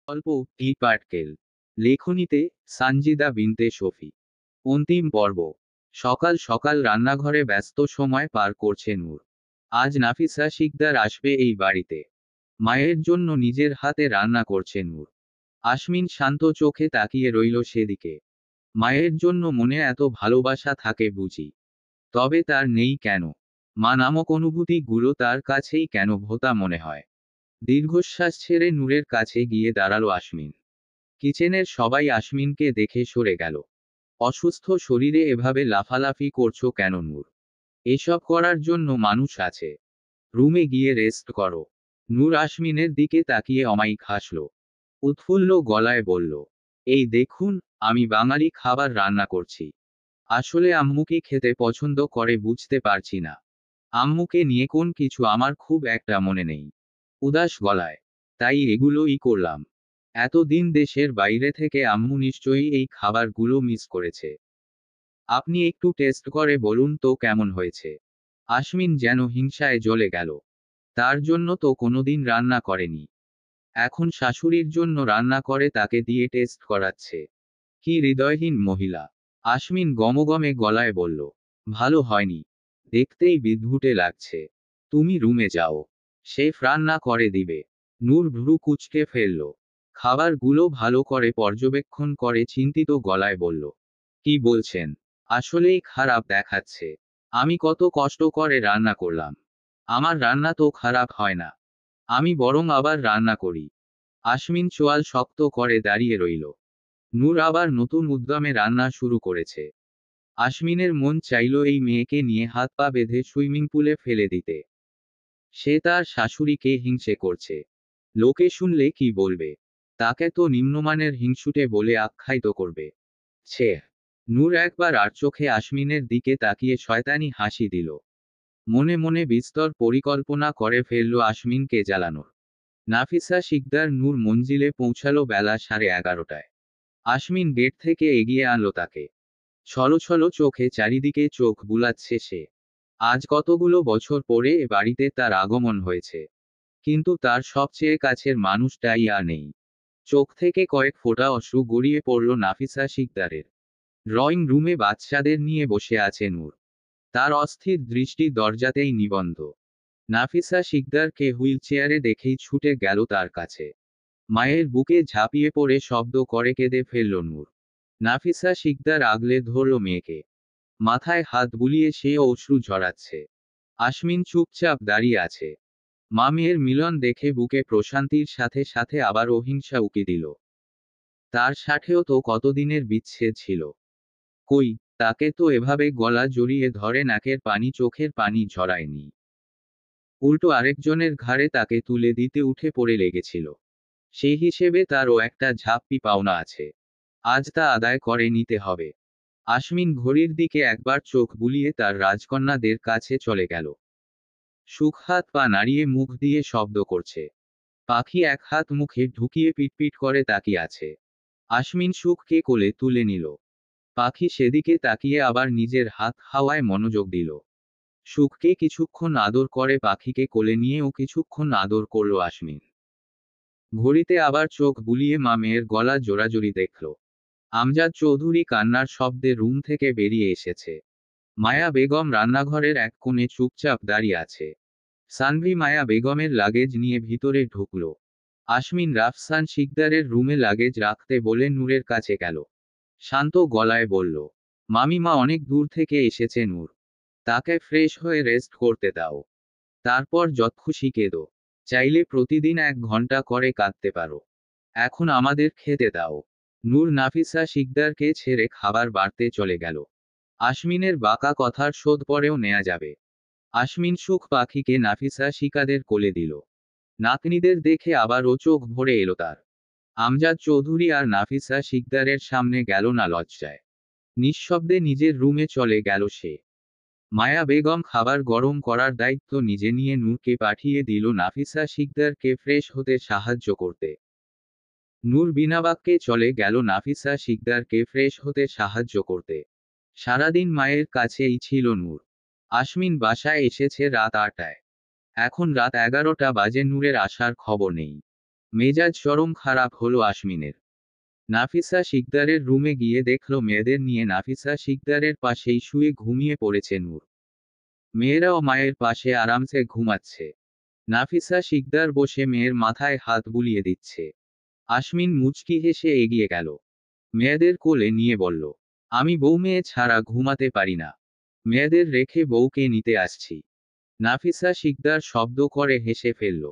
গল্প টি পাটকেল। লেখনীতে সানজিদা বিনতে শফি। অন্তিম পর্ব। সকাল সকাল রান্নাঘরে ব্যস্ত সময় পার করছে নূর। আজ নাফিসা শিকদার আসবে এই বাড়িতে। মায়ের জন্য নিজের হাতে রান্না করছে নূর। আশমিন শান্ত চোখে তাকিয়ে রইল সেদিকে। মায়ের জন্য মনে এত ভালোবাসা থাকে বুঝি। তবে তার নেই কেন? মা নামক অনুভূতিগুলো তার কাছেই কেন ভোঁতা মনে হয়। দীর্ঘশ্বাস ছেড়ে নূরের কাছে গিয়ে দাঁড়ালো আশমিন। কিচেনের সবাই আশমিনকে দেখে সরে গেল। অসুস্থ শরীরে এভাবে লাফালাফি করছো কেন নূর? এসব করার জন্য মানুষ আছে। রুমে গিয়ে রেস্ট করো। নূর আশমিনের দিকে তাকিয়ে অমায়িক হাসল। উৎফুল্ল গলায় বলল, এই দেখুন, আমি বাঙালি খাবার রান্না করছি। আসলে আম্মু কি খেতে পছন্দ করে বুঝতে পারছি না। আম্মুকে নিয়ে কোন কিছু আমার খুব একটা মনে নেই। উদাস গলায়। তাই এগুলোই করলাম। এতদিন দেশের বাইরে থেকে আম্মু নিশ্চয়ই এই খাবারগুলো মিস করেছে। আপনি একটু টেস্ট করে বলুন তো কেমন হয়েছে। আশমিন যেন হিংসায় জ্বলে গেল। তার জন্য তো কোনোদিন রান্না করেনি। এখন শাশুড়ির জন্য রান্না করে তাকে দিয়ে টেস্ট করাচ্ছে। কি হৃদয়হীন মহিলা। আশমিন গমগমে গলায় বলল, ভালো হয়নি। দেখতেই বিদ্ঘুটে লাগছে। তুমি রুমে যাও। শেফ রান্না করে দিবে। নূর ভ্রু কুঁচকে ফেলল। খাবারগুলো ভালো করে পর্যবেক্ষণ করে চিন্তিত গলায় বলল, কি বলছেন? আসলেই খারাপ দেখাচ্ছে। আমি কত কষ্ট করে রান্না করলাম। আমার রান্না তো খারাপ হয় না। আমি বরং আবার রান্না করি। আশমিন চোয়াল শক্ত করে দাঁড়িয়ে রইল। নূর আবার নতুন উদ্যমে রান্না শুরু করেছে। আশমিনের মন চাইল এই মেয়েকে নিয়ে হাত পা বেঁধে সুইমিং পুলে ফেলে দিতে। সে তার শাশুড়িকে হিংসে করছে। লোকে শুনলে কি বলবে? তাকে তো নিম্নমানের হিংসুটে বলে আখ্যায়িত করবে। ছে। নূর একবার আর চোখে আশমিনের দিকে তাকিয়ে শয়তানি হাসি দিল। মনে মনে বিস্তর পরিকল্পনা করে ফেলল আশমিনকে জ্বালানোর। নাফিসা শিকদার নূর মঞ্জিলে পৌঁছালো বেলা 11:30টায়। আশমিন গেট থেকে এগিয়ে আনলো তাকে। ছলো ছলো চোখে চারিদিকে চোখ বুলাচ্ছে সে। আজ কতগুলো বছর পরে এ বাড়িতে তার আগমন হয়েছে। কিন্তু তার সবচেয়ে কাছের মানুষটাই আর নেই। চোখ থেকে কয়েক ফোঁটা অশ্রু গড়িয়ে পড়ল নাফিসা শিকদারের। ড্রয়িং রুমে বাচ্চাদের নিয়ে বসে আছে নূর। তার অস্থির দৃষ্টি দরজাতেই নিবন্ধ। নাফিসা শিকদারকে হুইল চেয়ারে দেখেই ছুটে গেল তার কাছে। মায়ের বুকে ঝাঁপিয়ে পড়ে শব্দ করে কেঁদে ফেলল নূর। নাফিসা শিকদার আগলে ধরল মেয়েকে। মাথায় হাত বুলিয়ে সে অশ্রু ঝরাচ্ছে। আশমিন চুপচাপ দাঁড়িয়ে আছে। মা মেয়ের মিলন দেখে বুকে প্রশান্তির সাথে সাথে আবার অহিংসা উকি দিল। তার সাথেও তো কতদিনের বিচ্ছেদ ছিল। কই, তাকে তো এভাবে গলা জড়িয়ে ধরে নাকের পানি চোখের পানি ঝরায়নি। উল্টো আরেকজনের ঘাড়ে তাকে তুলে দিতে উঠে পড়ে লেগেছিল। সেই হিসেবে তারও একটা ঝাপ্পি পাওনা আছে। আজ তা আদায় করে নিতে হবে। আশমিন ঘড়ির দিকে একবার চোখ বুলিয়ে তার রাজকন্যাদের কাছে চলে গেল। সুখ হাত পা নাড়িয়ে মুখ দিয়ে শব্দ করছে। পাখি এক হাত মুখে ঢুকিয়ে পিটপিট করে তাকিয়ে আছে। আশমিন সুখকে কোলে তুলে নিল। পাখি সেদিকে তাকিয়ে আবার নিজের হাত হাওয়ায় মনোযোগ দিল। সুখকে কিছুক্ষণ আদর করে পাখিকে কোলে নিয়েও কিছুক্ষণ আদর করল আশমিন। ঘড়িতে আবার চোখ বুলিয়ে মা মেয়ের গলা জোড়াজোড়ি দেখল। আমজাদ চৌধুরী কান্নার শব্দে রুম থেকে বেরিয়ে এসেছে। মায়া বেগম রান্নাঘরের এক কোণে চুপচাপ দাঁড়িয়ে আছে। সানভি মায়া বেগমের লাগেজ নিয়ে ভিতরে ঢুকল। আশমিন রাফসান শিকদারের রুমে লাগেজ রাখতে বলে নূরের কাছে গেল। শান্ত গলায় বলল, মামিমা অনেক দূর থেকে এসেছে নূর। তাকে ফ্রেশ হয়ে রেস্ট করতে দাও। তারপর যৎখুশি কেঁদো। চাইলে প্রতিদিন 1 ঘন্টা করে কাঁদতে পারো। এখন আমাদের খেতে দাও। নূর নাফিসা শিকদারকে ছেড়ে খাবার বাড়তে চলে গেল। আশমিনের বাঁকা কথার শোধ পরেও নেয়া যাবে। আশমিন সুখ পাখিকে নাফিসা শিকাদের কোলে দিল। নাতনিদের দেখে আবারও চোখ ভরে এলো তার। আমজাদ চৌধুরী আর নাফিসা শিকদারের সামনে গেল না লজ্জায়। নিঃশব্দে নিজের রুমে চলে গেল সে। মায়া বেগম খাবার গরম করার দায়িত্ব নিজে নিয়ে নূরকে পাঠিয়ে দিল নাফিসা শিকদারকে ফ্রেশ হতে সাহায্য করতে। নূর বিনা বাক্যে চলে গেল নাফিসা শিকদারকে ফ্রেশ হতে সাহায্য করতে। সারাদিন মায়ের কাছেই ছিল নূর। আশমিন বাসায় এসেছে রাত 8টায়। এখন রাত 11টা বাজে, নূরের আসার খবর নেই। মেজাজ চরম খারাপ হলো আশমিনের। নাফিসা শিকদারের রুমে গিয়ে দেখল মেয়েদের নিয়ে নাফিসা শিকদারের পাশেই শুয়ে ঘুমিয়ে পড়েছে নূর। মেয়েরাও মায়ের পাশে আরামসে ঘুমাচ্ছে। নাফিসা শিকদার বসে মেয়ের মাথায় হাত বুলিয়ে দিচ্ছে। আশমিন মুচকি হেসে এগিয়ে গেল, মেয়েদের কোলে নিয়ে বলল, আমি বউ মেয়ে ছাড়া ঘুমাতে পারি না। মেয়েদের রেখে বউকে নিতে আসছি। নাফিসা শিকদার শব্দ করে হেসে ফেলল।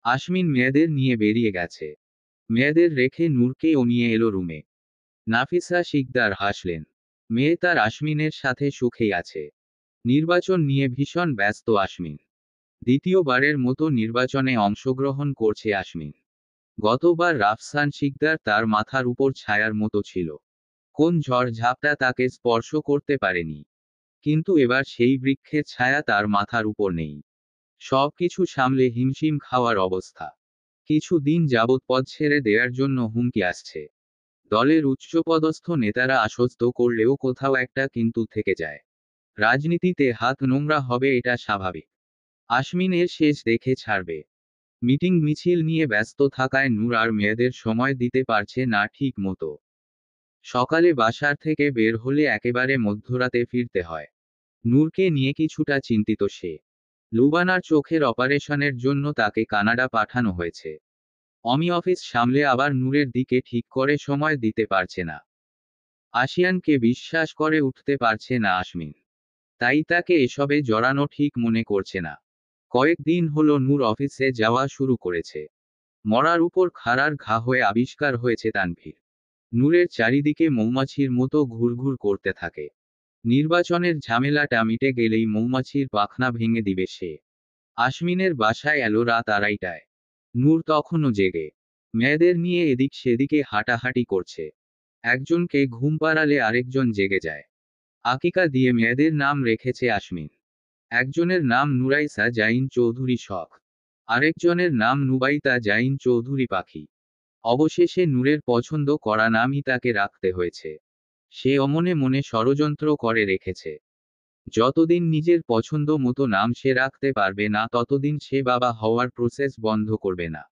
আশমিন মেয়েদের নিয়ে বেরিয়ে গেছে। মেয়েদের রেখে নূরকেও নিয়ে এলো রুমে। নাফিসা শিকদার হাসলেন। মেয়ে তার আশমিনের সাথে সুখেই আছে। নির্বাচন নিয়ে ভীষণ ব্যস্ত আশমিন। দ্বিতীয়বারের মতো নির্বাচনে অংশগ্রহণ করছে আশমিন। গতবার রাফসান শিকদার তার মাথার উপর ছায়ার মতো ছিল। কোন ঝড় ঝাপটা তাকে স্পর্শ করতে পারেনি। কিন্তু এবার সেই বৃক্ষের ছায়া তার মাথার উপর নেই। সবকিছু সামলে হিমশিম খাওয়ার অবস্থা। কিছু দিন যাবৎ পদ ছেড়ে দেওয়ার জন্য হুমকি আসছে। দলের উচ্চপদস্থ নেতারা আশ্বস্ত করলেও কোথাও একটা কিন্তু থেকে যায়। রাজনীতিতে হাত নোংরা হবে, এটা স্বাভাবিক। আশমিন এর শেষ দেখে ছাড়বে। মিটিং মিছিল নিয়ে ব্যস্ত থাকায় নূর আর মেয়েদের সময় দিতে পারছে না ঠিক মতো। সকালে বাসার থেকে বের হলে একেবারে মধ্যরাতে ফিরতে হয়। নূরকে নিয়ে কিছুটা চিন্তিত সে। লুবানার চোখের অপারেশনের জন্য তাকে কানাডা পাঠানো হয়েছে। অফিস সামলে আবার নূরের দিকে ঠিক করে সময় দিতে পারছে না। আসিয়ানকে বিশ্বাস করে উঠতে পারছে না আশমিন। তাই তাকে এসবে জড়ানো ঠিক মনে করছে না। কয়েকদিন হলো নূর অফিসে যাওয়া শুরু করেছে। মরার উপর খাড়ার ঘা হয়ে আবিষ্কার হয়েছে তানভীর। নূরের চারিদিকে মৌমাছির মতো ঘুরঘুর করতে থাকে। নির্বাচনের ঝামেলাটা মিটে গেলেই মৌমাছির পাখনা ভেঙে দিবে সে। আশমিনের বাসায় এলো রাত 2:30টায়। নূর তখনও জেগে। মেয়েদের নিয়ে এদিক সেদিকে হাঁটাহাঁটি করছে। একজনকে ঘুম পাড়ালে আরেকজন জেগে যায়। আকিকা দিয়ে মেয়েদের নাম রেখেছে আশমিন। একজনের নাম নুরাইসা জাইন চৌধুরী শখ। আরেকজনের নাম নুবাইতা জাইন চৌধুরী পাখি। অবশেষে নূরের পছন্দ করা নামই তাকে রাখতে হয়েছে। সে অমনে মনে ষড়যন্ত্র করে রেখেছে। যতদিন নিজের পছন্দ মতো নাম সে রাখতে পারবে না ততদিন সে বাবা হওয়ার প্রসেস বন্ধ করবে না।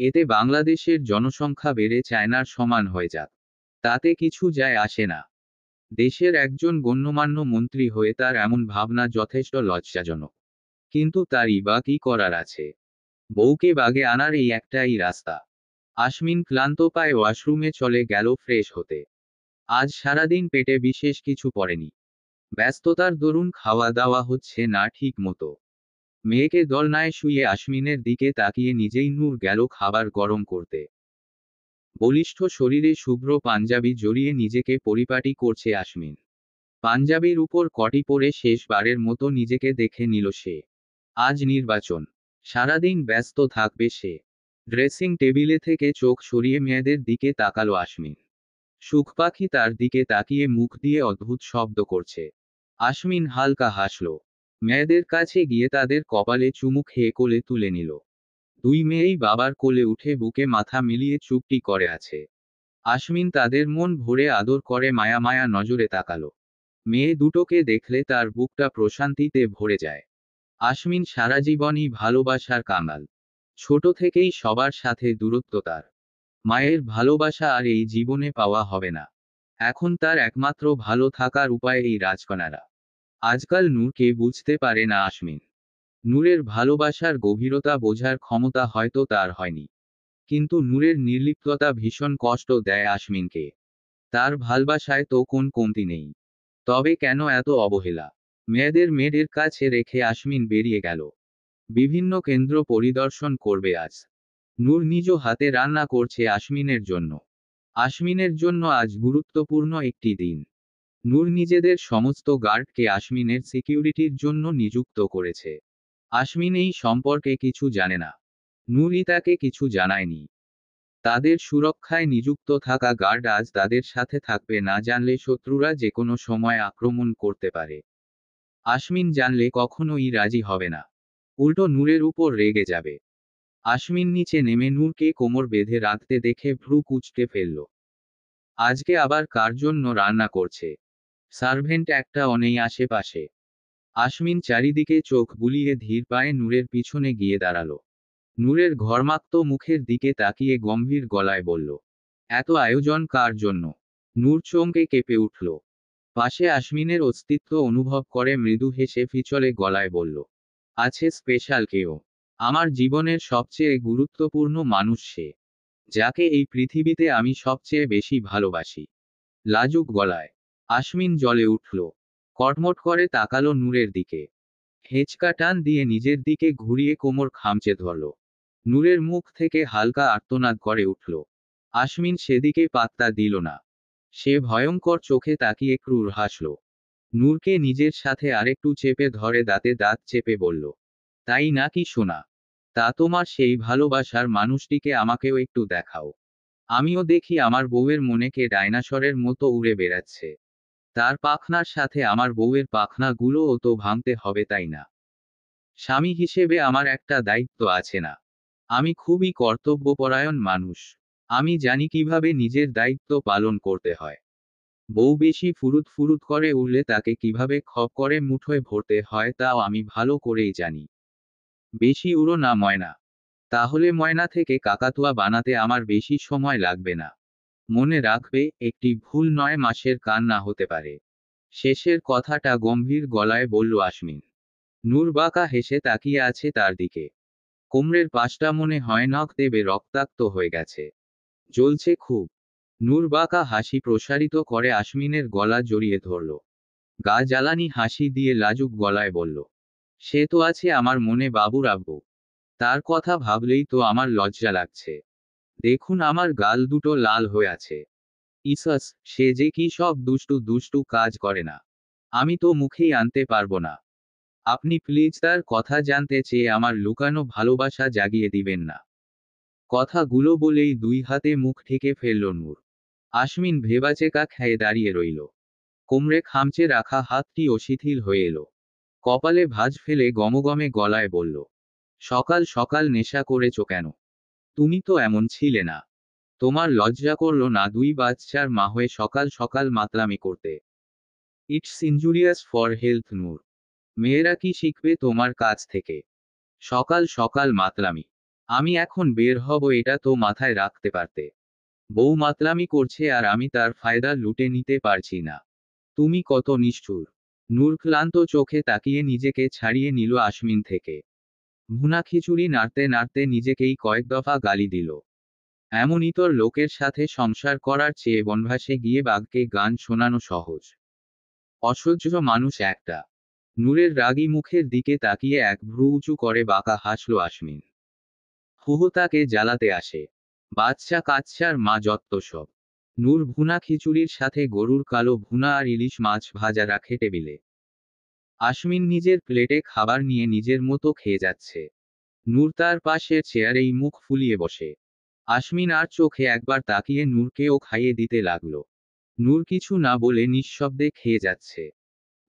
এতে বাংলাদেশের জনসংখ্যা বেড়ে চায়নার সমান হয়ে যাক, তাতে কিছু যায় আসে না। দেশের একজন গণ্যমান্য মন্ত্রী হয়ে তার এমন ভাবনা যথেষ্ট লজ্জাজনক। কিন্তু তারই বা কি করার আছে। বউকে বাগে আনার এই একটাই রাস্তা। আশমিন ক্লান্ত পায়ে ওয়াশরুমে চলে গেল ফ্রেশ হতে। আজ সারাদিন পেটে বিশেষ কিছু পড়েনি। ব্যস্ততার দরুন খাওয়া দাওয়া হচ্ছে না ঠিক মতো। মেয়েকে দোলনায় শুয়ে আশমিনের দিকে তাকিয়ে নিজেই নূর গেল খাবার গরম করতে। বলিষ্ঠ শরীরে শুভ্র পাঞ্জাবি জড়িয়ে নিজেকে পরিপাটি করছে আশমিন। পাঞ্জাবির উপর কটি পরে শেষবারের মতো নিজেকে দেখে নিল সে। আজ নির্বাচন। সারাদিন ব্যস্ত থাকবে সে। ড্রেসিং টেবিলে থেকে চোখ সরিয়ে মেয়েদের দিকে তাকালো আশমিন। সুখ পাখি তার দিকে তাকিয়ে মুখ দিয়ে অদ্ভুত শব্দ করছে। আশমিন হালকা হাসল। মেয়েদের কাছে গিয়ে তাদের কপালে চুমু খেয়ে কোলে তুলে নিল। দুই মেয়েই বাবার কোলে উঠে বুকে মাথা মিলিয়ে চুপটি করে আছে। আশমিন তাদের মন ভরে আদর করে মায়া মায়া নজরে তাকালো। মেয়ে দুটোকে দেখলে তার বুকটা প্রশান্তিতে ভরে যায়। আশমিন সারা জীবনই ভালোবাসার কাঙাল। ছোট থেকেই সবার সাথে দূরত্ব তার। মায়ের ভালোবাসা আর এই জীবনে পাওয়া হবে না। এখন তার একমাত্র ভালো থাকার উপায় এই রাজকন্যারা। আজকাল নূরকে বুঝতে পারে না আশমিন। নূরের ভালোবাসার গভীরতা বোঝার ক্ষমতা হয়তো তার হয়নি। কিন্তু নূরের নির্লিপ্ততা ভীষণ কষ্ট দেয় আশমিনকে। তার ভালোবাসায় তো কোন কমতি নেই। তবে কেন এত অবহেলা? মেয়েদের কাছে রেখে আশমিন বেরিয়ে গেল। বিভিন্ন কেন্দ্র পরিদর্শন করবে আজ। নূর নিজ হাতে রান্না করছে আশমিনের জন্য। আশমিনের জন্য আজ গুরুত্বপূর্ণ একটি দিন। নূর নিজেদের সমস্ত গার্ডকে আশমিনের সিকিউরিটির জন্য নিযুক্ত করেছে। আশমিন এই সম্পর্কে কিছু জানে না। নূরই তাকে কিছু জানায়নি। তাদের সুরক্ষায় নিযুক্ত থাকা গার্ড আজ তাদের সাথে থাকবে, না জানলে শত্রুরা যেকোনো সময় আক্রমণ করতে পারে। আশমিন জানলে কখনোই রাজি হবে না। উল্টো নূরের উপর রেগে যাবে। আশমিন নিচে নেমে নূরকে কোমর বেঁধে রাখতে দেখে ভ্রু কুঁচকে ফেলল। আজকে আবার কার জন্য রান্না করছে? সার্ভেন্ট একটা অনেই আশেপাশে। আশমিন চারিদিকে চোখ বুলিয়ে ধীর পায়ে নূরের পিছনে গিয়ে দাঁড়ালো। নূরের ঘর্মাক্ত মুখের দিকে তাকিয়ে গম্ভীর গলায় বলল, এত আয়োজন কার জন্য? নূর চমকে কেঁপে উঠল। পাশে আসমিনের অস্তিত্ব অনুভব করে মৃদু হেসে ফিচলে গলায় বলল, আছে স্পেশাল কেউ। আমার জীবনের সবচেয়ে গুরুত্বপূর্ণ মানুষ সে, যাকে এই পৃথিবীতে আমি সবচেয়ে বেশি ভালোবাসি। লাজুক গলায় আসমিন জ্বলে উঠল। কটমট করে তাকালো নূরের দিকে। হেঁচকা টান দিয়ে নিজের দিকে ঘুরিয়ে কোমর খামচে ধরল। নূরের মুখ থেকে হালকা আর্তনাদ করে উঠল। আসমিন সেদিকে পাত্তা দিল না। সে ভয়ঙ্কর চোখে তাকিয়ে ক্রূর হাসল। নূরকে নিজের সাথে আরেকটু চেপে ধরে দাঁতে দাঁত চেপে বলল, তাই নাকি সোনা? তা তোমার সেই ভালোবাসার মানুষটিকে আমাকেও একটু দেখাও। আমিও দেখি আমার বউয়ের মনে কে ডাইনাসরের মতো উড়ে বেড়াচ্ছে। তার পাখনার সাথে আমার বউয়ের পাখনাগুলোও তো ভাঙতে হবে, তাই না? স্বামী হিসেবে আমার একটা দায়িত্ব আছে না? আমি খুবই কর্তব্যপরায়ণ মানুষ। আমি জানি কিভাবে নিজের দায়িত্ব পালন করতে হয়। বউ বেশি ফুরুত ফুরুত করে উঠলে তাকে কিভাবে খপ করে মুঠোয় ভরতে হয় তাও আমি ভালো করেই জানি। বেশি উড়ো না ময়না। তাহলে ময়না থেকে কাকাতুয়া বানাতে আমার বেশি সময় লাগবে না। মনে রাখবে, একটি ভুল 9 মাসের কান্না হতে পারে। শেষের কথাটা গম্ভীর গলায় বলল আসমিন। নূর বাঁকা হেসে তাকিয়ে আছে তার দিকে। কোমরের পাশটা মনে হয় নখ দেবে রক্তাক্ত হয়ে গেছে। জ্বলছে খুব। নূর বাঁকা হাসি প্রসারিত করে আসমিনের গলা জড়িয়ে ধরল। গা জ্বালানি হাসি দিয়ে লাজুক গলায় বলল, সে তো আছে আমার মনে বাবুর আব্বু। তার কথা ভাবলেই তো আমার লজ্জা লাগছে। দেখুন আমার গাল দুটো লাল হয়ে আছে। ইসস, সে যে কি সব দুষ্টু দুষ্টু কাজ করে না, আমি তো মুখেই আনতে পারবো না। আপনি প্লিজ তার কথা জানতে চেয়ে আমার লুকানো ভালোবাসা জাগিয়ে দিবেন না। কথাগুলো বলেই দুই হাতে মুখ ঢেকে ফেলল নূর। আসমিন ভেবাচেকা খেয়ে দাঁড়িয়ে রইল। কোমরে খামচে রাখা হাতটি অশিথিল হয়ে এলো। কপালে ভাঁজ ফেলে গমগমে গলায় বলল, সকাল সকাল নেশা করেছ কেন? তুমি তো এমন ছিলে না। তোমার লজ্জা করলো না 2 বাচ্চার মা হয়ে সকাল সকাল মাতলামি করতে? ইটস ইনজুরিয়াস ফর হেলথ নূর। মেয়েরা কি শিখবে তোমার কাছ থেকে? সকাল সকাল মাতলামি? আমি এখন বের হব এটা তো মাথায় রাখতে পারতে। বউ মাতলামি করছে আর আমি তার ফায়দা লুটে নিতে পারছি না। তুমি কত নিষ্ঠুর। নূর ক্লান্ত চোখে তাকিয়ে নিজেকে ছাড়িয়ে নিল আসমিন থেকে। ভুনা খিচুড়ি নাড়তে নাড়তে নিজেকেই কয়েক দফা গালি দিল। এমন ইতর লোকের সাথে সংসার করার চেয়ে বনভাসে গিয়ে বাঘকে গান শোনানো সহজ। অসহ্য মানুষ একটা। নূরের রাগী মুখের দিকে তাকিয়ে এক ভ্রু উঁচু করে বাঁকা হাসল আসমিন। হুহু তাকে জ্বালাতে আসে। বাচ্চা কাচ্চার মা যত্ত সব। নূর ভুনা খিচুড়ির সাথে গরুর কালো ভুনা আর ইলিশ মাছ ভাজা রাখে টেবিলে। আসমিন নিজের প্লেটে খাবার নিয়ে নিজের মতো খেয়ে যাচ্ছে। নূর তার পাশের চেয়ারেই মুখ ফুলিয়ে বসে। আসমিন আর চোখে একবার তাকিয়ে নূরকেও খাইয়ে দিতে লাগলো। নূর কিছু না বলে নিঃশব্দে খেয়ে যাচ্ছে।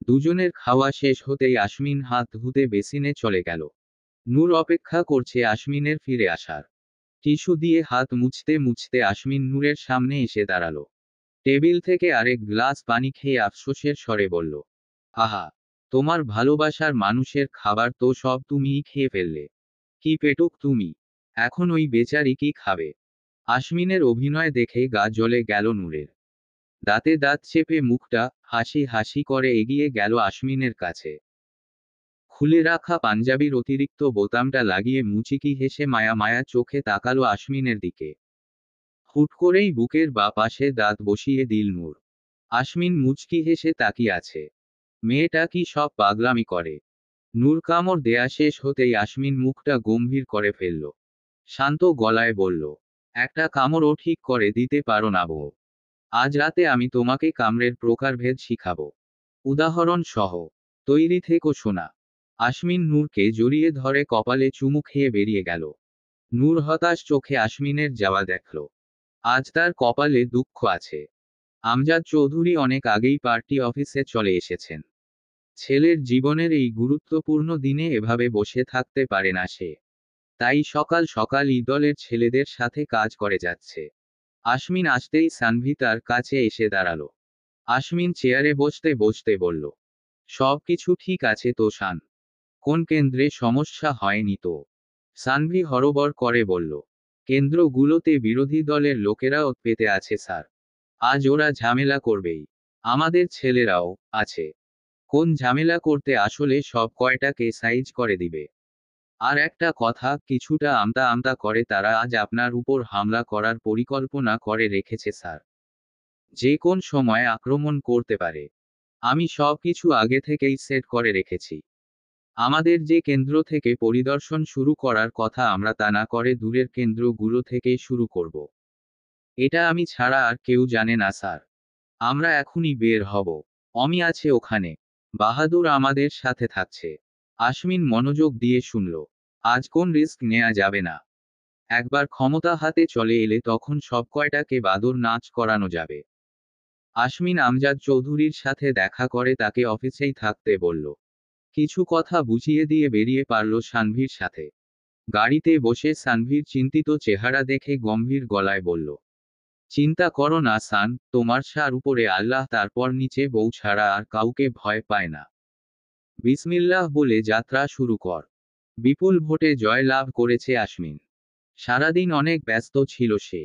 দুজনের খাওয়া শেষ হতেই আসমিন হাত ধুতে বেসিনে চলে গেল। নূর অপেক্ষা করছে আসমিনের ফিরে আসার। টিস্যু দিয়ে হাত মুছতে মুছতে আসমিন নূরের সামনে এসে দাঁড়ালো। টেবিল থেকে আরেক গ্লাস পানি খেয়ে আফসোসের স্বরে বলল, আহা, তোমার ভালোবাসার মানুষের খাবার তো সব তুমিই খেয়ে ফেললে। কি পেটুক তুমি। এখন ওই বেচারি কি খাবে? আসমিনের অভিনয় দেখে গা জ্বলে গেল নূরের। দাঁতে দাঁত চেপে মুখটা হাসি হাসি করে এগিয়ে গেল আসমিনের কাছে। খুলে রাখা পাঞ্জাবির অতিরিক্ত বোতামটা লাগিয়ে মুচিকি হেসে মায়া মায়া চোখে তাকালো আসমিনের দিকে। হুট করেই বুকের বা পাশে দাঁত বসিয়ে দিল নূর। আসমিন মুচকি হেসে তাকিয়ে আছে। মেয়েটা কি সব পাগলামি করে? নূর কামড় দেয়া শেষ হতেই আসমিন মুখটা গম্ভীর করে ফেলল। শান্ত গলায় বলল, একটা কামড়ও ঠিক করে দিতে পারো না বউ। আজ রাতে আমি তোমাকে কামড়ের প্রকারভেদ শিখাবো। উদাহরণ সহ। তৈরি থেকো সোনা। আসমিন নূরকে জড়িয়ে ধরে কপালে চুমু খেয়ে বেরিয়ে গেল। নূর হতাশ চোখে আসমিনের যাওয়া দেখল। আজ তার কপালে দুঃখ আছে। আমজাদ চৌধুরী অনেক আগেই পার্টি অফিসে চলে এসেছেন। ছেলের জীবনের এই গুরুত্বপূর্ণ দিনে এভাবে বসে থাকতে পারে না সে। তাই সকাল সকাল দলের ছেলেদের সাথে কাজ করে যাচ্ছে। আসমিন আসতেই সানভি তার কাছে এসে দাঁড়ালো। আসমিন চেয়ারে বসতে বসতে বলল, সব কিছু ঠিক আছে তো শান? কোন কেন্দ্রে সমস্যা হয়নি তো? সানভি হরবর করে বলল, কেন্দ্রগুলোতে বিরোধী দলের লোকেরাও পেতে আছে স্যার। আজ ওরা ঝামেলা করবেই। আমাদের ছেলেরাও আছে। কোন ঝামেলা করতে আসলে সব কয়টাকে সাইজ করে দিবে। আর একটা কথা, কিছুটা আমতা আমতা করে তারা আজ আপনার উপর হামলা করার পরিকল্পনা করে রেখেছে স্যার। যে কোন সময় আক্রমণ করতে পারে। আমি সবকিছু আগে থেকেই সেট করে রেখেছি। আমাদের যে কেন্দ্র থেকে পরিদর্শন শুরু করার কথা আমরা তা না করে দূরের কেন্দ্রগুলো থেকেই শুরু করব। এটা আমি ছাড়া আর কেউ জানে না স্যার। আমরা এখনই বের হব। অমি আছে ওখানে। বাহাদুর আমাদের সাথে থাকছে। আশমিন মনোযোগ দিয়ে শুনল। আজ কোন রিস্ক নেওয়া যাবে না। একবার ক্ষমতা হাতে চলে এলে তখন সব কয়টাকে বাদর নাচ করানো যাবে। আশমিন আমজাদ চৌধুরীর সাথে দেখা করে তাকে অফিসেই থাকতে বলল। কিছু কথা বুঝিয়ে দিয়ে বেরিয়ে পারল সানভীর সাথে। গাড়িতে বসে সানভীর চিন্তিত চেহারা দেখে গম্ভীর গলায় বলল, চিন্তা করো না সান, তোমার সার উপরে আল্লাহ, তারপর নিচে বউ ছাড়া আর কাউকে ভয় পায় না। বিসমিল্লাহ বলে যাত্রা শুরু কর। বিপুল ভোটে জয় লাভ করেছে আশমিন। সারাদিন অনেক ব্যস্ত ছিল সে।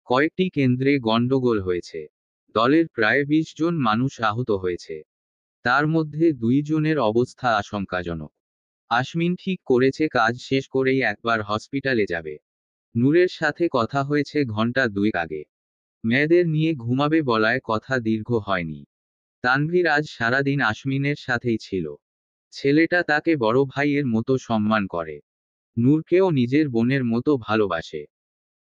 কয়েকটি কেন্দ্রে গন্ডগোল হয়েছে। দলের প্রায় 20 জন মানুষ আহত হয়েছে। তার মধ্যে 2 জনের অবস্থা আশঙ্কাজনক। আশমিন ঠিক করেছে কাজ শেষ করেই একবার হসপিটালে যাবে। নূরের সাথে কথা হয়েছে ঘন্টা 2 আগে। মেয়েদের নিয়ে ঘুমাবে বলায় কথা দীর্ঘ হয়নি। তানভীর আজ সারাদিন আশমিনের সাথেই ছিল। ছেলেটা তাকে বড় ভাইয়ের মতো সম্মান করে। নূরকেও নিজের বোনের মতো ভালোবাসে।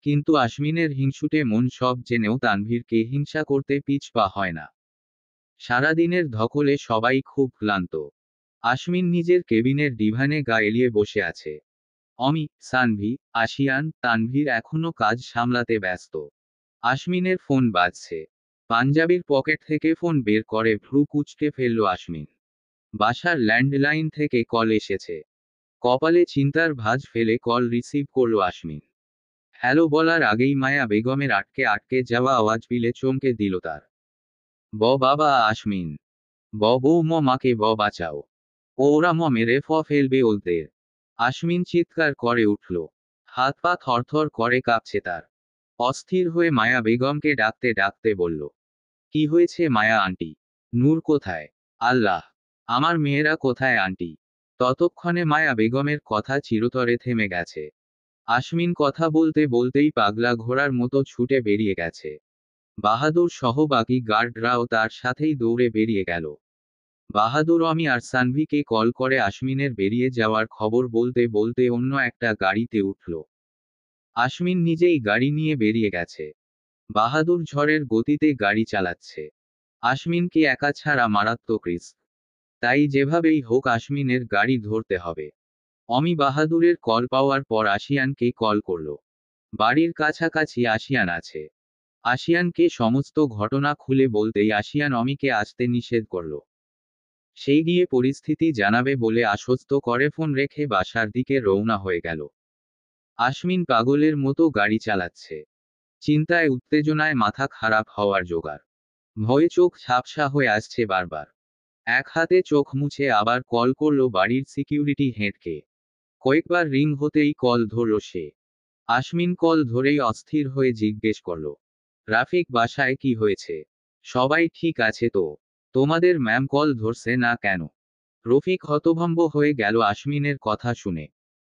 কিন্তু আশমিনের হিংসুটে মন সব জেনেও তানভীরকে হিংসা করতে পিছপা হয় না। সারাদিনের ধকলে সবাই খুব ক্লান্ত। আশমিন নিজের কেবিনের ডিভানে গা এলিয়ে বসে আছে। অমি, সানভি, আশিয়ান, তানভীর এখনো কাজ সামলাতে ব্যস্ত। আশমিনের ফোন বাজছে। পাঞ্জাবির পকেট থেকে ফোন বের করে ভ্রু কুঁচকে ফেলল আশমিন। বাসার ল্যান্ডলাইন থেকে কল এসেছে। কপালে চিন্তার ভাঁজ ফেলে কল রিসিভ করল আশমিন। হ্যালো বলার আগেই মায়া বেগমের আটকে আটকে যাওয়া আওয়াজ পিলে চমকে দিল তার। বাবা আশমিন। বৌমা, মাকে বাঁচাও। ওরা মেরে ফেলবে ওদের। আশমিন চিৎকার করে উঠল। হাত পা থরথর করে কাঁপছে তার। অস্থির হয়ে মায়া বেগমকে ডাকতে ডাকতে বলল, কি হয়েছে মায়া আন্টি? নূর কোথায়? আল্লাহ, আমার মেয়েরা কোথায় আন্টি? ততক্ষণে মায়া বেগমের কথা চিরতরে থেমে গেছে। আশমিন কথা বলতে বলতেই পাগলা ঘোড়ার মতো ছুটে বেরিয়ে গেছে। বাহাদুর সহ বাকি গার্ডরাও তার সাথেই দৌড়ে বেরিয়ে গেল। বাহাদুর অমি আর সানভিকে কল করে আশমিনের বেরিয়ে যাওয়ার খবর বলতে বলতে অন্য একটা গাড়িতে উঠল। আশমিন নিজেই গাড়ি নিয়ে বেরিয়ে গেছে। বাহাদুর ঝড়ের গতিতে গাড়ি চালাচ্ছে। আশমিনকে একা ছাড়া মারাত্মক রিস্ক। তাই যেভাবেই হোক আশমিনের গাড়ি ধরতে হবে। অমি বাহাদুরের কল পাওয়ার পর আশিয়ানকে কল করল। বাড়ির কাছাকাছি আশিয়ান আছে। আশিয়ানকে সমস্ত ঘটনা খুলে বলতেই আশিয়ান অমিকে আসতে নিষেধ করল। সেই গিয়ে পরিস্থিতি জানাবে বলে আশ্বস্ত করে ফোন রেখে বাসার দিকে রওনা হয়ে গেল। আশমিন পাগলের মতো গাড়ি চালাচ্ছে। চিন্তায় উত্তেজনায় মাথা খারাপ হওয়ার জোগাড়। ভয়ে চোখ ঝাপসা হয়ে আসছে বারবার। এক হাতে চোখ মুছে আবার কল করল বাড়ির সিকিউরিটি হেডকে। কয়েকবার রিং হতেই কল ধরল সে। আশমিন কল ধরেই অস্থির হয়ে জিজ্ঞেস করল, রাফিক বাসায় কি হয়েছে? সবাই ঠিক আছে তো? তোমাদের ম্যাম কল ধরছে না কেন? রফিক হতভম্ব হয়ে গেল আশমিনের কথা শুনে।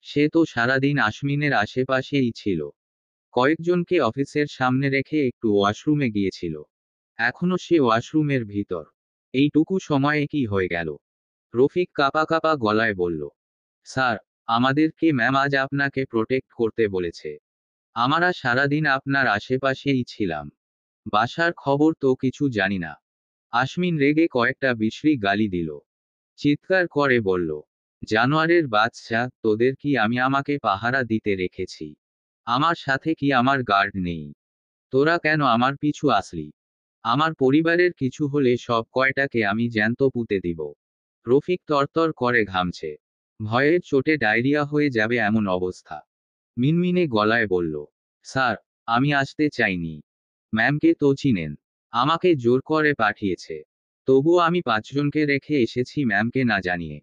সে তো সারাদিন আশমিনের আশেপাশেই ছিল। কয়েকজনকে অফিসের সামনে রেখে একটু ওয়াশরুমে গিয়েছিল। এখনো সে ওয়াশরুমের ভিতর। এইটুকু সময়ে কি হয়ে গেল? রফিক কাঁপা কাঁপা গলায় বলল, স্যার, আমাদেরকে ম্যাম আজ আপনাকে প্রোটেক্ট করতে বলেছে। আমরা সারাদিন আপনার আশেপাশেই ছিলাম। বাসার খবর তো কিছু জানি না। আশমিন রেগে কয়েকটা বিশ্রী গালি দিল। চিৎকার করে বলল, জানোয়ারের বাচ্চা, তোদের কি আমি আমাকে পাহারা দিতে রেখেছি? আমার সাথে কি আমার গার্ড নেই? তোরা কেন আমার পিছু আসলি? আমার পরিবারের কিছু হলে সব কয়টাকে আমি জ্যান্ত পুঁতে দিব। রফিক তরতর করে ঘামছে। ভয়ের চোটে ডায়রিয়া হয়ে যাবে এমন অবস্থা। মিনমিনে গলায় বলল, স্যার, আমি আসতে চাইনি। ম্যামকে তো চিনেন। আমাকে জোর করে পাঠিয়েছে। তবুও আমি 5 জনকে রেখে এসেছি ম্যামকে না জানিয়ে।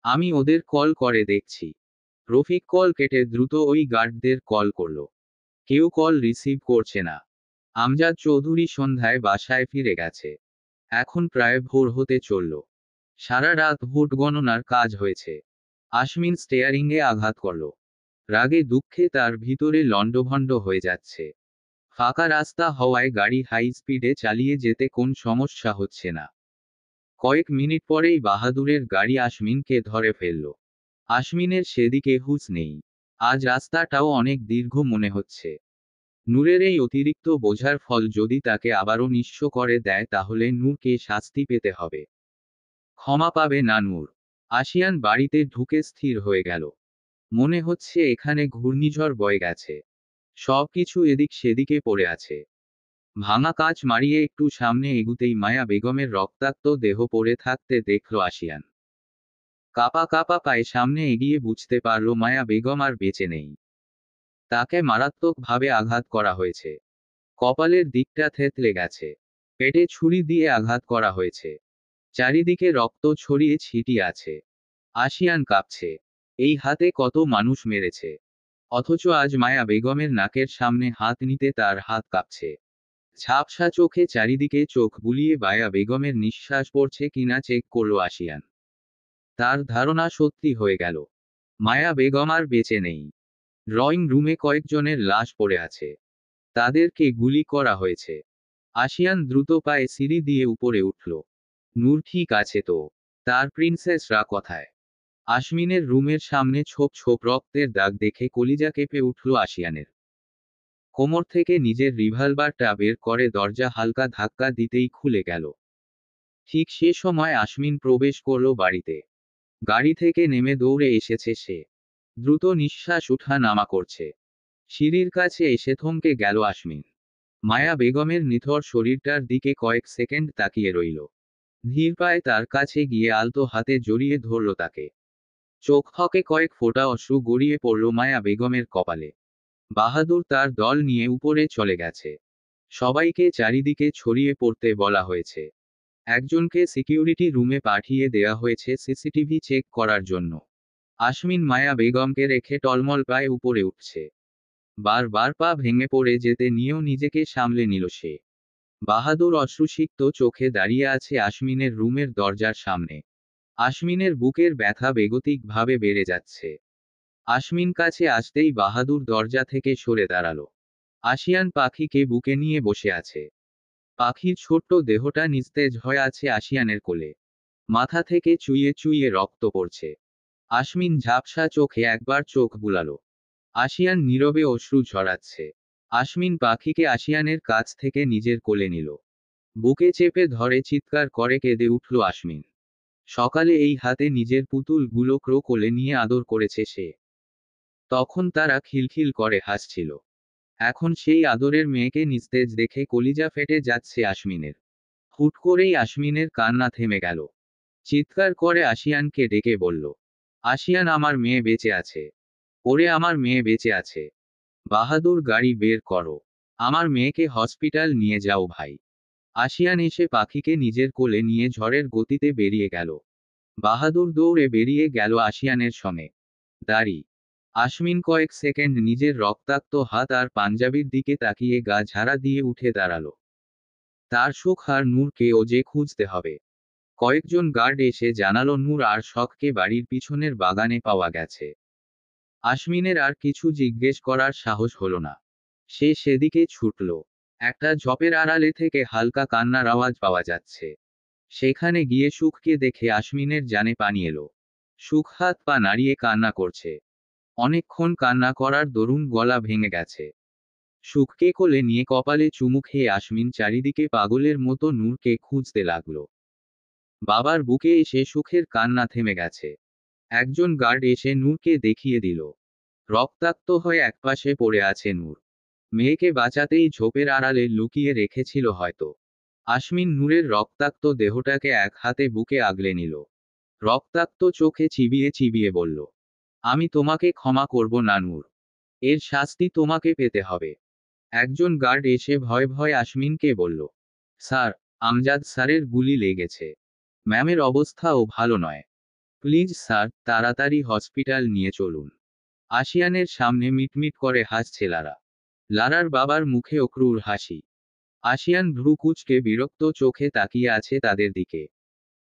আমি ওদের কল করে দেখছি। রফিক কল কেটে দ্রুত ওই গার্ডদের কল করল। কেউ কল রিসিভ করছে না। আমজাদ চৌধুরী সন্ধ্যায় বাসায় ফিরে গেছে। এখন প্রায় ভোর হতে চলল। সারা রাত ভোট গণনার কাজ হয়েছে। আশমিন স্টেয়ারিংয়ে আঘাত করল। রাগে দুঃখে তার ভিতরে লণ্ডভণ্ড হয়ে যাচ্ছে। ফাঁকা রাস্তা হওয়ায় গাড়ি হাই স্পিডে চালিয়ে যেতে কোন সমস্যা হচ্ছে না। কয়েক মিনিট পরেই বাহাদুরের গাড়ি আশমিনকে ধরে ফেলল। আশমিনের সেদিকে হুঁশ নেই। আজ রাস্তাটাও অনেক দীর্ঘ মনে হচ্ছে। নূরের এই অতিরিক্ত বোঝার ফল যদি তাকে আবারও নিঃস্ব করে দেয় তাহলে নূরকে শাস্তি পেতে হবে। ক্ষমা পাবে না নূর। আশিয়ান বাড়িতে ঢুকে স্থির হয়ে গেল। মনে হচ্ছে এখানে ঘূর্ণিঝড় বয়ে গেছে। সবকিছু এদিক সেদিকে পড়ে আছে। ভাঙা কাঁচ মারিয়ে একটু সামনে এগুতেই মায়া বেগমের রক্তাক্ত দেহ পড়ে থাকতে দেখল আশিয়ান। কাপা কাপা পায়ে সামনে এগিয়ে বুঝতে পারল মায়া বেগম আর বেঁচে নেই। তাকে মারাত্মকভাবে আঘাত করা হয়েছে। কপালের দিকটা থেতলে গেছে। পেটে ছুরি দিয়ে আঘাত করা হয়েছে। চারিদিকে রক্ত ছড়িয়ে ছিটিয়ে আছে। আশিয়ান কাঁপছে। এই হাতে কত মানুষ মেরেছে। অথচ আজ মায়া বেগমের নাকের সামনে হাত নিতে তার হাত কাঁপছে। ঝাপসা চোখে চারিদিকে চোখ বুলিয়ে মায়া বেগমের নিঃশ্বাস পড়ছে কিনা চেক করল আশিয়ান। তার ধারণা সত্যি হয়ে গেল। মায়া বেগম আর বেঁচে নেই। ড্রয়িং রুমে কয়েকজনের লাশ পড়ে আছে। তাদেরকে গুলি করা হয়েছে। আশিয়ান দ্রুত পায়ে সিঁড়ি দিয়ে উপরে উঠল। নূর ঠিক আছে তো? তার প্রিন্সেসরা কোথায়? আশমিনের রুমের সামনে ছোপ ছোপ রক্তের দাগ দেখে কলিজা কেঁপে উঠল আশিয়ানের। কোমর থেকে নিজের রিভলভারটা বের করে দরজা হালকা ধাক্কা দিতেই খুলে গেল। ঠিক সে সময় আশমিন প্রবেশ করল বাড়িতে। গাড়ি থেকে নেমে দৌড়ে এসেছে সে। দ্রুত নিঃশ্বাস উঠা নামা করছে। সিঁড়ির কাছে এসে থমকে গেল আশমিন। মায়া বেগমের নিথর শরীরটার দিকে কয়েক সেকেন্ড তাকিয়ে রইল। ধীর পায়ে তার কাছে গিয়ে আলতো হাতে জড়িয়ে ধরল তাকে। চোখ থেকে কয়েক ফোঁটা অশ্রু গড়িয়ে পড়ল মায়া বেগমের কপালে। বাহাদুর তার দল নিয়ে উপরে চলে গেছে। সবাইকে চারিদিকে ছড়িয়ে পড়তে বলা হয়েছে। একজনকে সিকিউরিটি রুমে পাঠিয়ে দেয়া হয়েছে সিসিটিভি চেক করার জন্য। আশমিন মায়া বেগমকে রেখে টলমল পায়ে উপরে উঠছে। বারবার পা ভেঙে পড়ে যেতে নিয়েও নিজেকে সামলে নিল সে। বাহাদুর অশ্রুসিক্ত চোখে দাঁড়িয়ে আছে আশমিনের রুমের দরজার সামনে। আশমিনের বুকের ব্যথা বেগতিকভাবে বেড়ে যাচ্ছে। আশমিন কাছে আসতেই বাহাদুর দরজা থেকে সরে দাঁড়ালো। আশিয়ান পাখিকে বুকে নিয়ে বসে আছে। পাখির ছোট্ট দেহটা নিস্তেজ হয়ে আছে আশিয়ানের কোলে। মাথা থেকে চুইয়ে চুইয়ে রক্ত পড়ছে। আশমিন ঝাপসা চোখে একবার চোখ বুলালো। আশিয়ান নীরবে অশ্রু ঝরাচ্ছে। আশমিন পাখিকে আশিয়ানের কাছ থেকে নিজের কোলে নিল। বুকে চেপে ধরে চিৎকার করে কেঁদে উঠল আশমিন। সকালে এই হাতে নিজের পুতুলগুলোকে কোলে নিয়ে আদর করেছে সে। তখন তারা খিলখিল করে হাসছিল। এখন সেই আদরের মেয়েকে নিস্তেজ দেখে কলিজা ফেটে যাচ্ছে আশমিনের। হুট করেই আশমিনের কান্না থেমে গেল। চিৎকার করে আশিয়ানকে ডেকে বলল, আশিয়ান, আমার মেয়ে বেঁচে আছে। ওরে, আমার মেয়ে বেঁচে আছে। বাহাদুর, গাড়ি বের করো। আমার মেয়েকে হসপিটাল নিয়ে যাও ভাই। আশিয়ান এসে পাখিকে নিজের কোলে নিয়ে ঝড়ের গতিতে বেরিয়ে গেল। বাহাদুর দৌড়ে বেরিয়ে গেল আশিয়ানের সঙ্গে। দাঁড়ি। আশমিন কয়েক সেকেন্ড নিজের রক্তাক্ত হাত আর পাঞ্জাবির দিকে তাকিয়ে গা ঝাড়া দিয়ে উঠে দাঁড়ালো। তার শোক আর নূরকে ও যে খুঁজতে হবে। কয়েকজন গার্ড এসে জানালো নূর আর শখকে বাড়ির পিছনের বাগানে পাওয়া গেছে। আশমিনের আর কিছু জিজ্ঞেস করার সাহস হলো না। সে সেদিকে ছুটল। একটা ঝোপের আড়ালে থেকে হালকা কান্নার আওয়াজ পাওয়া যাচ্ছে। সেখানে গিয়ে সুখকে দেখে আশমিনের জানে পানি এলো। সুখ হাত পা নাড়িয়ে কান্না করছে। অনেকক্ষণ কান্না করার দরুন গলা ভেঙে গেছে। সুখকে কোলে নিয়ে কপালে চুমু খেয়ে আশমিন চারিদিকে পাগলের মতো নূরকে খুঁজতে লাগলো। বাবার বুকে এসে সুখের কান্না থেমে গেছে। একজন গার্ড এসে নূরকে দেখিয়ে দিল। রক্তাক্ত হয়ে একপাশে পড়ে আছে নূর। মেয়েকে বাঁচাতেই ঝোপের আড়ালে লুকিয়ে রেখেছিল হয়তো। আশমিন নূরের রক্তাক্ত দেহটাকে এক হাতে বুকে আগলে নিল। রক্তাক্ত চোখে চিবিয়ে চিবিয়ে বলল, আমি তোমাকে ক্ষমা করব না নূর। এর শাস্তি তোমাকে পেতে হবে। একজন গার্ড এসে ভয়ে ভয়ে আশমিনকে বলল, স্যার, আমজাদ স্যারের গুলি লেগেছে। ম্যামের অবস্থাও ভালো নয়। প্লিজ স্যার, তাড়াতাড়ি হসপিটাল নিয়ে চলুন। আশিয়ানের সামনে মিটমিট করে হাসছে লারা। লারার বাবার মুখে অক্রুর হাসি। আশিয়ান ভ্রু কুঁচকে বিরক্ত চোখে তাকিয়ে আছে তাদের দিকে।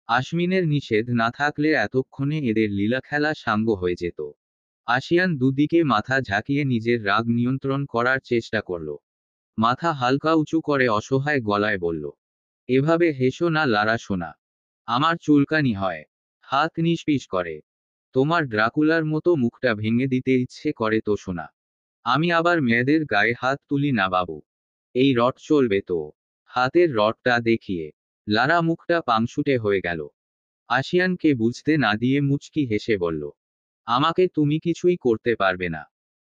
আশমিনের নিষেধ না থাকলে এতক্ষণে এদের লীলাখেলা সাঙ্গ হয়ে যেত। আশিয়ান দুদিকে মাথা ঝাঁকিয়ে নিজের রাগ নিয়ন্ত্রণ করার চেষ্টা করল। মাথা হালকা উঁচু করে অসহায় গলায় বলল, এভাবে হেসো না লারা সোনা। আমার চুলকানি হয়। হাত নিষ্পিস করে। তোমার ড্রাকুলার মতো মুখটা ভেঙে দিতে ইচ্ছে করে তো সোনা। আমি আবার মেয়েদের গায়ে হাত তুলি না বাবু। এই রড চলবে তো? হাতের রডটা দেখিয়ে। লারা মুখটা পাংশুটে হয়ে গেল। আশিয়ানকে বুঝতে না দিয়ে মুচকি হেসে বলল, আমাকে তুমি কিছুই করতে পারবে না।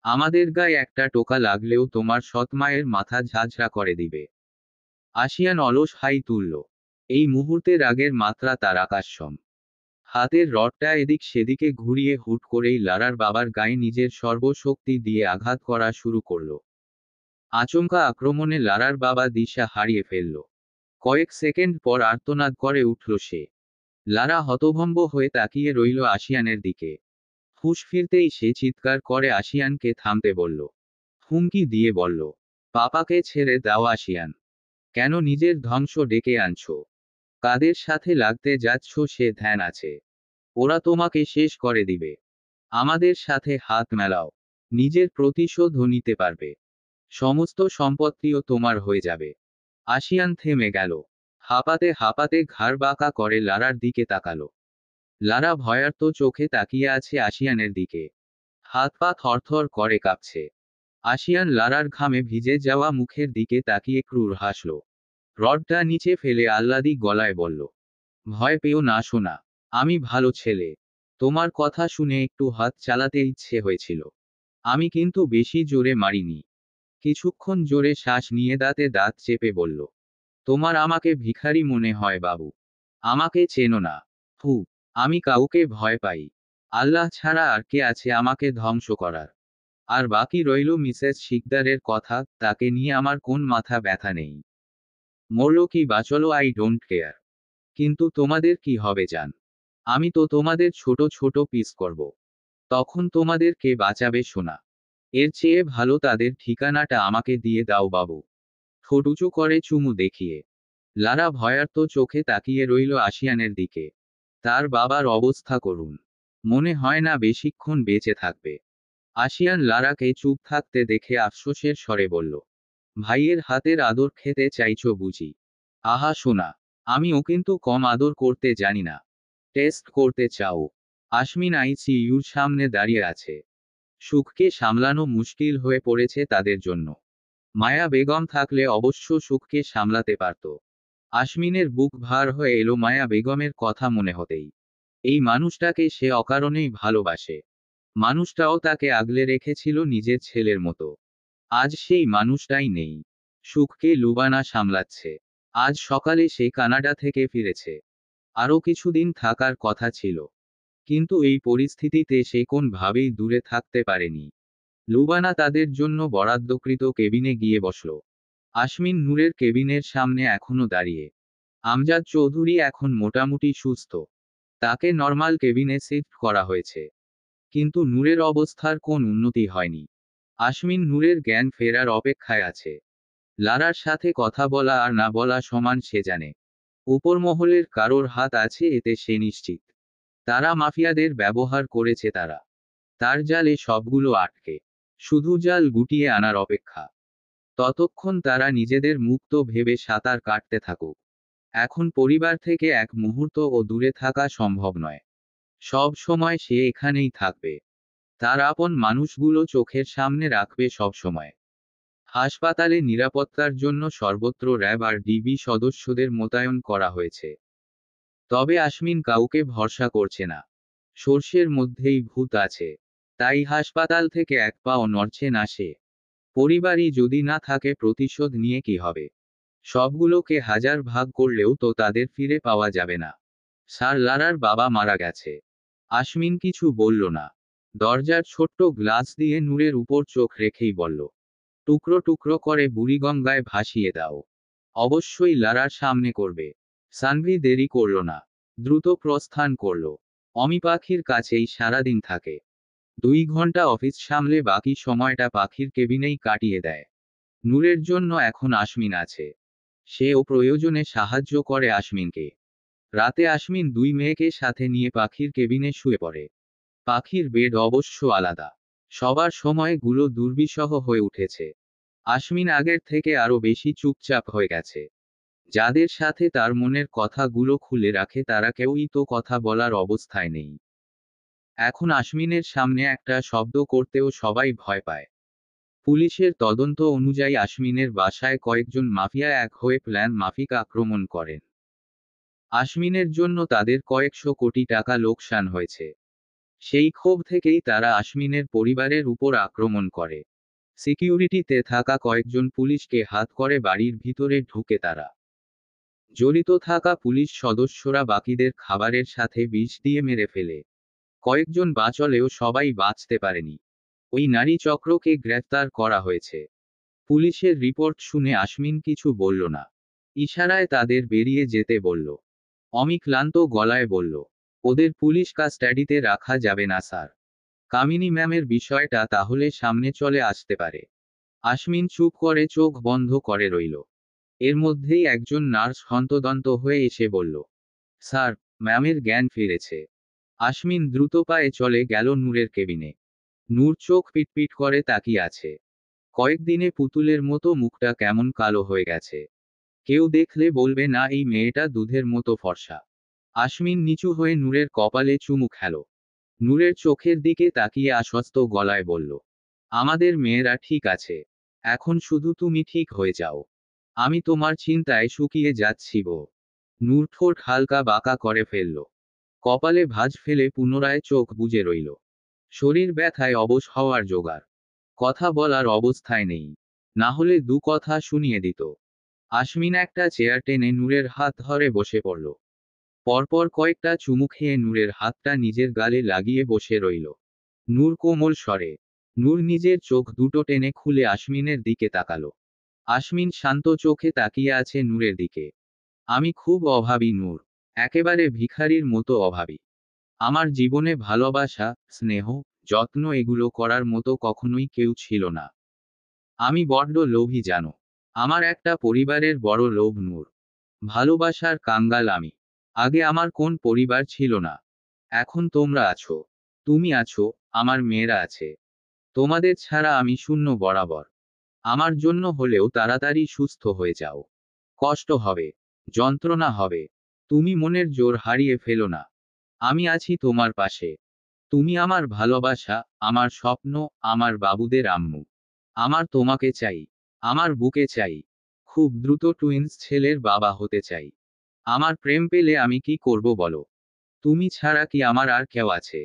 আমাদের গায়ে একটা টোকা লাগলেও তোমার সৎ মায়ের মাথা ঝাঁঝরা করে দিবে। আশিয়ান অলস হাই তুলল। এই মুহূর্তে রাগের মাত্রা তার আকাশসম। হাতের রডটা এদিক সেদিকে ঘুরিয়ে হুট করেই লারার বাবার গায়ে নিজের সর্বশক্তি দিয়ে আঘাত করা শুরু করল। আচমকা আক্রমণে লারার বাবা দিশা হারিয়ে ফেলল। কয়েক সেকেন্ড পর আর্তনাদ করে উঠল সে। লারা হতভম্ব হয়ে তাকিয়ে রইল আশিয়ানের দিকে। হুঁশ ফিরতেই সে চিৎকার করে আশিয়ানকে থামতে বলল। হুমকি দিয়ে বলল, পাপাকে ছেড়ে দাও আশিয়ান। কেন নিজের ধ্বংস ডেকে আনছো? কাদের সাথে লাগতে যাচ্ছ সে ধ্যান আছে? ওরা তোমাকে শেষ করে দিবে। আমাদের সাথে হাত মেলাও। নিজের প্রতিশোধও নিতে পারবে। সমস্ত সম্পত্তিও তোমার হয়ে যাবে। আশিয়ান থেমে গেল। হাঁপাতে হাঁপাতে ঘাড় বাঁকা করে লারার দিকে তাকালো। লারা ভয়ার্ত চোখে তাকিয়ে আছে আশিয়ানের দিকে। হাত পা থরথর করে কাঁপছে। আশিয়ান লারার ঘামে ভিজে যাওয়া মুখের দিকে তাকিয়ে ক্রুর হাসল। রডটা নিচে ফেলে আহ্লাদি গলায় বলল, ভয় পেও না সোনা। আমি ভালো ছেলে। তোমার কথা শুনে একটু হাত চালাতে ইচ্ছে হয়েছিল। আমি কিন্তু বেশি জোরে মারিনি। কিছুক্ষণ জোরে শ্বাস নিয়ে দাঁতে দাঁত চেপে বলল, তোমার আমাকে ভিখারি মনে হয় বাবু। আমাকে চেনো না। হু। আমি কাউকে ভয় পাই। আল্লাহ ছাড়া আর কে আছে আমাকে ধ্বংস করার? আর বাকি রইল মিসেস শিকদারের কথা, তাকে নিয়ে আমার কোন মাথা ব্যথা নেই। মরল কি বাঁচলো আই ডোন্ট কেয়ার। কিন্তু তোমাদের কি হবে জান? আমি তো তোমাদের ছোট ছোট পিস করব। তখন তোমাদের কে বাঁচাবে সোনা? এর চেয়ে ভালো তাদের ঠিকানাটা আমাকে দিয়ে দাও বাবু। ঠোঁট উঁচু করে চুমু দেখিয়ে। লারা ভয়ার্ত চোখে তাকিয়ে রইল আশিয়ানের দিকে। তার বাবার অবস্থা করুন। মনে হয় না বেশিক্ষণ বেঁচে থাকবে। আশিয়ান লারাকে চুপ থাকতে দেখে আফসোসের স্বরে বলল, ভাইয়ের হাতের আদর খেতে চাইছো বুঝি? আহা সোনা, আমি ও কিন্তু কম আদর করতে জানি না। টেস্ট করতে চাও? আশমিন আইসিইউর সামনে দাঁড়িয়ে আছে। সুখকে সামলানো মুশকিল হয়ে পড়েছে তাদের জন্য। মায়া বেগম থাকলে অবশ্য সুখকে সামলাতে পারত। আশমিনের বুক ভার হয়ে এলো মায়া বেগমের কথা মনে হতেই। এই মানুষটাকে সে অকারণেই ভালোবাসে। মানুষটাও তাকে আগলে রেখেছিল নিজের ছেলের মতো। আজ সেই মানুষটাই নেই। সুখকে লুবানা সামলাচ্ছে। আজ সকালে সে কানাডা থেকে ফিরেছে। আরও কিছুদিন থাকার কথা ছিল। কিন্তু এই পরিস্থিতিতে সে কোনভাবেই দূরে থাকতে পারেনি। লুবানা তাদের জন্য বরাদ্দকৃত কেবিনে গিয়ে বসল। আশমিন নূরের কেবিনের সামনে এখনো দাঁড়িয়ে। আমজাদ চৌধুরী এখন মোটামুটি সুস্থ। তাকে নর্মাল কেবিনে শিফট করা হয়েছে। কিন্তু নূরের অবস্থার কোন উন্নতি হয়নি। আশমিন নূরের জ্ঞান ফেরার অপেক্ষায় আছে। লারার সাথে কথা বলা আর না বলা সমান সে জানে। উপরমহলের কারোর হাত আছে এতে সে নিশ্চিত। তারা মাফিয়াদের ব্যবহার করেছে তারা। তার জালে সবগুলো আটকে। শুধু জাল গুটিয়ে আনার অপেক্ষা। ততক্ষণ তারা নিজেদের মুক্ত ভেবে সাঁতার কাটতে থাকুক। এখন পরিবার থেকে এক মুহূর্ত ও দূরে থাকা সম্ভব নয়। সব সময় সে এখানেই থাকবে। তার আপন মানুষগুলো চোখের সামনে রাখবে সব সময়। হাসপাতালে নিরাপত্তার জন্য সর্বত্র র্যাব আর ডিবি সদস্যদের মোতায়েন করা হয়েছে। তবে আশমিন কাউকে ভরসা করছে না। সর্ষের মধ্যেই ভূত আছে। তাই হাসপাতাল থেকে এক পাও নড়ছে না সে। পরিবারই যদি না থাকে প্রতিশোধ নিয়ে কি হবে? সবগুলোকে হাজার ভাগ করলেও তো তাদের ফিরে পাওয়া যাবে না। স্যার লারার বাবা মারা গেছে। আশমিন কিছু বলল না। দরজার ছোট্ট গ্লাস দিয়ে নূরের উপর চোখ রেখেই বলল, টুকরো টুকরো করে বুড়িগঙ্গায় ভাসিয়ে দাও। অবশ্যই লারার সামনে করবে। সানভি দেরি করল না। দ্রুত প্রস্থান করল। অমি পাখির কাছেই সারাদিন থাকে। 2 ঘন্টা অফিস সামলে বাকি সময়টা পাখির কেবিনেই কাটিয়ে দেয়। নূরের জন্য এখন আশমিন আছে। সেও প্রয়োজনে সাহায্য করে আশমিনকে। রাতে আশমিন 2 মেয়েকে সাথে নিয়ে পাখির কেবিনে শুয়ে পড়ে। পাখির বেড অবশ্য আলাদা। সবার সময়গুলো দুর্বিষহ হয়ে উঠেছে। আশমিন আগের থেকে আরো বেশি চুপচাপ হয়ে গেছে। যাদের সাথে তার মনের কথাগুলো খুলে রাখে তারা কেউই তো কথা বলার অবস্থায় নেই। এখন আশমিনের সামনে একটা শব্দ করতেও সবাই ভয় পায়। পুলিশের তদন্ত অনুযায়ী আশমিনের বাসায় কয়েকজন মাফিয়া এক হয়ে প্ল্যান মাফিক আক্রমণ করেন। আশমিনের জন্য তাদের কয়েকশো কোটি টাকা লোকসান হয়েছে। সেই ক্ষোভ থেকেই তারা আশমিনের পরিবারের উপর আক্রমণ করে। সিকিউরিটিতে থাকা কয়েকজন পুলিশকে হাত করে বাড়ির ভিতরে ঢুকে তারা। জড়িত থাকা পুলিশ সদস্যরা বাকিদের খাবারের সাথে বিষ দিয়ে মেরে ফেলে। কয়েকজন বাঁচলেও সবাই বাঁচতে পারেনি। ওই নারী চক্রকে গ্রেফতার করা হয়েছে। পুলিশের রিপোর্ট শুনে আশমিন কিছু বলল না। ইশারায় তাদের বেরিয়ে যেতে বলল। অমি ক্লান্ত গলায় বলল, ওদের পুলিশ কাস্টাডিতে রাখা যাবে না স্যার। কামিনী ম্যামের বিষয়টা তাহলে সামনে চলে আসতে পারে। আশমিন চুপ করে চোখ বন্ধ করে রইল। এর মধ্যেই একজন নার্স হন্তদন্ত হয়ে এসে বলল, স্যার, ম্যামের জ্ঞান ফিরেছে। আশমিন দ্রুত পায়ে চলে গেল নূরের কেবিনে। নূর চোখ পিটপিট করে তাকিয়ে আছে। কয়েকদিনে পুতুলের মতো মুখটা কেমন কালো হয়ে গেছে। কেউ দেখলে বলবে না এই মেয়েটা দুধের মতো ফর্সা। আশমিন নিচু হয়ে নূরের কপালে চুমু খেল। নূরের চোখের দিকে তাকিয়ে আশ্বস্ত গলায় বলল, আমাদের মেয়েরা ঠিক আছে। এখন শুধু তুমি ঠিক হয়ে যাও। আমি তোমার চিন্তায় শুকিয়ে যাচ্ছি গো। নূর ঠোঁট হালকা বাঁকা করে ফেলল। কপালে ভাঁজ ফেলে পুনরায় চোখ বুজে রইল। শরীর ব্যথায় অবশ হওয়ার জোগাড়। কথা বলার অবস্থায় নেই। না হলে দু কথা শুনিয়ে দিত। আশমিন একটা চেয়ার টেনে নূরের হাত ধরে বসে পড়ল। পরপর কয়েকটা চুমু খেয়ে নূরের হাতটা নিজের গালে লাগিয়ে বসে রইল। নূর কোমল স্বরে। নূর নিজের চোখ দুটো টেনে খুলে আশমিনের দিকে তাকালো। আশমিন শান্ত চোখে তাকিয়ে আছে নূরের দিকে। আমি খুব অভাবী নূর। একেবারে ভিখারির মতো অভাবী। আমার জীবনে ভালোবাসা, স্নেহ, যত্ন এগুলো করার মতো কখনোই কেউ ছিল না। আমি বড্ড লোভী জানো। আমার একটা পরিবারের বড় লোভ নূর। ভালোবাসার কাঙ্গাল আমি। আগে আমার কোন পরিবার ছিল না। এখন তোমরা আছো। তুমি আছো, আমার মেয়েরা আছে। তোমাদের ছাড়া আমি শূন্য বরাবর। আমার জন্য হলেও তাড়াতাড়ি সুস্থ হয়ে যাও। কষ্ট হবে, যন্ত্রণা হবে। তুমি মনের জোর হারিয়ে ফেলো না। আমি আছি তোমার পাশে। তুমি আমার ভালোবাসা, আমার স্বপ্ন, আমার বাবুদের আম্মু। আমার তোমাকে চাই। আমার বুকে চাই। খুব দ্রুত টুইন্স ছেলের বাবা হতে চাই। আমার প্রেম পেলে আমি কি করব বলো? তুমি ছাড়া কি আমার আর কেউ আছে?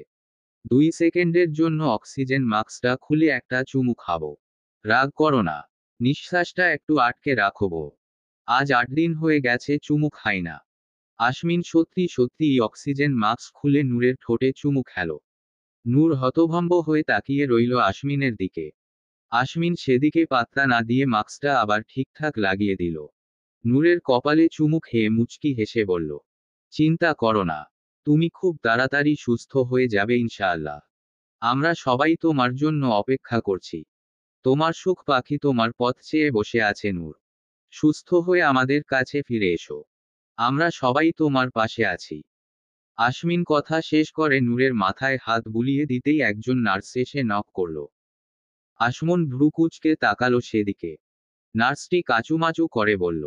2 সেকেন্ডের জন্য অক্সিজেন মাস্কটা খুলে একটা চুমু খাবো। রাগ করো না। নিঃশ্বাসটা একটু আটকে রাখো বৌ। আজ 8 দিন হয়ে গেছে চুমু খাই না। আশমিন সত্যি সত্যি অক্সিজেন মাস্ক খুলে নূরের ঠোঁটে চুমু খেল। নূর হতভম্ব হয়ে তাকিয়ে রইল আশমিনের দিকে। আশমিন সেদিকে পাত্তা না দিয়ে মাস্কটা আবার ঠিকঠাক লাগিয়ে দিল। নূরের কপালে চুমু খেয়ে মুচকি হেসে বলল, চিন্তা করো না। তুমি খুব তাড়াতাড়ি সুস্থ হয়ে যাবে ইনশাআল্লাহ। আমরা সবাই তোমার জন্য অপেক্ষা করছি। তোমার সুখ পাখি তোমার পথ চেয়ে বসে আছে নূর। সুস্থ হয়ে আমাদের কাছে ফিরে এসো। আমরা সবাই তোমার পাশে আছি। আশমিন কথা শেষ করে নূরের মাথায় হাত বুলিয়ে দিতেই একজন নার্স এসে নক করল। আশমন ভ্রু কুঁচকে তাকালো সেদিকে। নার্সটি কাঁচুমাচু করে বলল,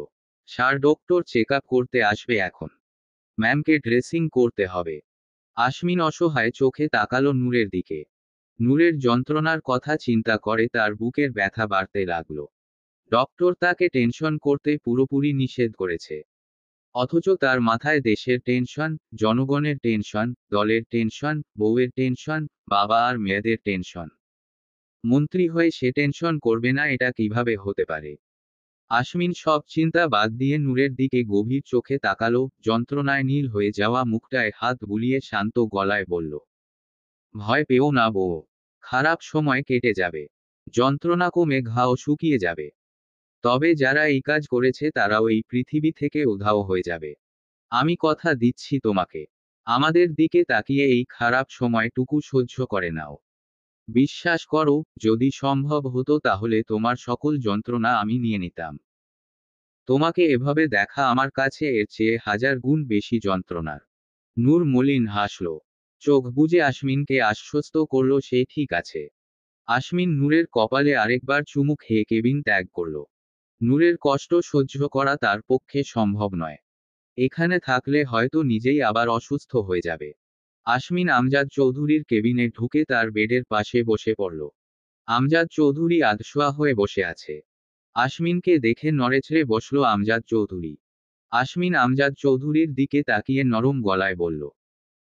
স্যার ডক্টর চেক আপ করতে আসবে এখন। ম্যামকে ড্রেসিং করতে হবে। আশমিন অসহায় চোখে তাকালো নূরের দিকে। নূরের যন্ত্রণার কথা চিন্তা করে তার বুকের ব্যথা বাড়তে লাগলো। ডক্টর তাকে টেনশন করতে পুরোপুরি নিষেধ করেছে। অথচ তার মাথায় দেশের টেনশন, জনগণের টেনশন, দলের টেনশন, বউয়ের টেনশন, বাবা আর মেয়েদের টেনশন। মন্ত্রী হয়ে সে টেনশন করবে না এটা কিভাবে হতে পারে? আশমিন সব চিন্তা বাদ দিয়ে নূরের দিকে গভীর চোখে তাকালো, যন্ত্রণায় নীল হয়ে যাওয়া মুখটায় হাত বুলিয়ে শান্ত গলায় বলল, ভয় পেও না বউ। খারাপ সময় কেটে যাবে। যন্ত্রণা কমে ঘাও শুকিয়ে যাবে। তবে যারা এই কাজ করেছে তারাও এই পৃথিবী থেকে উধাও হয়ে যাবে। আমি কথা দিচ্ছি তোমাকে। আমাদের দিকে তাকিয়ে এই খারাপ সময়টুকু সহ্য করে নাও। বিশ্বাস করো, যদি সম্ভব হতো তাহলে তোমার সকল যন্ত্রণা আমি নিয়ে নিতাম। তোমাকে এভাবে দেখা আমার কাছে এর চেয়ে হাজার গুণ বেশি যন্ত্রণার। নূর মলিন হাসল। চোখ বুজে আশমিনকে আশ্বস্ত করল সে ঠিক আছে। আশমিন নূরের কপালে আরেকবার চুমু খেয়ে কেবিন ত্যাগ করল। নূরের কষ্ট সহ্য করা তার পক্ষে সম্ভব নয়। এখানে থাকলে হয়তো নিজেই আবার অসুস্থ হয়ে যাবে। আশমিন আমজাদ চৌধুরীর কেবিনে ঢুকে তার বেডের পাশে বসে পড়ল। আমজাদ চৌধুরী আধশোয়া হয়ে বসে আছে। আশমিনকে দেখে নড়েচড়ে বসল আমজাদ চৌধুরী। আশমিন আমজাদ চৌধুরীর দিকে তাকিয়ে নরম গলায় বলল,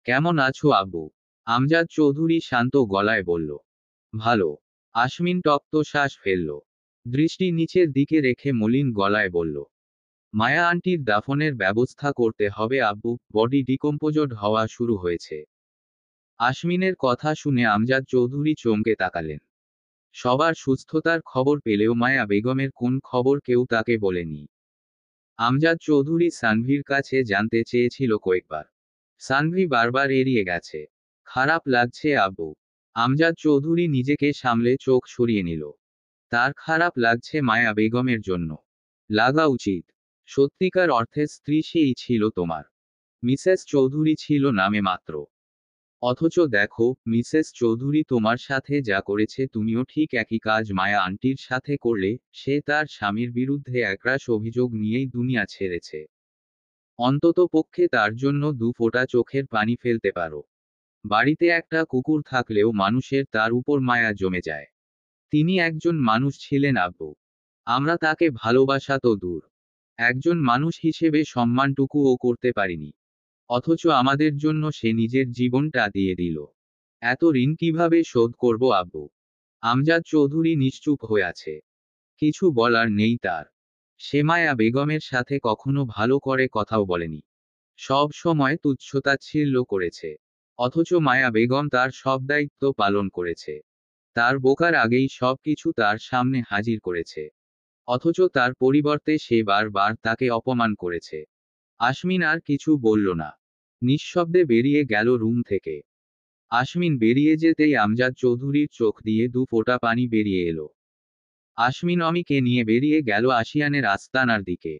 কেমন আছো আব্বু? আমজাদ চৌধুরী শান্ত গলায় বলল, ভালো। আশমিন তপ্ত শ্বাস ফেলল। দৃষ্টি নিচের দিকে রেখে মলিন গলায় বলল, মায়া আন্টির দাফনের ব্যবস্থা করতে হবে আব্বু, বডি ডিকম্পোজড হওয়া শুরু হয়েছে। আশমিনের কথা শুনে আমজাদ চৌধুরী চমকে তাকালেন। সবার সুস্থতার খবর পেলেও মায়া বেগমের কোন খবর কেউ তাকে বলেনি। আমজাদ চৌধুরী সানভীর কাছে জানতে চেয়েছিল কয়েকবার। সানভি বারবার এড়িয়ে গেছে। খারাপ লাগছে আব্বু। আমজাদ চৌধুরী নিজেকে সামলে চোখ সরিয়ে নিল। তার খারাপ লাগছে মায়া বেগমের জন্য। লাগা উচিত। সত্যিকার অর্থে স্ত্রী সেই ছিল তোমার। মিসেস চৌধুরী ছিল নামে মাত্র। অথচ দেখো মিসেস চৌধুরী তোমার সাথে যা করেছে তুমিও ঠিক একই কাজ মায়া আন্টির সাথে করলে। সে তার স্বামীর বিরুদ্ধে একরাশ অভিযোগ নিয়েই দুনিয়া ছেড়েছে। অন্তত পক্ষে তার জন্য দু ফোঁটা চোখের পানি ফেলতে পারো। বাড়িতে একটা কুকুর থাকলেও মানুষের তার উপর মায়া জমে যায়। তিনি একজন মানুষ ছিলেন আব্বু। আমরা তাকে ভালোবাসা তো দূর, একজন মানুষ হিসেবে সম্মানটুকুও করতে পারিনি। অথচ আমাদের জন্য সে নিজের জীবনটা দিয়ে দিল। এত ঋণ কিভাবে শোধ করব আব্বু? আমজাদ চৌধুরী নিশ্চুপ হয়ে আছে। কিছু বলার নেই তার। সে মায়া বেগমের সাথে কখনো ভালো করে কথাও বলেনি। সব সময় তুচ্ছতাচ্ছিল্য করেছে। অথচ মায়া বেগম তার সব দায়িত্ব পালন করেছে। তার বোকার আগেই সবকিছু তার সামনে হাজির করেছে। অথচ তার পরিবর্তে সে বারবার তাকে অপমান করেছে। আশমিন আর কিছু বলল না। নিঃশব্দে বেরিয়ে গেল রুম থেকে। আশমিন বেরিয়ে যেতেই আমজাদ চৌধুরীর চোখ দিয়ে দু ফোঁটা পানি বেরিয়ে এলো। আশমিন অমিকে নিয়ে বেরিয়ে গেল আশিয়ানের আস্তানার দিকে।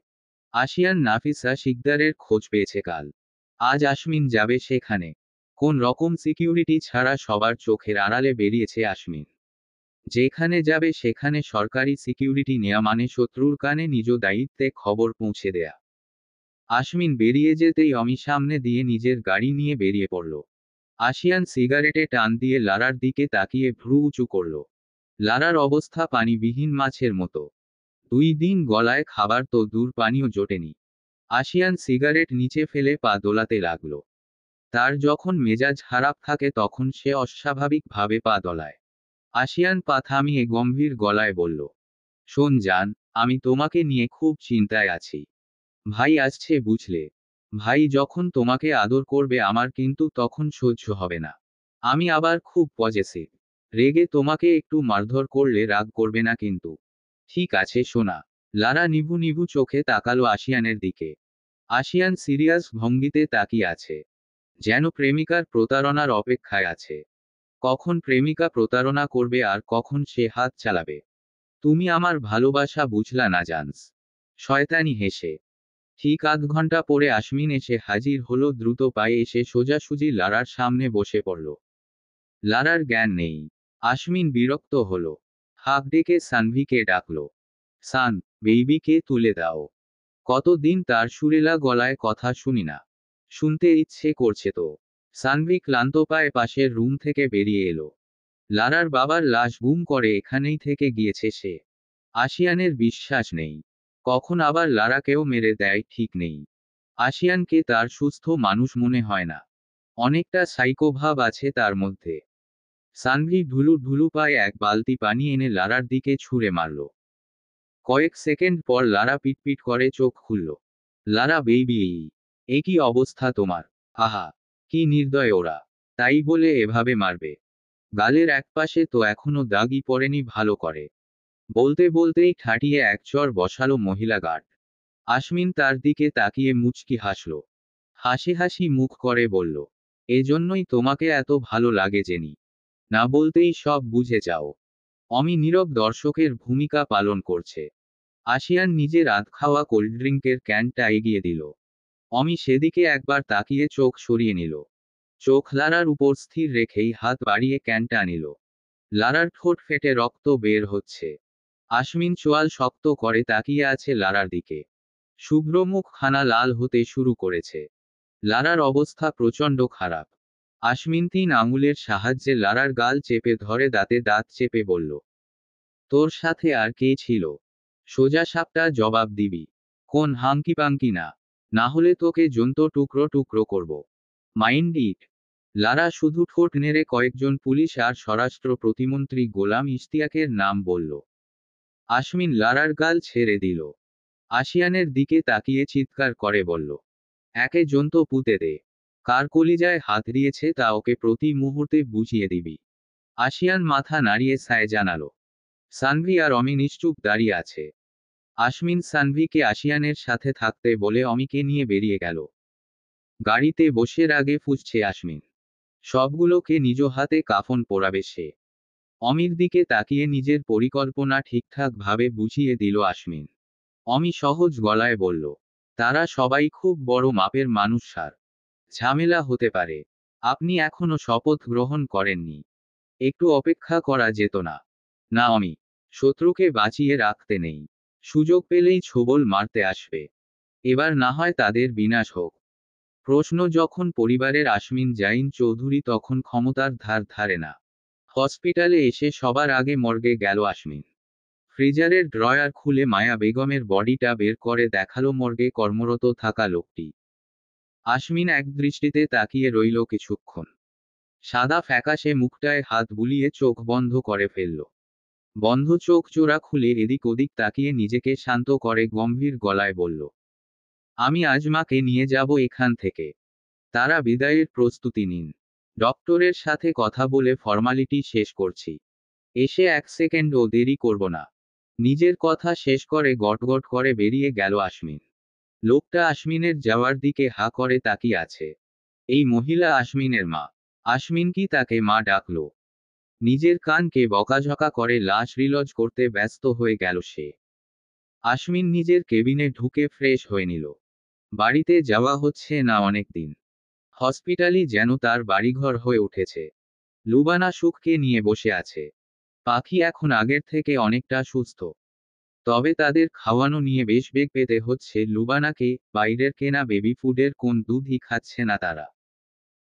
আশিয়ান নাফিসা শিকদারের খোঁজ পেয়েছে কাল। আজ আশমিন যাবে সেখানে। কোন রকম সিকিউরিটি ছাড়া সবার চোখের আড়ালে বেরিয়েছে আশমিন। যেখানে যাবে সেখানে সরকারি সিকিউরিটি নেয়া মানে শত্রুর কানে নিজ দায়িত্বে খবর পৌঁছে দেয়া। আশমিন বেরিয়ে যেতেই অমি সামনে দিয়ে নিজের গাড়ি নিয়ে বেরিয়ে পড়ল। আশিয়ান সিগারেটে টান দিয়ে লারার দিকে তাকিয়ে ভ্রু উঁচু করল। লারার অবস্থা পানিবিহীন মাছের মতো। 2 দিন গলায় খাবার তো দূর পানিও জোটেনি। আশিয়ান সিগারেট নিচে ফেলে পা দোলাতে লাগল। তার যখন মেজাজ খারাপ থাকে তখন সে অস্বাভাবিকভাবে পা দোলায়। আশিয়ান পা থামিয়ে গম্ভীর গলায় বলল, শোন জান, আমি তোমাকে নিয়ে খুব চিন্তায় আছি। ভাই আসছে বুঝলে। ভাই যখন তোমাকে আদর করবে আমার কিন্তু তখন সহ্য হবে না। আমি আবার খুব পজেসিভ। রেগে তোমাকে একটু মারধর করলে রাগ করবে না কিন্তু? ঠিক আছে সোনা। লারা নিভু নিভু চোখে তাকালো আশিয়ানের দিকে। আশিয়ান সিরিয়াস ভঙ্গিতে তাকিয়ে আছে, যেন প্রেমিকার প্রতারণার অপেক্ষায় আছে। কখন প্রেমিকা প্রতারণা করবে আর কখন সে হাত চালাবে। তুমি আমার ভালোবাসা বুঝলা না জানস। শয়তানি হেসে। ঠিক আধ ঘন্টা পরে আশমিন এসে হাজির হলো দ্রুত পায়ে এসে সোজাসুজি লারার সামনে বসে পড়ল। লারার জ্ঞান নেই। আশমিন বিরক্ত হলো। হাঁক ডেকে সানভিকে ডাকল। সান, বেইবিকে তুলে দাও। কতদিন তার সুরেলা গলায় কথা শুনি না। শুনতে ইচ্ছে করছে তো। সানভি ক্লান্ত পায়ে পাশের রুম থেকে বেরিয়ে এলো। লারার বাবার লাশ গুম করে এখানেই থেকে গিয়েছে সে। আশিয়ানের বিশ্বাস নেই। কখন আবার লারাকেও মেরে দেয় ঠিক নেই। আশিয়ানকে তার সুস্থ মানুষ মনে হয় না। অনেকটা সাইকো ভাব আছে তার মধ্যে। সানভি ঢুলু ঢুলু পায়ে এক বালতি পানি এনে লারার দিকে ছুঁড়ে মারল। কয়েক সেকেন্ড পর লারা পিটপিট করে চোখ খুলল। লারা বেবি, এ কি অবস্থা তোমার? আহা, কি নির্দয় ওরা। তাই বলে এভাবে মারবে? গালের একপাশে তো এখনো দাগই পড়েনি ভালো করে। বলতে বলতেই ঠাটিয়ে এক চড় বসালো মহিলা গার্ড। আশমিন তার দিকে তাকিয়ে মুচকি হাসল। হাসি হাসি মুখ করে বলল, এজন্যই তোমাকে এত ভালো লাগে জেনি। না বলতেই সব বুঝে যাও। অমি নীরব দর্শকের ভূমিকা পালন করছে। আশিয়ান নিজের আধ খাওয়া কোল্ড ড্রিঙ্কের ক্যানটা এগিয়ে দিল। অমি সেদিকে একবার তাকিয়ে চোখ সরিয়ে নিল। চোখ লারার উপর স্থির রেখেই হাত বাড়িয়ে ক্যানটা নিল। লারার ঠোঁট ফেটে রক্ত বের হচ্ছে। আশমিন চোয়াল শক্ত করে তাকিয়ে আছে লারার দিকে। শুভ্র মুখ খানা লাল হতে শুরু করেছে। লারার অবস্থা প্রচণ্ড খারাপ। আশমিন 3 আঙুলের সাহায্যে লারার গাল চেপে ধরে দাঁতে দাঁত চেপে বলল, তোর সাথে আর কে ছিল? সোজা সাপটা জবাব দিবি। কোন হাঙ্কি পাঙ্কি না? না হলে তোকে জন্ত টুকরো টুকরো করব। Mind it. লারা শুধু ঠোঁট নেড়ে কয়েকজন পুলিশ আর স্বরাষ্ট্র প্রতিমন্ত্রী গোলাম ইশতিয়াকের নাম বলল। আশমিন লারার গাল ছেড়ে দিল। আশিয়ানের দিকে তাকিয়ে চিৎকার করে বলল, একে জন্ত পুঁতে দে। কার কলিজায় হাত দিয়েছে তা ওকে প্রতি মুহূর্তে বুঝিয়ে দিবি। আশিয়ান মাথা নাড়িয়ে সায় জানালো। সানভি আর অমি নিশ্চুপ দাঁড়িয়ে আছে। আশমিন সানভিকে আশিয়ানের সাথে থাকতে বলে অমিকে নিয়ে বেরিয়ে গেল। গাড়িতে বসে আগে ফুঁসছে আশমিন। সবগুলোকে নিজ হাতে কাফন পরাবে সে। অমির দিকে তাকিয়ে নিজের পরিকল্পনা ঠিকঠাক ভাবে বুঝিয়ে দিল আশমিন। অমি সহজ গলায় বলল, তারা সবাই খুব বড় মাপের মানুষ স্যার। ঝামেলা হতে পারে। আপনি এখনো শপথ গ্রহণ করেননি। একটু অপেক্ষা করা যেত না? না অমি, শত্রুকে বাঁচিয়ে রাখতে নেই। সুযোগ পেলেই ছোবল মারতে আসবে। এবার না হয় তাদের বিনাশ হোক। প্রশ্ন যখন পরিবারের আশমিন জাইন চৌধুরী তখন ক্ষমতার ধার ধারে না। হসপিটালে এসে সবার আগে মর্গে গেল আশমিন। ফ্রিজারের ড্রয়ার খুলে মায়া বেগমের বডিটা বের করে দেখালো মর্গে কর্মরত থাকা লোকটি। আশমিন এক দৃষ্টিতে তাকিয়ে রইল কিছুক্ষণ। সাদা ফ্যাকাশে মুখটায় হাত বুলিয়ে চোখ বন্ধ করে ফেলল। বন্ধ চোখ জোড়া খুলে এদিক ওদিক তাকিয়ে নিজেকে শান্ত করে গম্ভীর গলায় বলল, আমি আজ মাকে নিয়ে যাব এখান থেকে। তারা বিদায়ের প্রস্তুতি নিন। ডক্টরের সাথে কথা বলে ফর্মালিটি শেষ করছি। এসে 1 সেকেন্ডও দেরি করব না। নিজের কথা শেষ করে গটগট করে বেরিয়ে গেল আশমিন। লোকটা আশমিনের যাওয়ার দিকে হা করে তাকিয়ে আছে। এই মহিলা আশমিনের মা। আশমিন কি তাকে মা ডাকল? নিজের কানকে বকাঝকা করে লাশ রিলজ করতে ব্যস্ত হয়ে গেল সে। আশমিন নিজের কেবিনে ঢুকে ফ্রেশ হয়ে নিল। বাড়িতে যাওয়া হচ্ছে না অনেকদিন। হসপিটালই যেন তার বাড়িঘর হয়ে উঠেছে। লুবানা সুখকে নিয়ে বসে আছে। পাখি এখন আগের থেকে অনেকটা সুস্থ। তবে তাদের খাওয়ানো নিয়ে বেশ বেগ পেতে হচ্ছে লুবানাকে। বাইরের কেনা বেবি ফুডের কোন দুধই খাচ্ছে না তারা।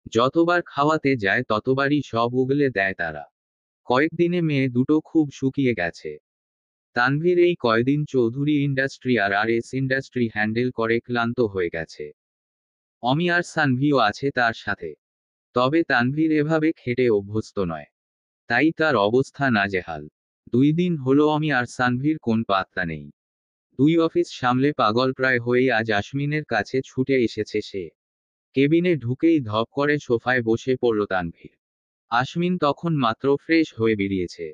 যতবার খাওয়াতে যায় ততবারই সব উগলে দেয় তারা। কয়েকদিনে মেয়ে দুটো খুব শুকিয়ে গেছে। তানভীর এই কয়দিন চৌধুরী ইন্ডাস্ট্রি আর এস ইন্ডাস্ট্রি হ্যান্ডেল করে ক্লান্ত হয়ে গেছে। অমি আর সানভিও আছে তার সাথে। তবে তানভীর এভাবে খেটে অভ্যস্ত নয়। তাই তার অবস্থা নাজেহাল। 2 দিন হলো অমি আর সানভীর কোন পাত্তা নেই। 2 অফিস সামলে পাগলপ্রায় হয়েই আজ আশমিনের কাছে ছুটে এসেছে সে। কেবিনে ঢুকেই ধপ করে সোফায় বসে পড়ল তানভীর। আশমিন তখন মাত্র ফ্রেশ হয়ে বেরিয়েছে।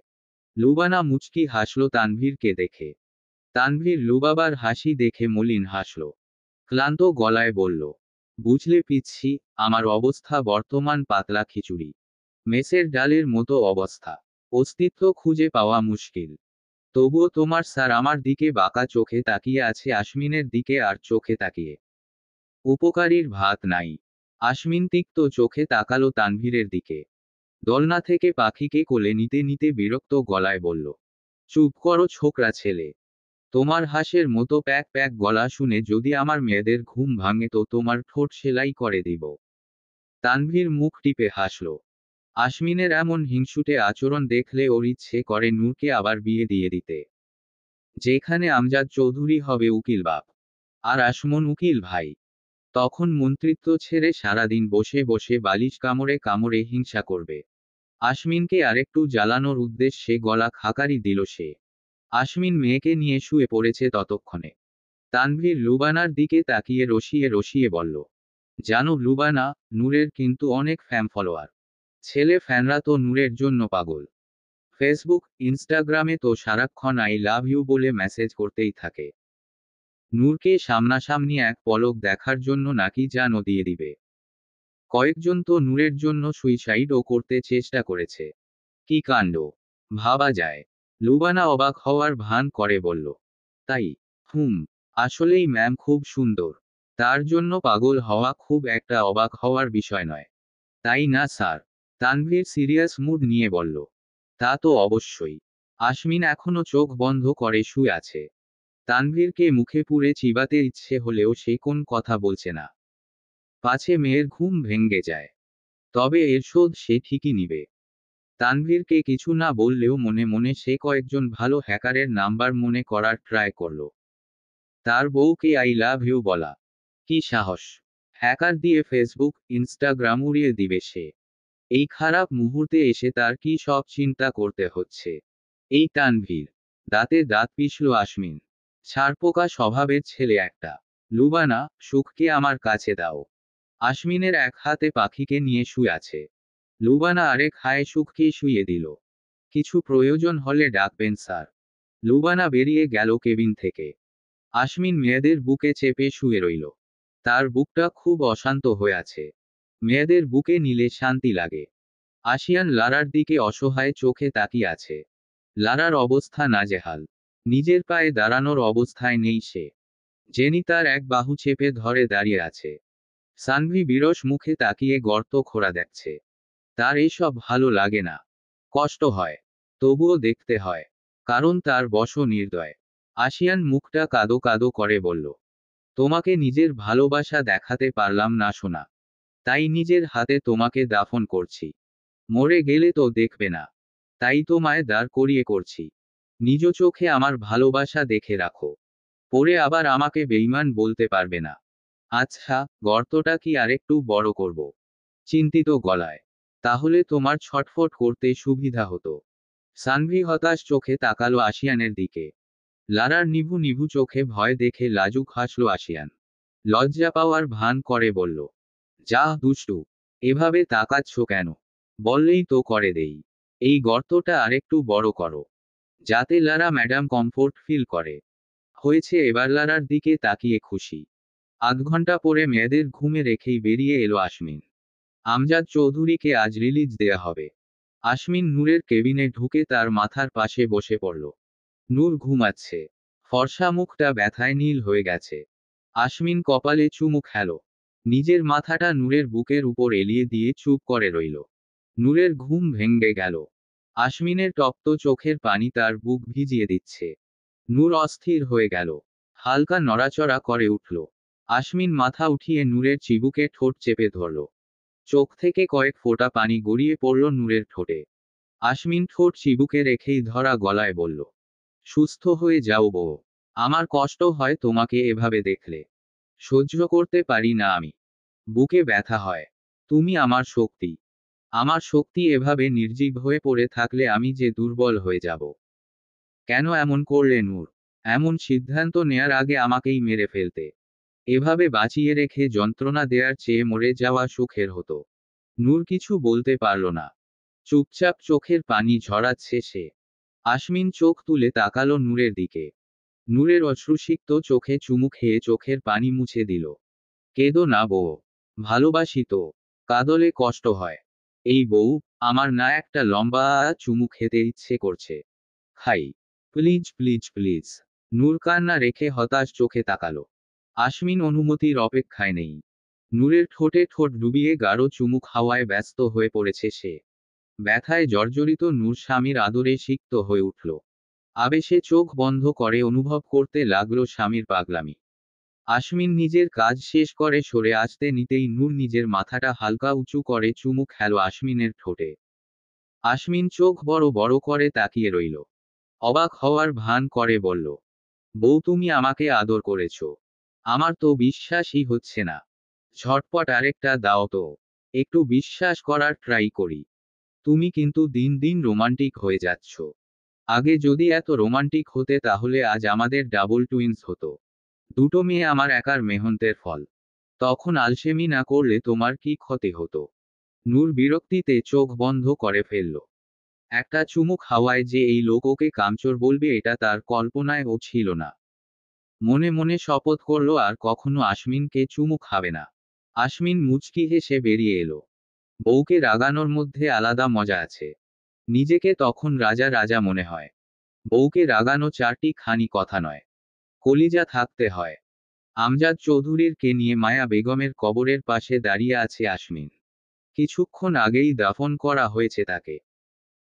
লুবানা মুচকি হাসল তানভীরকে দেখে। তানভীর লুবাবার হাসি দেখে মলিন হাসল। ক্লান্ত গলায় বলল, বুঝলে পিচ্ছি, আমার অবস্থা বর্তমান পাতলা খিচুড়ি। মেসের ডালের মতো অবস্থা। অস্তিত্ব খুঁজে পাওয়া মুশকিল। তবুও তোমার স্যার আমার দিকে বাঁকা চোখে তাকিয়ে আছে আশমিনের দিকে আর চোখে তাকিয়ে। উপকারীর ভাত নাই। আশমিন তিক্ত চোখে তাকালো তানভীরের দিকে। দোলনা থেকে পাখিকে কোলে নিতে নিতে বিরক্ত গলায় বলল, চুপ করো ছোকরা ছেলে। তোমার হাঁসের মতো প্যাক প্যাক গলা শুনে যদি আমার মেয়েদের ঘুম ভাঙে তো তোমার ঠোঁট সেলাই করে দিব। তানভীর মুখ টিপে হাসল। আশমিনের এমন হিংসুটে আচরণ দেখলে ওর ইচ্ছে করে নূরকে আবার বিয়ে দিয়ে দিতে। যেখানে আমজাদ চৌধুরী হবে উকিল বাপ, আর আসমন উকিল ভাই। তখন মন্ত্রিত্ব ছেড়ে সারাদিন বসে বসে বালিশ কামড়ে কামড়ে হিংসা করবে। আশমিনকে আরেকটু জ্বালানোর উদ্দেশ্যে গলা খাকারি দিল সে। আশমিন মেয়েকে নিয়ে শুয়ে পড়েছে ততক্ষণে। তানভীর লুবানার দিকে তাকিয়ে রসিয়ে রসিয়ে বলল, জানো লুবানা, নূরের কিন্তু অনেক ফ্যান ফলোয়ার। ছেলে ফ্যানরা তো নূরের জন্য পাগল। ফেসবুক, ইনস্টাগ্রামে তো সারাক্ষণ আই লাভ ইউ বলে মেসেজ করতেই থাকে। নূরকে সামনাসামনি এক পলক দেখার জন্য নাকি জানও দিয়ে দিবে। কয়েকজন তো নূরের জন্য সুইসাইডও করতে চেষ্টা করেছে। কি কাণ্ড, ভাবা যায়। লুবানা অবাক হওয়ার ভান করে বলল, তাই? আসলেই ম্যাম খুব সুন্দর। তার জন্য পাগল হওয়া খুব একটা অবাক হওয়ার বিষয় নয়, তাই না স্যার? তানভীর সিরিয়াস মুড নিয়ে বলল, তা তো অবশ্যই। আশমিন এখনো চোখ বন্ধ করে শুয়ে আছে। তানভীরকে মুখে পুরে চিবাতে ইচ্ছে হলেও সে কোন কথা বলছে না, পাছে মেয়ের ঘুম ভেঙ্গে যায়। তবে এর শোধ সে ঠিকই নিবে। তানভীরকে কিছু না বললেও মনে মনে সে কয়েকজন ভালো হ্যাকারের নাম্বার মনে করার ট্রাই করল। তার বউকে আই লাভ ইউ বলা, কি সাহস! হ্যাকার দিয়ে ফেসবুক, ইনস্টাগ্রাম উড়িয়ে দিবে সে। এই খারাপ মুহূর্তে এসে তার কি সব চিন্তা করতে হচ্ছে। এই তানভীর, দাঁতে দাঁত পিষল আশমিন। ছারপোকা স্বভাবের ছেলে একটা। লুবানা, সুখকে আমার কাছে দাও। আশমিনের এক হাতে পাখিকে নিয়ে শুয়ে আছে। লুবানা আরেক হায়ে সুখকে শুইয়ে দিল। কিছু প্রয়োজন হলে ডাকবেন স্যার। লুবানা বেরিয়ে গেল কেবিন থেকে। আশমিন মেয়েদের বুকে চেপে শুয়ে রইল। তার বুকটা খুব অশান্ত হয়ে আছে। মেয়েদের বুকে নিলে শান্তি লাগে। আশিয়ান লারার দিকে অসহায় চোখে তাকিয়ে আছে। লারার অবস্থা নাজেহাল। নিজের পায়ে দাঁড়ানোর অবস্থায় নেই সে। জেনি তার এক বাহু চেপে ধরে দাঁড়িয়ে আছে। সানভি বিরস মুখে তাকিয়ে গর্ত খোঁড়া দেখছে। তার এসব ভালো লাগে না। কষ্ট হয়। তবুও দেখতে হয়। কারণ তার বশ নির্দয়। আশিয়ান মুখটা কাদো কাদো করে বলল, তোমাকে নিজের ভালোবাসা দেখাতে পারলাম না সোনা। তাই নিজের হাতে তোমাকে দাফন করছি। মরে গেলে তো দেখবে না। তাই তোমায় দাঁড় করিয়ে করছি। নিজ চোখে আমার ভালোবাসা দেখে রাখো। পরে আবার আমাকে বেঈমান বলতে পারবে না। আচ্ছা, গর্তটা কি আরেকটু বড় করব? চিন্তিত গলায়। তাহলে তোমার ছটফট করতে সুবিধা হতো। সানভি হতাশ চোখে তাকালো আশিয়ানের দিকে। লারার নিভু নিভু চোখে ভয় দেখে লাজুক হাসল আশিয়ান। লজ্জা পাওয়ার ভান করে বলল, যা দুষ্টু, এভাবে তাকাচ্ছ কেন? বললেই তো করে দেই। এই গর্তটা আরেকটু বড় করো, যাতে লারা ম্যাডাম কমফোর্ট ফিল করে। হয়েছে এবার লারার দিকে তাকিয়ে খুশি। আধ ঘন্টা পরে মেয়েদের ঘুমে রেখেই বেরিয়ে এলো আশমিন। আমজাদ চৌধুরীকে আজ রিলিজ দেয়া হবে। আশমিন নূরের কেবিনে ঢুকে তার মাথার পাশে বসে পড়ল। নূর ঘুমাচ্ছে। ফর্সা মুখটা ব্যথায় নীল হয়ে গেছে। আশমিন কপালে চুমু খেলো। নিজের মাথাটা নূরের বুকের উপর এলিয়ে দিয়ে চুপ করে রইল। নূরের ঘুম ভেঙ্গে গেল। আশমিনের তপ্ত চোখের পানি তার বুক ভিজিয়ে দিচ্ছে। নূর অস্থির হয়ে গেল। হালকা নড়াচড়া করে উঠল। আশমিন মাথা উঠিয়ে নূরের চিবুকে ঠোঁট চেপে ধরল। চোখ থেকে কয়েক ফোঁটা পানি গড়িয়ে পড়ল নূরের ঠোঁটে। আশমিন ঠোঁট চিবুকে রেখেই ধরা গলায় বলল, সুস্থ হয়ে যাও বউ। আমার কষ্ট হয় তোমাকে এভাবে দেখলে। সহ্য করতে পারি না আমি। বুকে ব্যথা হয়। তুমি আমার শক্তি। আমার শক্তি এভাবে নির্জীব হয়ে পড়ে থাকলে আমি যে দুর্বল হয়ে যাব। কেন এমন করলে নূর? এমন সিদ্ধান্ত নেয়ার আগে আমাকেই মেরে ফেলতে। এভাবে বাঁচিয়ে রেখে যন্ত্রণা দেয়ার চেয়ে মরে যাওয়া সুখের হতো। নূর কিছু বলতে পারল না। চুপচাপ চোখের পানি ঝরাচ্ছে সে। আশমিন চোখ তুলে তাকালো নূরের দিকে। নূরের অশ্রুসিক্ত চোখে চুমু খেয়ে চোখের পানি মুছে দিল। কেঁদো না বউ। ভালোবাসি তো। কাঁদলে কষ্ট হয়। এই বউ, আমার না একটা লম্বা চুমু খেতে ইচ্ছে করছে। খাই। Please please please. নূর কান্না রেখে হতাশ চোখে তাকালো। আশমিন অনুমতির অপেক্ষায় নেই। নূরের ঠোঁটে ঠোঁট ডুবিয়ে গাঢ় চুমু খাওয়ায় ব্যস্ত হয়ে পড়েছে সে। ব্যথায় জর্জরিত নূর স্বামীর আদরে সিক্ত হয়ে উঠল। আবেশে চোখ বন্ধ করে অনুভব করতে লাগলো স্বামীর পাগলামি। আশমিন নিজের কাজ শেষ করে সরে আসতে নিতেই নূর নিজের মাথাটা হালকা উঁচু করে চুমু খেলো আশমিনের ঠোঁটে। আশমিন চোখ বড় বড় করে তাকিয়ে রইল। অবাক হওয়ার ভান করে বলল, বউ তুমি আমাকে আদর করেছ? আমার তো বিশ্বাসই হচ্ছে না। ঝটপট আরেকটা দাও তো। একটু বিশ্বাস করার ট্রাই করি। তুমি কিন্তু দিন দিন রোমান্টিক হয়ে যাচ্ছ। আগে যদি এত রোমান্টিক হতে তাহলে আজ আমাদের ডাবল টুইন্স হতো। দুটো মেয়ে আমার একার মেহনতের ফল। তখন আলসেমি না করলে তোমার কি ক্ষতি হতো? নূর বিরক্তিতে চোখ বন্ধ করে ফেলল। একটা চুমু খাওয়ায় যে এই লোক ওকে কামচোর বলবে এটা তার কল্পনায়ও ছিল না। মনে মনে শপথ করল আর কখনো আশমিনকে চুমু খাবে না। আশমিন মুচকি হেসে বেরিয়ে এলো। বউকে রাগানোর মধ্যে আলাদা মজা আছে। নিজেকে তখন রাজা রাজা মনে হয়। বউকে রাগানো চারটি খানি কথা নয়, কলিজা থাকতে হয়। আমজাদ চৌধুরীর কে নিয়ে মায়া বেগমের কবরের পাশে দাঁড়িয়ে আছে আশমিন। কিছুক্ষণ আগেই দাফন করা হয়েছে তাকে।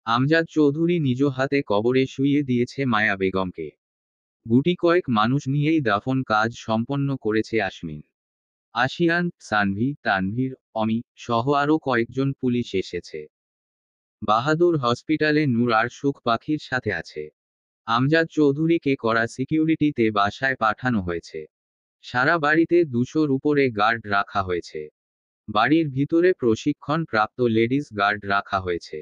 আমজাদ চৌধুরী নিজ হাতে কবরে শুইয়ে দিয়েছে মায়া বেগমকে। গুটি কয়েক মানুষ নিয়েই দাফন কাজ সম্পন্ন করেছে আশমিন। আশিয়ান, সানভি, তানভীর, অমি সহ আরও কয়েকজন পুলিশ এসেছে। বাহাদুর হসপিটালে নূর আর সুখ পাখির সাথে আছে। আমজাদ চৌধুরীকে করা সিকিউরিটিতে বাসায় পাঠানো হয়েছে। সারা বাড়িতে 200-র উপরে গার্ড রাখা হয়েছে। বাড়ির ভিতরে প্রশিক্ষণ প্রাপ্ত লেডিস গার্ড রাখা হয়েছে।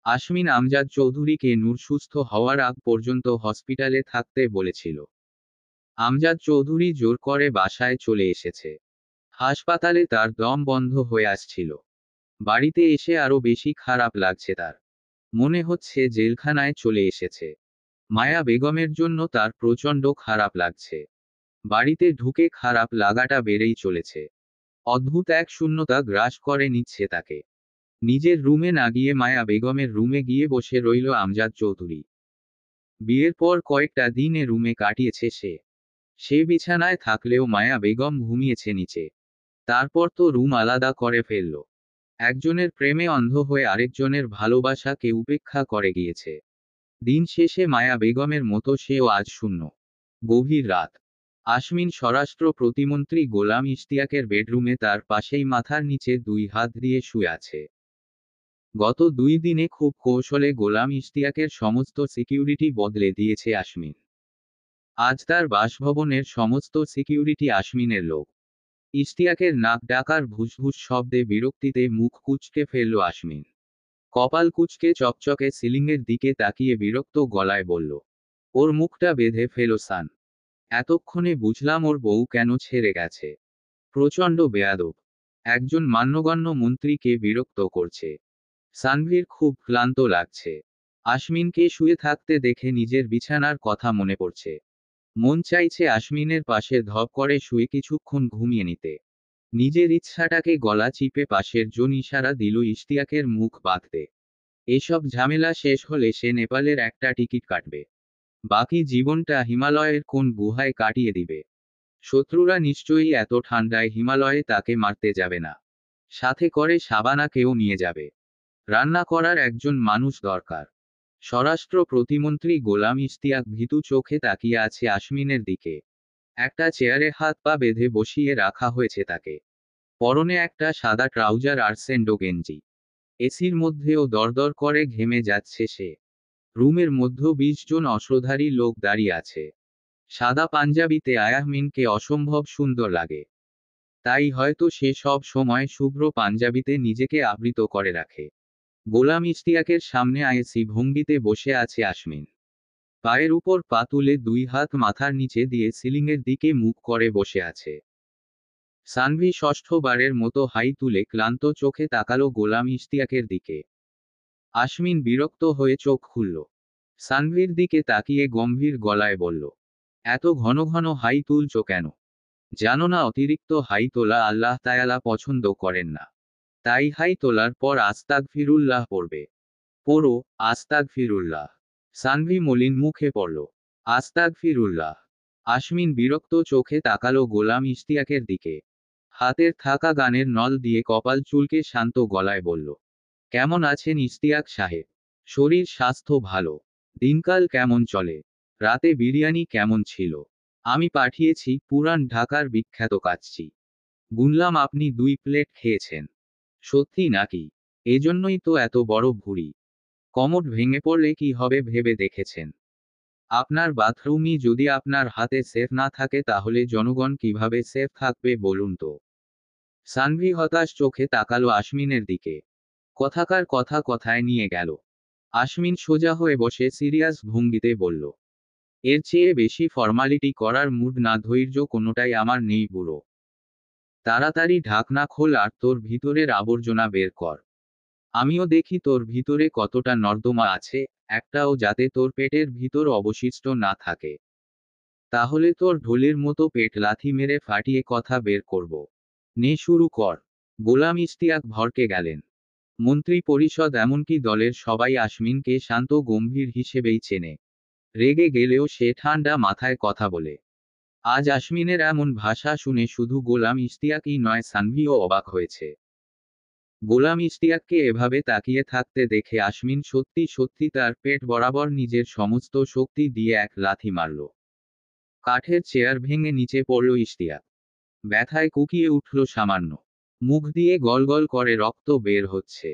আশমিন আমজাদ চৌধুরীকে নূর সুস্থ হওয়ার আগ পর্যন্ত হসপিটালে থাকতে বলেছিল। আমজাদ চৌধুরী জোর করে বাসায় চলে এসেছে। হাসপাতালে তার দম বন্ধ হয়ে আসছিল। বাড়িতে এসে আরো বেশি খারাপ লাগছে তার। মনে হচ্ছে জেলখানায় চলে এসেছে। মায়া বেগমের জন্য তার প্রচণ্ড খারাপ লাগছে। বাড়িতে ঢুকে খারাপ লাগাটা বেড়েই চলেছে। অদ্ভুত এক শূন্যতা গ্রাস করে নিচ্ছে তাকে। নিজের রুমে না গিয়ে মায়া বেগমের রুমে গিয়ে বসে রইল আমজাদ চৌধুরী। বিয়ের পর কয়েকটা দিন এ রুমে কাটিয়েছে সে। সে বিছানায় থাকলেও মায়া বেগম ঘুমিয়েছে নিচে। তারপর তো রুম আলাদা করে ফেলল। একজনের প্রেমে অন্ধ হয়ে আরেকজনের ভালোবাসাকে উপেক্ষা করে গিয়েছে। দিন শেষে মায়া বেগমের মতো সেও আজ শূন্য। গভীর রাত। আশমিন স্বরাষ্ট্র প্রতিমন্ত্রী গোলাম ইশতিয়াকের বেডরুমে তার পাশেই মাথার নিচে 2 হাত দিয়ে শুয়ে আছে। গত 2 দিনে খুব কৌশলে গোলাম ইশতিয়াকের সমস্ত সিকিউরিটি বদলে দিয়েছে আশমিন। আজ তার বাসভবনের সমস্ত সিকিউরিটি আশমিনের লোক। ইশতিয়াকের নাক ডাকার ভুসভুস শব্দে বিরক্তিতে মুখ কুঁচকে ফেলল আশমিন। কপাল কুঁচকে চকচকে সিলিংয়ের দিকে তাকিয়ে বিরক্ত গলায় বলল, ওর মুখটা বেঁধে ফেলো সান। এতক্ষণে বুঝলাম ওর বউ কেন ছেড়ে গেছে। প্রচণ্ড বেয়াদব। একজন মান্যগণ্য মন্ত্রীকে বিরক্ত করছে। সানভীর খুব ক্লান্ত লাগছে। আশমিনকে শুয়ে থাকতে দেখে নিজের বিছানার কথা মনে পড়ছে। মন চাইছে আশমিনের পাশে ধপ করে শুয়ে কিছুক্ষণ ঘুমিয়ে নিতে। নিজের ইচ্ছাটাকে গলা চিপে পাশের জন ইশারা দিল ইশতিয়াকের মুখ বাঁধতে। এসব ঝামেলা শেষ হলে সে নেপালের একটা টিকিট কাটবে। বাকি জীবনটা হিমালয়ের কোন গুহায় কাটিয়ে দিবে। শত্রুরা নিশ্চয়ই এত ঠান্ডায় হিমালয়ে তাকে মারতে যাবে না। সাথে করে শাবানাকেও নিয়ে যাবে। রান্না করার একজন মানুষ দরকার। স্বরাষ্ট্র প্রতিমন্ত্রী গোলাম ইশতিয়াক ভীতু চোখে তাকিয়ে আছে আশমিনের দিকে। একটা চেয়ারে হাত পা বেঁধে বসিয়ে রাখা হয়েছে তাকে। পরনে একটা সাদা ট্রাউজার আর সেন্ডো গেঞ্জি। এসির মধ্যেও দরদর করে ঘেমে যাচ্ছে সে। রুমের মধ্যে 20 জন অস্ত্রধারী লোক দাঁড়িয়ে আছে। সাদা পাঞ্জাবিতে আয়াহমিনকে অসম্ভব সুন্দর লাগে। তাই হয়তো সে সব সময় শুভ্র পাঞ্জাবিতে নিজেকে আবৃত করে রাখে। গোলাম ইশতিয়াকের সামনে আয়েসি ভঙ্গিতে বসে আছে আশমিন। পায়ের উপর পা তুলে 2 হাত মাথার নিচে দিয়ে সিলিংয়ের দিকে মুখ করে বসে আছে। সানভি ষষ্ঠবারের মতো হাই তুলে ক্লান্ত চোখে তাকালো গোলাম ইশতিয়াকের দিকে। আশমিন বিরক্ত হয়ে চোখ খুলল। সানভির দিকে তাকিয়ে গম্ভীর গলায় বলল, এত ঘন ঘন হাই তুলছো কেন? জানো না অতিরিক্ত হাই তোলা আল্লাহ তায়ালা পছন্দ করেন না। তাই হাই তোলার পর আস্তাগফিরুল্লাহ পড়বে। পড়ো, আস্তাগফিরুল্লাহ। সানভি মলিন মুখে পড়ল, আস্তাগফিরুল্লাহ। আশমিন বিরক্ত চোখে তাকালো গোলাম ইশতিয়াকের দিকে। হাতের থাকা গানের নল দিয়ে কপাল চুলকে শান্ত গলায় বলল, কেমন আছেন ইশতিয়াক সাহেব? শরীর স্বাস্থ্য ভালো? দিনকাল কেমন চলে? রাতে বিরিয়ানি কেমন ছিল? আমি পাঠিয়েছি পুরান ঢাকার বিখ্যাত কাচ্চি। গুনলাম আপনি 2 প্লেট খেয়েছেন। সত্যি নাকি? এজন্যই তো এত বড় ভুঁড়ি। কমোড ভেঙে পড়লে কি হবে ভেবে দেখেছেন? আপনার বাথরুমই যদি আপনার হাতে সেফ না থাকে তাহলে জনগণ কিভাবে সেফ থাকবে বলুন তো? সানভি হতাশ চোখে তাকালো আশমিনের দিকে। কথাকার কথা কথায় নিয়ে গেল। আশমিন সোজা হয়ে বসে সিরিয়াস ভঙ্গিতে বলল, এর চেয়ে বেশি ফর্মালিটি করার মুড না ধৈর্য কোনোটাই আমার নেই বুড়ো। তাড়াতাড়ি ঢাকনা খোল আর তোর ভিতরের আবর্জনা বের কর। আমিও দেখি তোর ভিতরে কতটা নর্দমা আছে, একটাও যাতে তোর পেটের ভিতর অবশিষ্ট না থাকে। তাহলে তোর ঢোলের মতো পেট লাথি মেরে ফাটিয়ে কথা বের করব। নে শুরু কর। গোলাম ইশতিয়াক ভড়কে গেলেন। মন্ত্রী পরিষদ এমনকি দলের সবাই আশমিনকে শান্ত গম্ভীর হিসেবেই চেনে। রেগে গেলেও সে ঠান্ডা মাথায় কথা বলে। আজ আশমিনের এমন ভাষা শুনে শুধু গোলাম ইশতিয়াকই নয়, সানভিও অবাক হয়েছে। গোলাম ইশতিয়াককে এভাবে তাকিয়ে থাকতে দেখে আশমিন সত্যি সত্যি তার পেট বরাবর নিজের সমস্ত শক্তি দিয়ে এক লাথি মারল। কাঠের চেয়ার ভেঙে নিচে পড়ল ইশতিয়াক। ব্যথায় কুকিয়ে উঠল সামান্য। মুখ দিয়ে গলগল করে রক্ত বের হচ্ছে।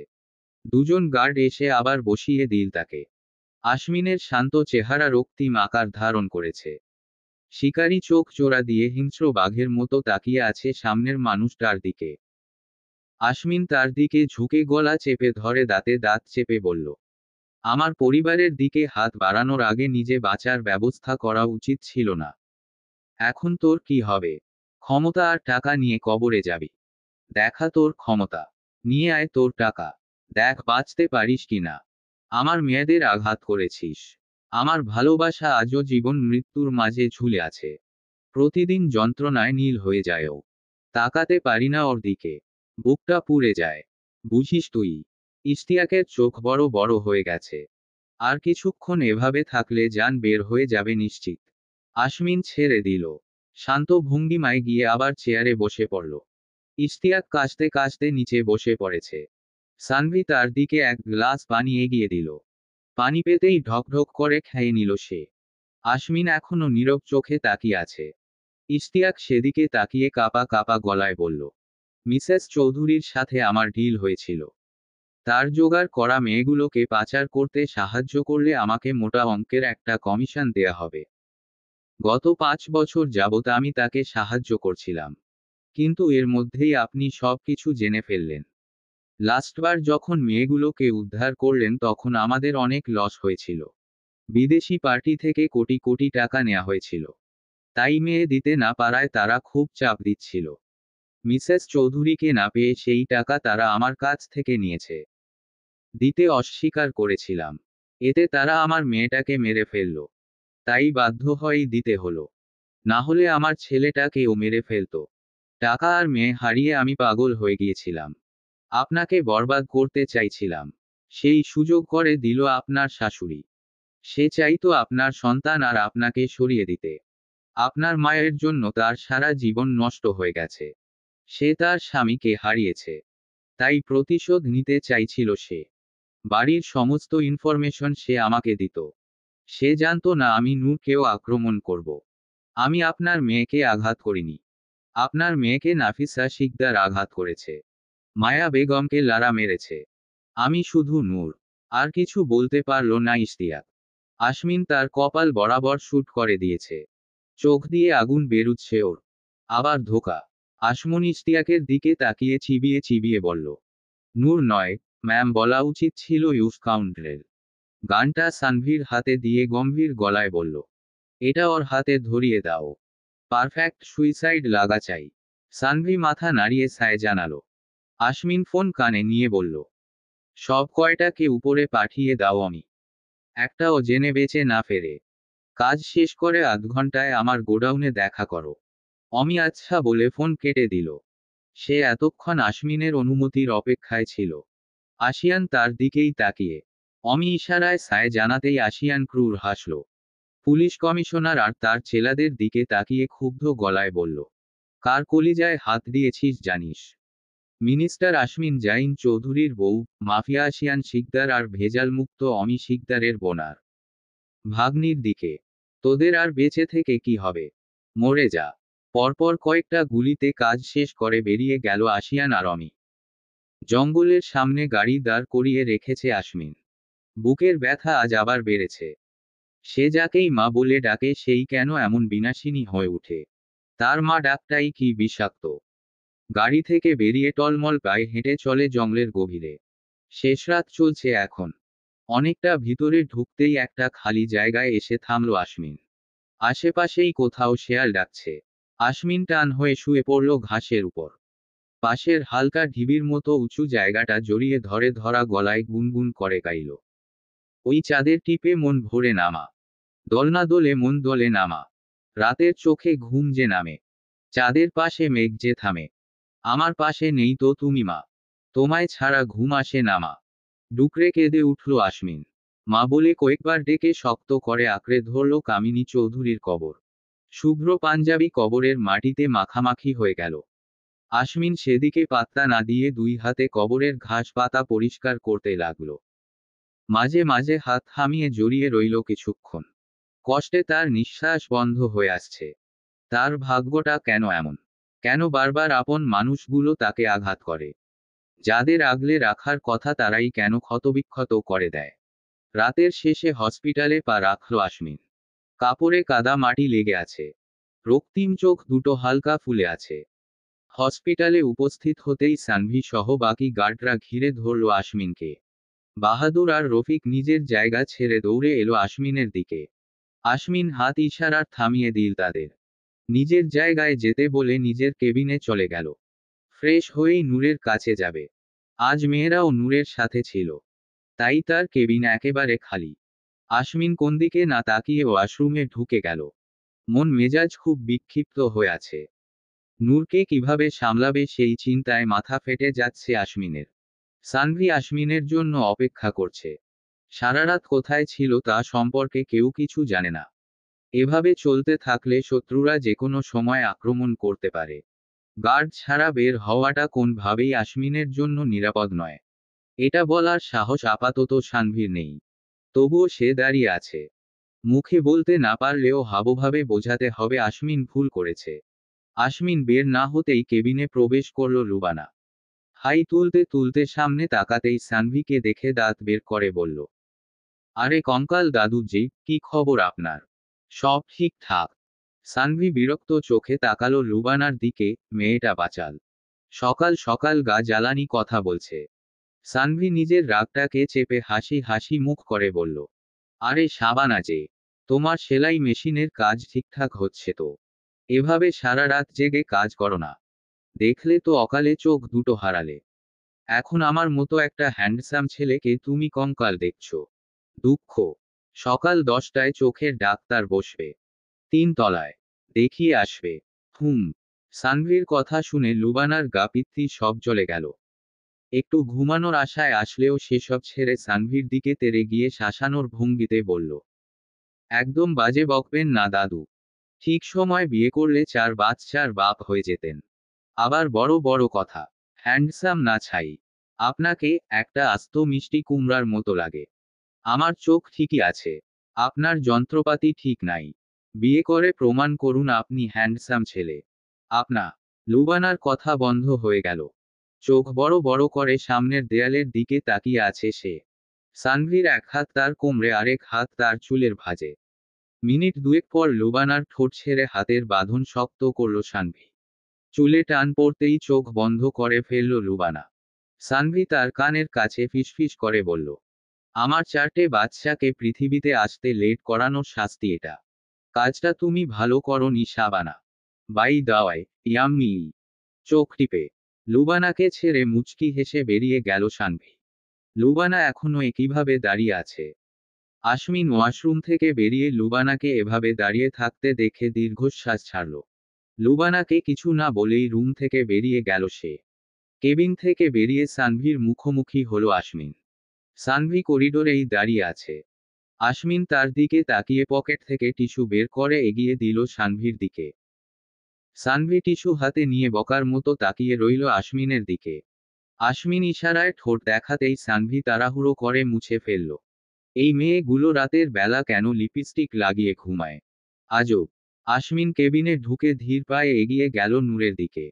দুজন গার্ড এসে আবার বসিয়ে দিল তাকে। আশমিনের শান্ত চেহারা রক্তিম আকার ধারণ করেছে। শিকারী চোখ জোড়া দিয়ে হিংস্র বাঘের মতো তাকিয়ে আছে সামনের মানুষটার দিকে। আশমিন তার দিকে ঝুঁকে গলা চেপে ধরে দাঁতে দাঁত চেপে বলল, আমার পরিবারের দিকে হাত বাড়ানোর আগে নিজে বাঁচার ব্যবস্থা করা উচিত ছিল না। এখন তোর কি হবে? ক্ষমতা আর টাকা নিয়ে কবরে যাবি? দেখা তোর ক্ষমতা। নিয়ে আয় তোর টাকা। দেখ বাঁচতে পারিস কিনা। আমার মেয়েদের আঘাত করেছিস। আমার ভালোবাসা আজও জীবন মৃত্যুর মাঝে ঝুলে আছে। প্রতিদিন যন্ত্রণায় নীল হয়ে যায়ও। তাকাতে পারি না ওর দিকে। বুকটা পুড়ে যায়। বুঝিস তুই? ইশতিয়াকের চোখ বড় বড় হয়ে গেছে। আর কিছুক্ষণ এভাবে থাকলে জান বের হয়ে যাবে নিশ্চিত। আশমিন ছেড়ে দিল। শান্ত ভঙ্গিমায় গিয়ে আবার চেয়ারে বসে পড়ল। ইশতিয়াক কাশতে কাশতে নিচে বসে পড়েছে। সানভি তার দিকে এক গ্লাস পানি এগিয়ে দিল। পানি পেতেই ঢকঢক করে খেয়ে নিল সে। আশমিন এখনো নীরব চোখে তাকিয়ে আছে। ইশতিয়াক সেদিকে তাকিয়ে কাপা কাপা গলায় বলল, মিসেস চৌধুরীর সাথে আমার ডিল হয়েছিল। তার জোগাড় করা মেয়েগুলোকে পাচার করতে সাহায্য করলে আমাকে মোটা অঙ্কের একটা কমিশন দেয়া হবে। গত 5 বছর যাবত আমি তাকে সাহায্য করছিলাম। কিন্তু এর মধ্যেই আপনি সবকিছু জেনে ফেললেন। লাস্টবার যখন মেয়েগুলোকে উদ্ধার করলেন তখন আমাদের অনেক লস হয়েছিল। বিদেশি পার্টি থেকে কোটি কোটি টাকা নেওয়া হয়েছিল। তাই মেয়ে দিতে না পারায় তারা খুব চাপ দিচ্ছিল। মিসেস চৌধুরীকে না পেয়ে সেই টাকা তারা আমার কাছ থেকে নিয়েছে। দিতে অস্বীকার করেছিলাম। এতে তারা আমার মেয়েটাকে মেরে ফেলল। তাই বাধ্য হয়েই দিতে হলো। না হলে আমার ছেলেটাকেও মেরে ফেলতো। টাকা আর মেয়ে হারিয়ে আমি পাগল হয়ে গিয়েছিলাম। আপনাকে বরবাদ করতে চাইছিলাম। সেই সুযোগ করে দিল আপনার শাশুড়ি। সে চাইতো আপনার সন্তান আর আপনাকে সরিয়ে দিতে। আপনার মায়ের জন্য তার সারা জীবন নষ্ট হয়ে গেছে। সে তার স্বামীকে হারিয়েছে। তাই প্রতিশোধ নিতে চাইছিল সে। বাড়ির সমস্ত ইনফরমেশন সে আমাকে দিত। সে জানতো না আমি নূরকেও আক্রমণ করব। আমি আপনার মেয়েকে আঘাত করিনি। আপনার মেয়েকে নাফিসা শিকদার আঘাত করেছে। মায়া বেগমকে লারা মেরেছে। আমি শুধু নূর। আর কিছু বলতে পারল না ইশতিয়াক। আশমিন তার কপাল বরাবর শুট করে দিয়েছে। চোখ দিয়ে আগুন বেরুচ্ছে ওর। আবার ধোকা। আশমন ইশতিয়াকের দিকে তাকিয়ে চিবিয়ে চিবিয়ে বলল, নূর নয়, ম্যাম বলা উচিত ছিল ইউ স্কাউন্ড্রেল। গানটা সানভির হাতে দিয়ে গম্ভীর গলায় বলল, এটা ওর হাতে ধরিয়ে দাও। পারফেক্ট সুইসাইড লাগা চাই। সানভি মাথা নাড়িয়ে সায় জানালো। আশমিন ফোন কানে নিয়ে বলল, সব কয়টাকে উপরে পাঠিয়ে দাও আমি। একটাও জেনে বেঁচে না ফেরে। কাজ শেষ করে আধ ঘন্টায় আমার গোডাউনে দেখা করো। অমি আচ্ছা বলে ফোন কেটে দিল। সে এতক্ষণ আশমিনের অনুমতির অপেক্ষায় ছিল। আশিয়ান তার দিকেই তাকিয়ে। অমি ইশারায় সায় জানাতেই আশিয়ান ক্রুর হাসল। পুলিশ কমিশনার আর তার ছেলেদের দিকে তাকিয়ে ক্ষুব্ধ গলায় বলল, কার কলিজায় হাত দিয়েছিস জানিস? মিনিস্টার আশমিন জাইন চৌধুরীর বউ, মাফিয়া আশিয়ান শিকদার আর ভেজালমুক্ত অমি শিকদারের বোনার ভাগ্নির দিকে। তোদের আর বেঁচে থেকে কি হবে? মরে যা। পরপর কয়েকটা গুলিতে কাজ শেষ করে বেরিয়ে গেল আশিয়ান আর অমি। জঙ্গলের সামনে গাড়ি দাঁড় করিয়ে রেখেছে আশমিন। বুকের ব্যথা আজ আবার বেড়েছে। সে যাকেই মা বলে ডাকে সেই কেন এমন বিনাশিনী হয়ে ওঠে। তার মা ডাকটাই কি বিষাক্ত। গাড়ি থেকে বেরিয়ে টলমল পায়ে হেঁটে চলে জঙ্গলের গভীরে। শেষ রাত চলছে এখন। অনেকটা ভিতরে ঢুকতেই একটা খালি জায়গায় এসে থামল আশমিন। আশেপাশেই কোথাও শেয়াল ডাকছে। আশমিন টান হয়ে শুয়ে পড়ল ঘাসের উপর। পাশের হালকা ঢিবির মতো উঁচু জায়গাটা জড়িয়ে ধরে ধরা গলায় গুনগুন করে গাইল, ওই চাঁদের টিপে মন ভরে নামা। দোলনা দোলে মন দোলে নামা। রাতের চোখে ঘুম যে নামে। চাঁদের পাশে মেঘ যে থামে। আমার পাশে নেই তো তুমি মা। তোমায় ছাড়া ঘুম আসে না মা। ডুকরে কেঁদে উঠল আশ্বিন। মা বলে কয়েকবার ডেকে শক্ত করে আঁকড়ে ধরল কামিনী চৌধুরীর কবর। শুভ্র পাঞ্জাবি কবরের মাটিতে মাখামাখি হয়ে গেল। আশ্বিন সেদিকে পাত্তা না দিয়ে দুই হাতে কবরের ঘাস পাতা পরিষ্কার করতে লাগল। মাঝে মাঝে হাত থামিয়ে জড়িয়ে রইল কিছুক্ষণ। কষ্টে তার নিঃশ্বাস বন্ধ হয়ে আসছে। তার ভাগ্যটা কেন এমন? কেন বারবার আপন মানুষগুলো তাকে আঘাত করে? যাদের আগলে রাখার কথা তারাই কেন ক্ষতবিক্ষত করে দেয়? রাতের শেষে হসপিটালে পা রাখল আশ্বিন। কাপড়ে কাদা মাটি লেগে আছে। রক্তিম চোখ দুটো হালকা ফুলে আছে। হসপিটালে উপস্থিত হতেই সানভি সহ বাকি গার্ডরা ঘিরে ধরল আশ্বিনকে। বাহাদুর আর রফিক নিজের জায়গা ছেড়ে দৌড়ে এলো আশ্বিনের দিকে। আশ্বিন হাত ইশারার থামিয়ে দিল তাদের। নিজের জায়গায় যেতে বলে নিজের কেবিনে চলে গেল। ফ্রেশ হয়েই নূরের কাছে যাবে। আজ মেয়েরাও নূরের সাথে ছিল, তাই তার কেবিন একেবারে খালি। আশ্বিন কোনদিকে না তাকিয়ে ওয়াশরুমে ঢুকে গেল। মন মেজাজ খুব বিক্ষিপ্ত হয়ে আছে। নূরকে কিভাবে সামলাবে সেই চিন্তায় মাথা ফেটে যাচ্ছে আশ্বিনের। সানভি আশ্বিনের জন্য অপেক্ষা করছে। সারারাত কোথায় ছিল তা সম্পর্কে কেউ কিছু জানে না। এভাবে চলতে থাকলে শত্রুরা যেকোনো সময় আক্রমণ করতে পারে। গার্ড ছাড়া বের হওয়াটা কোনভাবেই আশ্বিনের জন্য নিরাপদ নয়। এটা বলার সাহস আপাতত সানভীর নেই। তবুও সে দাঁড়িয়ে আছে। মুখে বলতে না পারলেও হাবভাবে বোঝাতে হবে আশ্বিন ভুল করেছে। আশ্বিন বের না হতেই কেবিনে প্রবেশ করল লুবানা। হাই তুলতে তুলতে সামনে তাকাতেই সানভিকে দেখে দাঁত বের করে বলল, আরে কঙ্কাল দাদুজি, কি খবর আপনার? সব ঠিকঠাক? সানভি বিরক্ত চোখে তাকালো লুবানার দিকে। মেয়েটা বাচাল, সকাল সকাল গা জ্বালানি কথা বলছে। সানভি নিজের রাগটাকে চেপে হাসি হাসি মুখ করে বলল, আরে সাবানা যে, তোমার সেলাই মেশিনের কাজ ঠিকঠাক হচ্ছে তো? এভাবে সারা রাত জেগে কাজ করো না। দেখলে তো অকালে চোখ দুটো হারালে। এখন আমার মতো একটা হ্যান্ডসাম ছেলেকে তুমি কঙ্কাল দেখছো? দুঃখ। সকাল 10টায় চোখের ডাক্তার বসবে। 3 তলায়। দেখিয়ে আসবে। হুম। সানভির কথা শুনে লুবানার গা পিত্তি সব জ্বলে গেল। একটু ঘুমানোর আশায় আসলেও সেসব ছেড়ে সানভির দিকে তেড়ে গিয়ে শাসানোর ভঙ্গিতে বলল, একদম বাজে বকবেন না দাদু। ঠিক সময় বিয়ে করলে 4 বাচ্চার বাপ হয়ে যেতেন। আবার বড় বড় কথা। হ্যান্ডসাম না ছাই। আপনাকে একটা আস্ত মিষ্টি কুমড়ার মতো লাগে। আমার চোখ ঠিকই আছে। আপনার যন্ত্রপাতি ঠিক নাই। বিয়ে করে প্রমাণ করুন আপনি হ্যান্ডসাম ছেলে। আপনা। লুবানার কথা বন্ধ হয়ে গেল। চোখ বড় বড় করে সামনের দেয়ালের দিকে তাকিয়ে আছে সে। সানভির এক হাত তার কোমরে, আরেক হাত তার চুলের ভাঁজে। মিনিট দুয়েক পর লুবানার ঠোঁট ছেড়ে হাতের বাঁধন শক্ত করল সানভি। চুলে টান পড়তেই চোখ বন্ধ করে ফেলল লুবানা। সানভি তার কানের কাছে ফিসফিস করে বলল, আমার 4টে বাচ্চাকে পৃথিবীতে আসতে লেট করানোর শাস্তি এটা। কাজটা তুমি ভালো করনি সাবানা। By দাওয়ায়, yummy. চোখ টিপে লুবানাকে ছেড়ে মুচকি হেসে বেরিয়ে গেল সানভি। লুবানা এখনো একইভাবে দাঁড়িয়ে আছে। আশ্বিন ওয়াশরুম থেকে বেরিয়ে লুবানাকে এভাবে দাঁড়িয়ে থাকতে দেখে দীর্ঘশ্বাস ছাড়ল। লুবানাকে কিছু না বলেই রুম থেকে বেরিয়ে গেল সে। কেবিন থেকে বেরিয়ে সানভির মুখোমুখি হলো আশ্বিন। সানভি করিডোরেই দাঁড়িয়ে আছে। আশ্বিন তার দিকে তাকিয়ে পকেট থেকে টিস্যু বের করে এগিয়ে দিল সানভির দিকে। সানভি টিস্যু হাতে নিয়ে বকার মতো তাকিয়ে রইল আশ্বিনের দিকে। আশ্বিন ইশারায় ঠোঁট দেখাতেই সানভি তাড়াহুড়ো করে মুছে ফেলল। এই মেয়েগুলো রাতের বেলা কেন লিপস্টিক লাগিয়ে ঘুমায়? আজব। আশ্বিন কেবিনে ঢুকে ধীর পায়ে এগিয়ে গেল নূরের দিকে।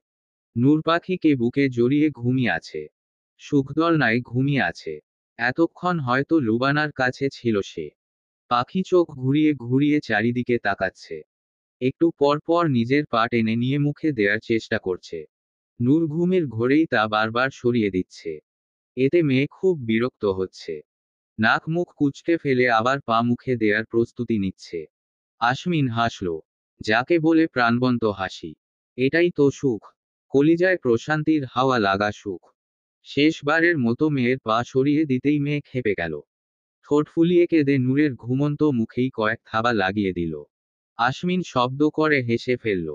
নূর পাখিকে বুকে জড়িয়ে ঘুমিয়ে আছে। সুখদলনায় ঘুমিয়ে আছে। এতক্ষণ হয়তো লুবানার কাছে ছিল সে। পাখি চোখ ঘুরিয়ে ঘুরিয়ে চারিদিকে তাকাচ্ছে। একটু পর পর নিজের পা টেনে নিয়ে মুখে দেওয়ার চেষ্টা করছে। নূর ঘুমের ঘোরেই তা বারবার সরিয়ে দিচ্ছে। এতে মেয়ে খুব বিরক্ত হচ্ছে। নাক মুখ কুঁচকে ফেলে আবার পা মুখে দেওয়ার প্রস্তুতি নিচ্ছে। আশ্বিন হাসল। যাকে বলে প্রাণবন্ত হাসি। এটাই তো সুখ। কলিজায় প্রশান্তির হাওয়া লাগা সুখ। শেষবারের মতো মেয়ের পা সরিয়ে দিতেই মেয়ে খেপে গেল। ঠোঁট ফুলিয়ে কেঁদে নূরের ঘুমন্ত মুখেই কয়েক থাবা লাগিয়ে দিল। আশ্বিন শব্দ করে হেসে ফেলল।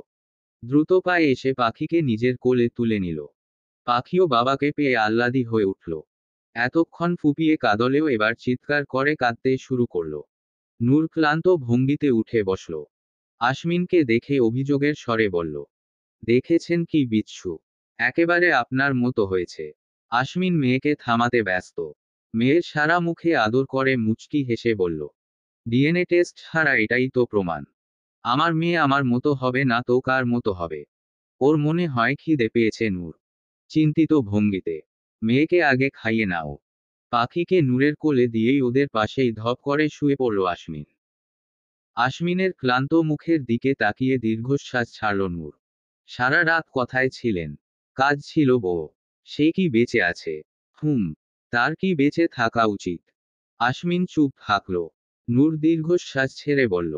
দ্রুত পায়ে এসে পাখিকে নিজের কোলে তুলে নিল। পাখিও বাবাকে পেয়ে আহ্লাদী হয়ে উঠল। এতক্ষণ ফুপিয়ে কাঁদলেও এবার চিৎকার করে কাঁদতে শুরু করল। নূর ক্লান্ত ভঙ্গিতে উঠে বসল। আশমিনকে দেখে অভিযোগের স্বরে বলল, দেখেছেন কি বিচ্ছু, একেবারে আপনার মতো হয়েছে। আশমিন মেয়েকে থামাতে ব্যস্ত। মেয়ের সারা মুখে আদর করে মুচকি হেসে বলল, ডিএনএ টেস্ট ছাড়া এটাই তো প্রমাণ। আমার মেয়ে আমার মতো হবে না তো কার মতো হবে? ওর মনে হয় খিদে পেয়েছে। নূর চিন্তিত ভঙ্গিতে, মেয়েকে আগে খাইয়ে নাও। পাখিকে নূরের কোলে দিয়েই ওদের পাশেই ধপ করে শুয়ে পড়ল আশমিন। আশমিনের ক্লান্ত মুখের দিকে তাকিয়ে দীর্ঘশ্বাস ছাড়ল নূর। সারা রাত কথায় ছিলেন, কাজ ছিল বউ। সে কি বেঁচে আছে? তার কি বেঁচে থাকা উচিত? আশমিন চুপ থাকল। নূর দীর্ঘশ্বাস ছেড়ে বলল,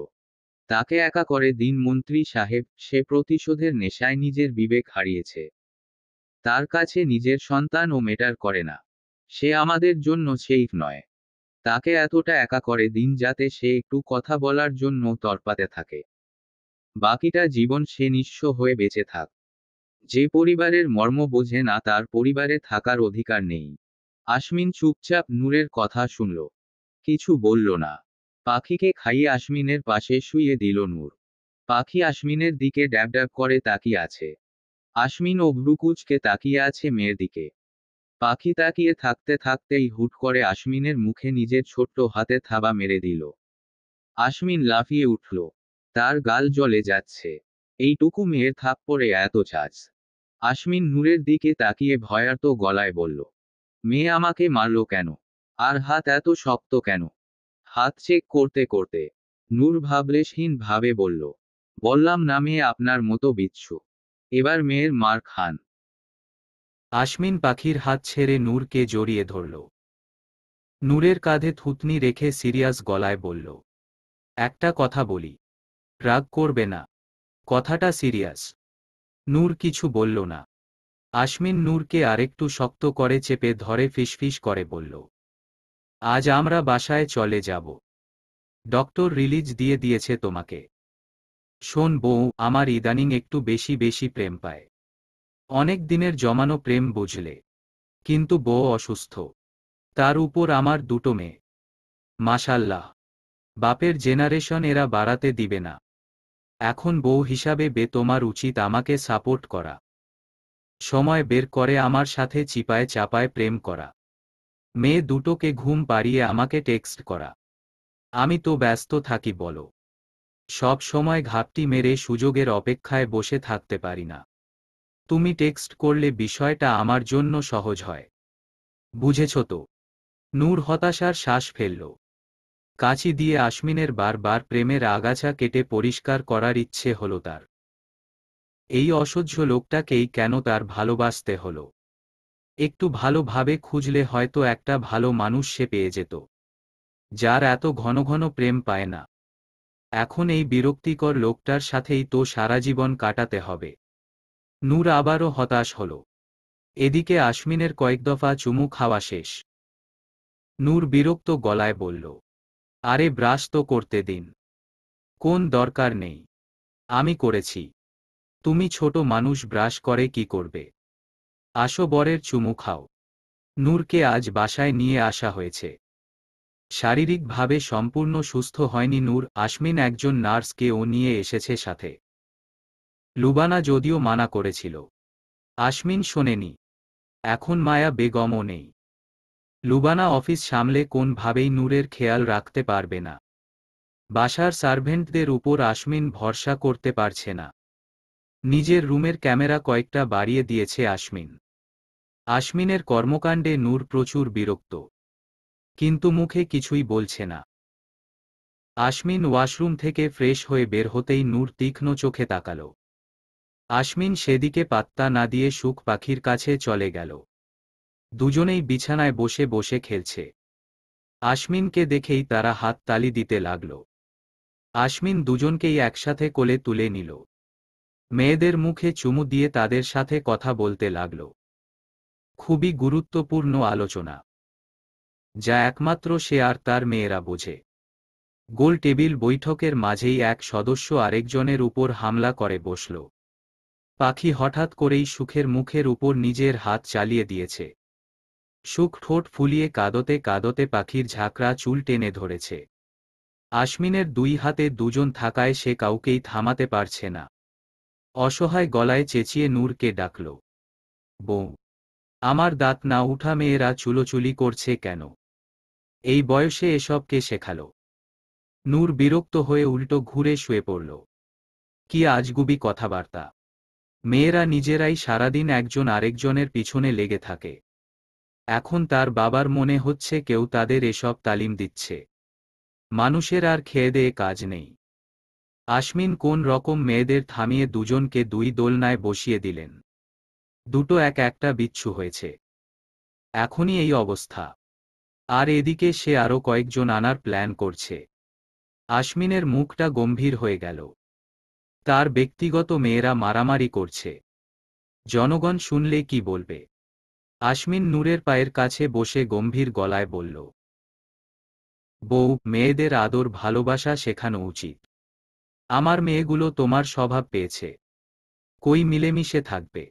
তাকে একা করে দিন মন্ত্রী সাহেব। সে প্রতিশোধের নেশায় নিজের বিবেক হারিয়েছে। তার কাছে নিজের সন্তানও ম্যাটার করে না। সে আমাদের জন্য সেফ নয়। তাকে এতটা একা করে দিন যাতে সে একটু কথা বলার জন্য তরপাতে থাকে। বাকিটা জীবন সে নিঃস্ব হয়ে বেঁচে থাক। যে পরিবারের মর্ম বোঝে না তার পরিবারে থাকার অধিকার নেই। আশমিন চুপচাপ নূরের কথা শুনল, কিছু বলল না। পাখিকে খাইয়ে আশমিনের পাশে শুইয়ে দিল নূর। পাখি আশমিনের দিকে ড্যাব ড্যাব করে তাকিয়ে আছে। আশমিন ও ভ্রুকুচকে তাকিয়ে আছে মেয়ের দিকে। পাখি তাকিয়ে থাকতে থাকতেই হুট করে আশমিনের মুখে নিজের ছোট্ট হাতে থাবা মেরে দিল। আশমিন লাফিয়ে উঠল। তার গাল জ্বলে যাচ্ছে। এইটুকু মেয়ের থাপ্পড়ে এত ঝাঁজ। আশমিন নূরের দিকে তাকিয়ে ভয়ার্ত গলায় বলল, মেয়ে আমাকে মারল কেন? আর হাত এত শক্ত কেন? হাত চেক করতে করতে নূর ভাবলেশহীন ভাবে বলল, বললাম না মেয়ে আপনার মতো বিচ্ছু। এবার মেয়ের মার খান। আশমিন পাখির হাত ছেড়ে নূরকে জড়িয়ে ধরল। নূরের কাঁধে থুতনি রেখে সিরিয়াস গলায় বলল, একটা কথা বলি, রাগ করবে না, কথাটা সিরিয়াস। নূর কিছু বলল না। আশমিন নূরকে আরেকটু শক্ত করে চেপে ধরে ফিসফিস করে বলল, আজ আমরা বাসায় চলে যাব। ডক্টর রিলিজ দিয়ে দিয়েছে তোমাকে। শোন বউ, আমার ইদানিং একটু বেশি বেশি প্রেম পায়। অনেক দিনের জমানো প্রেম বুঝলে, কিন্তু বউ অসুস্থ। তার উপর আমার দুটো মেয়ে। মাশাল্লাহ, বাপের জেনারেশন এরা বাড়াতে দিবে না। এখন বউ হিসাবে তোমার উচিত আমাকে সাপোর্ট করা। সময় বের করে আমার সাথে চিপায় চাপায় প্রেম করা। মেয়ে দুটোকে ঘুম পাড়িয়ে আমাকে টেক্সট করা। আমি তো ব্যস্ত থাকি বলো। সব সময় ঘাপটি মেরে সুযোগের অপেক্ষায় বসে থাকতে পারি না। তুমি টেক্সট করলে বিষয়টা আমার জন্য সহজ হয়। বুঝেছ তো? নূর হতাশার শ্বাস ফেলল। কাঁচি দিয়ে আশমিনের বারবার প্রেমের আগাছা কেটে পরিষ্কার করার ইচ্ছে হলো তার। এই অসহ্য লোকটাকেই কেন তার ভালোবাসতে হলো? একটু ভালোভাবে খুঁজলে হয়তো একটা ভালো মানুষ সে পেয়ে যেত, যার এত ঘন ঘন প্রেম পায় না। এখন এই বিরক্তিকর লোকটার সাথেই তো সারা জীবন কাটাতে হবে। নূর আবারও হতাশ হল। এদিকে আশমিনের কয়েক দফা চুমু খাওয়া শেষ। নূর বিরক্ত গলায় বলল, আরে ব্রাশ তো করতে দিন। কোন দরকার নেই, আমি করেছি। তুমি ছোট মানুষ, ব্রাশ করে কি করবে? আসো বরের চুমু খাও। নূরকে আজ বাসায় নিয়ে আসা হয়েছে। শারীরিকভাবে সম্পূর্ণ সুস্থ হয়নি নূর। আশমিন একজন নার্সকেও নিয়ে এসেছে সাথে। লুবানা যদিও মানা করেছিল, আশমিন শোনেনি। এখন মায়া বেগমও নেই। লুবানা অফিস সামলে কোনভাবেই নূরের খেয়াল রাখতে পারবে না। বাসার সার্ভেন্টদের উপর আশমিন ভরসা করতে পারছে না। নিজের রুমের ক্যামেরা কয়েকটা বাড়িয়ে দিয়েছে আশমিন। আশমিনের কর্মকাণ্ডে নূর প্রচুর বিরক্ত, কিন্তু মুখে কিছুই বলছে না। আশমিন ওয়াশরুম থেকে ফ্রেশ হয়ে বের হতেই নূর তীক্ষ্ণ চোখে তাকাল। আশমিন সেদিকে পাত্তা না দিয়ে সুখ পাখির কাছে চলে গেল। দুজনেই বিছানায় বসে বসে খেলছে। আশমিনকে দেখেই তারা হাত তালি দিতে লাগল। আশমিন দুজনকেই একসাথে কোলে তুলে নিল। মেয়েদের মুখে চুমু দিয়ে তাদের সাথে কথা বলতে লাগল। খুবই গুরুত্বপূর্ণ আলোচনা, যা একমাত্র সে আর তার মেয়েরা বোঝে। গোল টেবিল বৈঠকের মাঝেই এক সদস্য আরেকজনের উপর হামলা করে বসল। পাখি হঠাৎ করেই সুখের মুখের উপর নিজের হাত চালিয়ে দিয়েছে। সুখ ঠোঁট ফুলিয়ে কাঁদতে কাঁদতে পাখির ঝাঁকড়া চুল টেনে ধরেছে। আশমিনের দুই হাতে দুজন থাকায় সে কাউকেই থামাতে পারছে না। অসহায় গলায় চেঁচিয়ে নূরকে ডাকল, বউ, আমার দাঁত না উঠা মেয়েরা চুলোচুলি করছে কেন? এই বয়সে এসব কে শেখালো? নূর বিরক্ত হয়ে উল্টো ঘুরে শুয়ে পড়ল। কি আজগুবি কথাবার্তা! মেয়েরা নিজেরাই সারাদিন একজন আরেকজনের পিছনে লেগে থাকে। এখন তার বাবার মনে হচ্ছে কেউ তাদের এসব তালিম দিচ্ছে। মানুষের আর খেয়ে দেয়ে কাজ নেই। আশমিন কোন রকম মেয়েদের থামিয়ে দুজনকে দুই দোলনায় বসিয়ে দিলেন। দুটো এক একটা বিচ্ছু হয়েছে। এখনই এই অবস্থা। আর এদিকে সে আরও কয়েকজন আনার প্ল্যান করছে। আশমিনের মুখটা গম্ভীর হয়ে গেল। তার ব্যক্তিগত মেয়েরা মারামারি করছে। জনগণ শুনলে কি বলবে? আশমিন নূরের পায়ের কাছে বসে গম্ভীর গলায় বলল, বউ, মেয়েদের আদর ভালোবাসা শেখানো উচিত। আমার মেয়েগুলো তোমার স্বভাব পেয়েছে। কই মিলেমিশে থাকবে?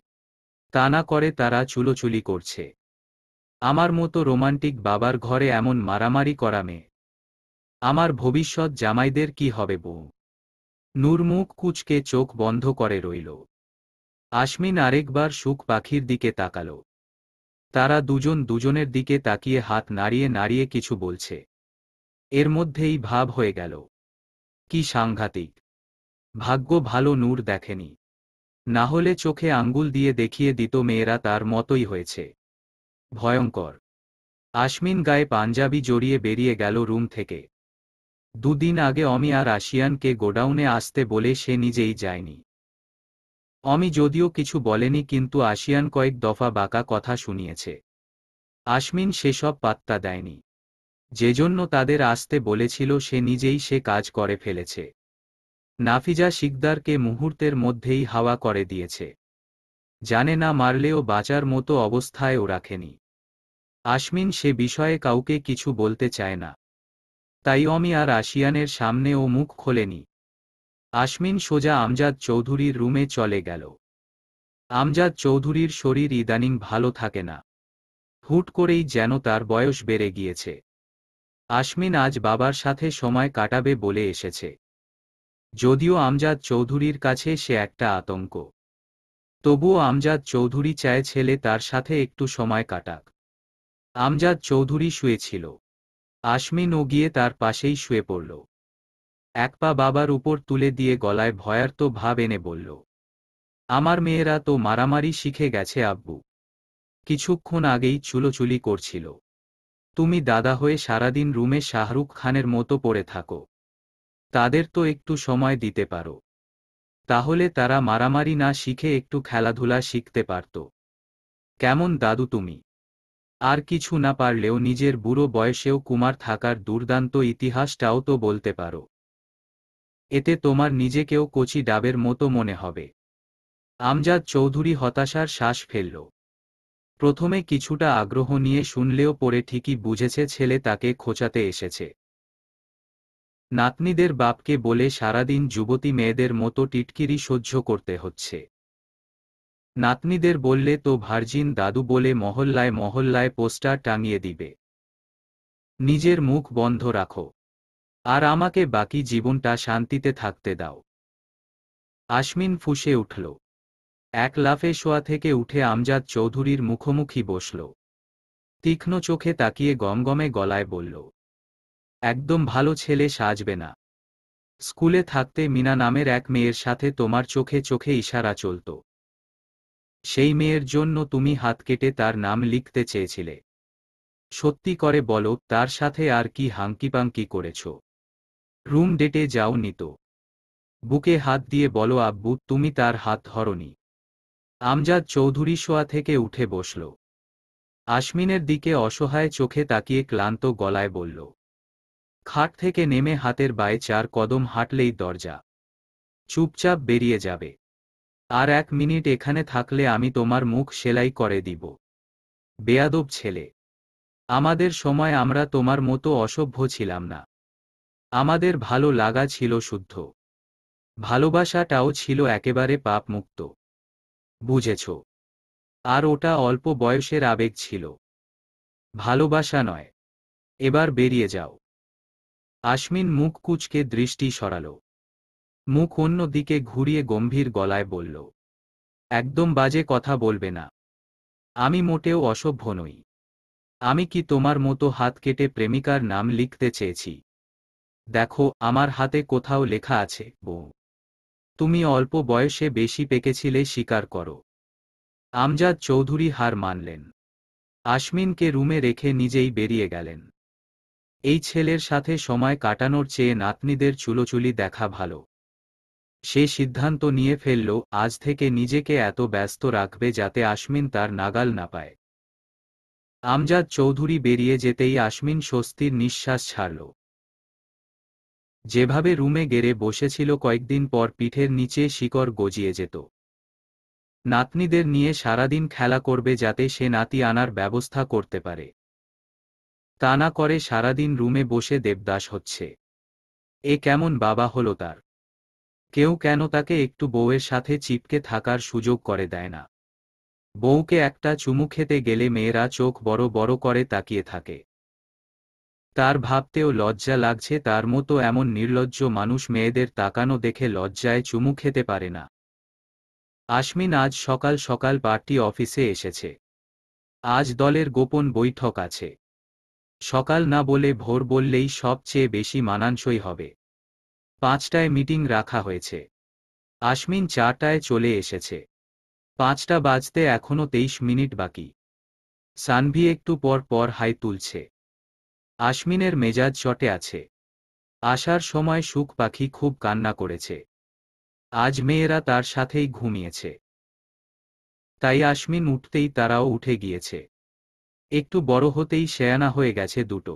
তা না করে তারা চুলোচুলি করছে। আমার মতো রোমান্টিক বাবার ঘরে এমন মারামারি করা মেয়ে। আমার ভবিষ্যৎ জামাইদের কি হবে বউ? নূর মুখ কুঁচকে চোখ বন্ধ করে রইল। আশমিন আরেকবার সুখ পাখির দিকে তাকাল। তারা দুজন দুজনের দিকে তাকিয়ে হাত নাড়িয়ে নাড়িয়ে কিছু বলছে। এর মধ্যেই ভাব হয়ে গেল। কি সাংঘাতিক! ভাগ্য ভালো নূর দেখেনি। না হলে চোখে আঙ্গুল দিয়ে দেখিয়ে দিত মেয়েরা তার মতোই হয়েছে। ভয়ঙ্কর! আশমিন গায়ে পাঞ্জাবি জড়িয়ে বেরিয়ে গেল রুম থেকে। দুদিন আগে অমি আর আশিয়ানকে গোডাউনে আসতে বলে সে নিজেই যায়নি। অমি যদিও কিছু বলেনি, কিন্তু আশিয়ান কয়েক দফা বাঁকা কথা শুনিয়েছে। আশমিন সেসব পাত্তা দেয়নি। যেজন্য তাদের আসতে বলেছিল সে নিজেই সে কাজ করে ফেলেছে। নাফিজা শিকদারকে মুহূর্তের মধ্যেই হাওয়া করে দিয়েছে। জানে না মারলেও বাঁচার মতো অবস্থায়ও রাখেনি। আশমিন সে বিষয়ে কাউকে কিছু বলতে চায় না। তাই অমি আর আশিয়ানের সামনেও মুখ খোলেনি। আশমিন সোজা আমজাদ চৌধুরীর রুমে চলে গেল। আমজাদ চৌধুরীর শরীর ইদানিং ভালো থাকে না। হুট করেই যেন তার বয়স বেড়ে গিয়েছে। আশমিন আজ বাবার সাথে সময় কাটাবে বলে এসেছে। যদিও আমজাদ চৌধুরীর কাছে সে একটা আতঙ্ক। তবুও আমজাদ চৌধুরী চায় ছেলে তার সাথে একটু সময় কাটাক। আমজাদ চৌধুরী শুয়েছিল। আশমিনও গিয়ে তার পাশেই শুয়ে পড়ল। এক পা বাবার উপর তুলে দিয়ে গলায় ভয়ার্ত ভাব এনে বলল, আমার মেয়েরা তো মারামারি শিখে গেছে আব্বু। কিছুক্ষণ আগেই চুলোচুলি করছিল। তুমি দাদা হয়ে সারাদিন রুমে শাহরুখ খানের মতো পড়ে থাকো। তাদের তো একটু সময় দিতে পারো। তাহলে তারা মারামারি না শিখে একটু খেলাধুলা শিখতে পারত। কেমন দাদু তুমি! আর কিছু না পারলেও নিজের বুড়ো বয়সেও কুমার থাকার দুর্দান্ত ইতিহাসটাও তো বলতে পারো। এতে তোমার নিজেকেও কচি ডাবের মতো মনে হবে। আমজাদ চৌধুরী হতাশার শ্বাস ফেলল। প্রথমে কিছুটা আগ্রহ নিয়ে শুনলেও পরে ঠিকই বুঝেছে ছেলে তাকে খোঁচাতে এসেছে। নাতনিদের বাপকে বলে সারাদিন যুবতী মেয়েদের মতো টিটকিরি সহ্য করতে হচ্ছে। নাতনিদের বললে তো ভার্জিন দাদু বলে মহল্লায় মহল্লায় পোস্টার টাঙিয়ে দিবে। নিজের মুখ বন্ধ রাখো। আর আমাকে বাকি জীবনটা শান্তিতে থাকতে দাও। আশমিন ফুঁসে উঠল। এক লাফে শোয়া থেকে উঠে আমজাদ চৌধুরীর মুখোমুখি বসল। তীক্ষ্ণ চোখে তাকিয়ে গমগমে গলায় বলল, একদম ভালো ছেলে সাজবে না। স্কুলে থাকতে মিনা নামের এক মেয়ের সাথে তোমার চোখে চোখে ইশারা চলত। সেই মেয়ের জন্য তুমি হাত কেটে তার নাম লিখতে চেয়েছিলে। সত্যি করে বলো, তার সাথে আর কি হাঙ্কিপাঙ্কি করেছ? রুম ডেটে যাওনি তো? বুকে হাত দিয়ে বলো আব্বু, তুমি তার হাত ধরনি। আমজাদ চৌধুরী শোয়া থেকে উঠে বসল। আশমিনের দিকে অসহায় চোখে তাকিয়ে ক্লান্ত গলায় বলল, খাট থেকে নেমে হাতের বায়ে 4 কদম হাঁটলেই দরজা। চুপচাপ বেরিয়ে যাবে। আর 1 মিনিট এখানে থাকলে আমি তোমার মুখ সেলাই করে দিব। বেয়াদব ছেলে! আমাদের সময় আমরা তোমার মতো অসভ্য ছিলাম না। আমাদের ভালো লাগা ছিল শুদ্ধ। ভালোবাসাটাও ছিল একেবারে পাপমুক্ত। বুঝেছ? আর ওটা অল্প বয়সের আবেগ ছিল, ভালোবাসা নয়। এবার বেরিয়ে যাও। আশমিন মুখ কুঁচকে দৃষ্টি সরাল, মুখ অন্য দিকে ঘুরিয়ে গম্ভীর গলায় বলল, একদম বাজে কথা বলবে না। আমি মোটেও অসভ্য নই। আমি কি তোমার মতো হাত কেটে প্রেমিকার নাম লিখতে চেয়েছি? দেখো, আমার হাতে কোথাও লেখা আছে, বউ। তুমি অল্প বয়সে বেশি পেকেছিলে, স্বীকার করো। আমজাদ চৌধুরী হার মানলেন। আশমিনকে রুমে রেখে নিজেই বেরিয়ে গেলেন। এই ছেলের সাথে সময় কাটানোর চেয়ে নাতনিদের চুলোচুলি দেখা ভালো। সে সিদ্ধান্ত নিয়ে ফেলল, আজ থেকে নিজেকে এত ব্যস্ত রাখবে যাতে আশমিন তার নাগাল না পায়। আমজাদ চৌধুরী বেরিয়ে যেতেই আশমিন স্বস্তির নিঃশ্বাস ছাড়ল। যেভাবে রুমে গেড়ে বসেছিল, কয়েকদিন পর পিঠের নিচে শিকড় গজিয়ে যেত। নাতনিদের নিয়ে সারাদিন খেলা করবে যাতে সে নাতি আনার ব্যবস্থা করতে পারে। তা না করে সারাদিন রুমে বসে দেবদাস হচ্ছে। এ কেমন বাবা হলো তার? কেউ কেন তাকে একটু বউয়ের সাথে চিপকে থাকার সুযোগ করে দেয় না? বউকে একটা চুমু খেতে গেলে মেয়েরা চোখ বড় বড় করে তাকিয়ে থাকে। তার ভাবতেও লজ্জা লাগছে, তার মতো এমন নির্লজ্জ মানুষ মেয়েদের তাকানো দেখে লজ্জায় চুমু খেতে পারে না। আশমিন আজ সকাল সকাল পার্টি অফিসে এসেছে। আজ দলের গোপন বৈঠক আছে। সকাল না বলে ভোর বললেই সবচেয়ে বেশি মানানসই হবে। 5টায় মিটিং রাখা হয়েছে। আশমিন 4টায় চলে এসেছে। 5টা বাজতে এখনো 23 মিনিট বাকি। সানভি একটু পর পর হাই তুলছে। আশমিনের মেজাজ চটে আছে। আসার সময় সুখ পাখি খুব কান্না করেছে। আজ মেয়েরা তার সাথেই ঘুমিয়েছে। তাই আশমিন উঠতেই তারাও উঠে গিয়েছে। একটু বড় হতেই শেয়ানা হয়ে গেছে দুটো।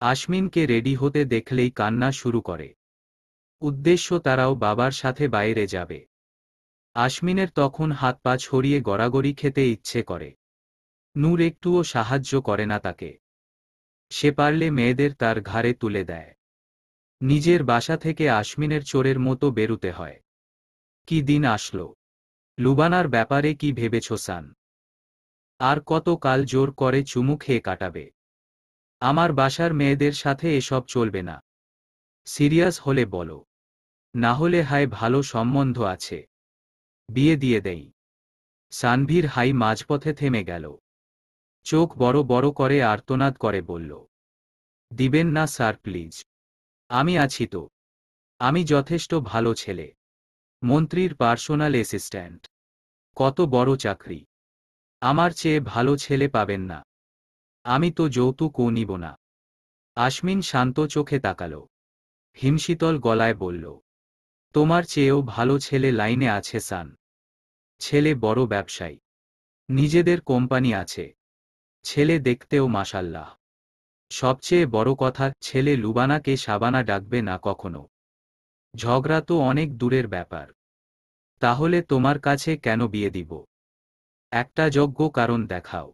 আশমিনকে রেডি হতে দেখলেই কান্না শুরু করে। উদ্দেশ্য, তারাও বাবার সাথে বাইরে যাবে। আশমিনের তখন হাত পা ছড়িয়ে গড়াগড়ি খেতে ইচ্ছে করে। নূর একটুও সাহায্য করে না তাকে। সে পারলে মেয়েদের তার ঘাড়ে তুলে দেয়। নিজের বাসা থেকে আশমিনের চোরের মতো বেরুতে হয়। কি দিন আসলো! লুবানার ব্যাপারে কি ভেবেছ সান? আর কত কাল জোর করে চুমু খেয়ে কাটাবে? আমার বাসার মেয়েদের সাথে এসব চলবে না। সিরিয়াস হলে বলো, না হলে হায় ভালো সম্বন্ধ আছে, বিয়ে দিয়ে দেই। সানভীর হাই মাঝপথে থেমে গেল। চোখ বড় বড় করে আর্তনাদ করে বলল, দিবেন না স্যার প্লিজ। আমি আছি তো। আমি যথেষ্ট ভালো ছেলে। মন্ত্রীর পার্সোনাল অ্যাসিস্ট্যান্ট। কত বড় চাকরি! আমার চেয়ে ভালো ছেলে পাবেন না। আমি তো যৌতুকও নিব না। আশমিন শান্ত চোখে তাকাল। হিমশীতল গলায় বলল, তোমার চেয়েও ভালো ছেলে লাইনে আছে সান। ছেলে বড় ব্যবসায়ী। নিজেদের কোম্পানি আছে। ছেলে দেখতেও মাশাল্লাহ। সবচেয়ে বড় কথা, ছেলে লুবানাকে শাবানা ডাকবে না কখনো। ঝগড়া তো অনেক দূরের ব্যাপার। তাহলে তোমার কাছে কেন বিয়ে দিব? একটা যোগ্য কারণ দেখাও।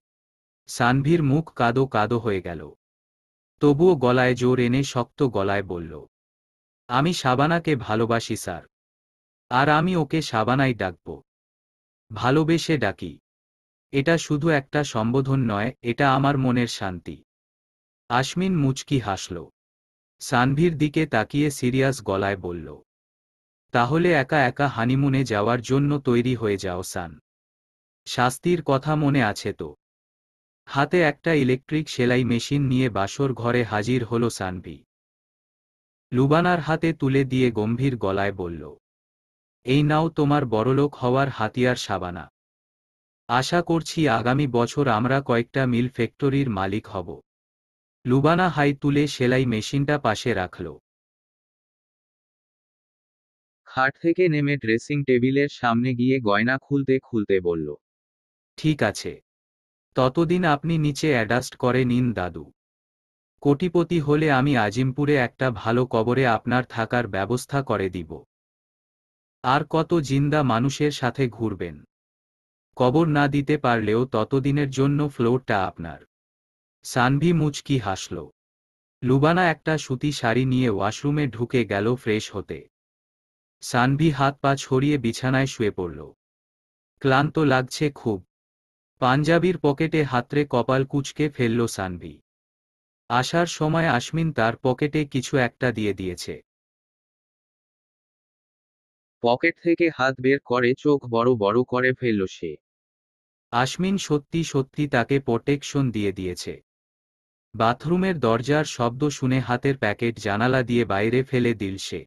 সানভীর মুখ কাদো কাদো হয়ে গেল। তবুও গলায় জোর এনে শক্ত গলায় বলল, আমি শাবানাকে ভালোবাসি স্যার। আর আমি ওকে শাবানাই ডাকব। ভালোবেসে ডাকি। এটা শুধু একটা সম্বোধন নয়, এটা আমার মনের শান্তি। আশমিন মুচকি হাসল। সানভীর দিকে তাকিয়ে সিরিয়াস গলায় বলল, তাহলে একা একা হানিমুনে যাওয়ার জন্য তৈরি হয়ে যাও সান। শাস্তির কথা মনে আছে তো? হাতে একটা ইলেকট্রিক সেলাই মেশিন নিয়ে বাসর ঘরে হাজির হল সানভি। লুবানার হাতে তুলে দিয়ে গম্ভীর গলায় বলল, এই নাও তোমার বড়লোক হওয়ার হাতিয়ার শাবানা। আশা করছি আগামী বছর আমরা কয়েকটা মিল ফ্যাক্টরির মালিক হব। লুবানা হাই তুলে সেলাই মেশিনটা পাশে রাখল। খাট থেকে নেমে ড্রেসিং টেবিলের সামনে গিয়ে গয়না খুলতে খুলতে বলল, ঠিক আছে। ততদিন আপনি নিচে অ্যাডজাস্ট করে নিন দাদু। কোটিপতি হলে আমি আজিমপুরে একটা ভালো কবরে আপনার থাকার ব্যবস্থা করে দিব। আর কত জিন্দা মানুষের সাথে ঘুরবেন। কবর না দিতে পারলেও ততদিনের জন্য ফ্লোরটা আপনার। সানভি মুচকি হাসল। লুবানা একটা সুতি শাড়ি নিয়ে ওয়াশরুমে ঢুকে গেল ফ্রেশ হতে। সানভি হাত পা ছড়িয়ে বিছানায় শুয়ে পড়ল। ক্লান্ত লাগছে খুব। পাঞ্জাবির পকেটে হাতড়ে কপাল কুঁচকে ফেলল সানভি। আসার সময় আশমিন তার পকেটে কিছু একটা দিয়ে দিয়েছে। পকেট থেকে হাত বের করে চোখ বড় বড় করে ফেলল সে। আশমিন সত্যি সত্যি তাকে প্রোটেকশন দিয়ে দিয়েছে। বাথরুমের দরজার শব্দ শুনে হাতের প্যাকেট জানালা দিয়ে বাইরে ফেলে দিল সে।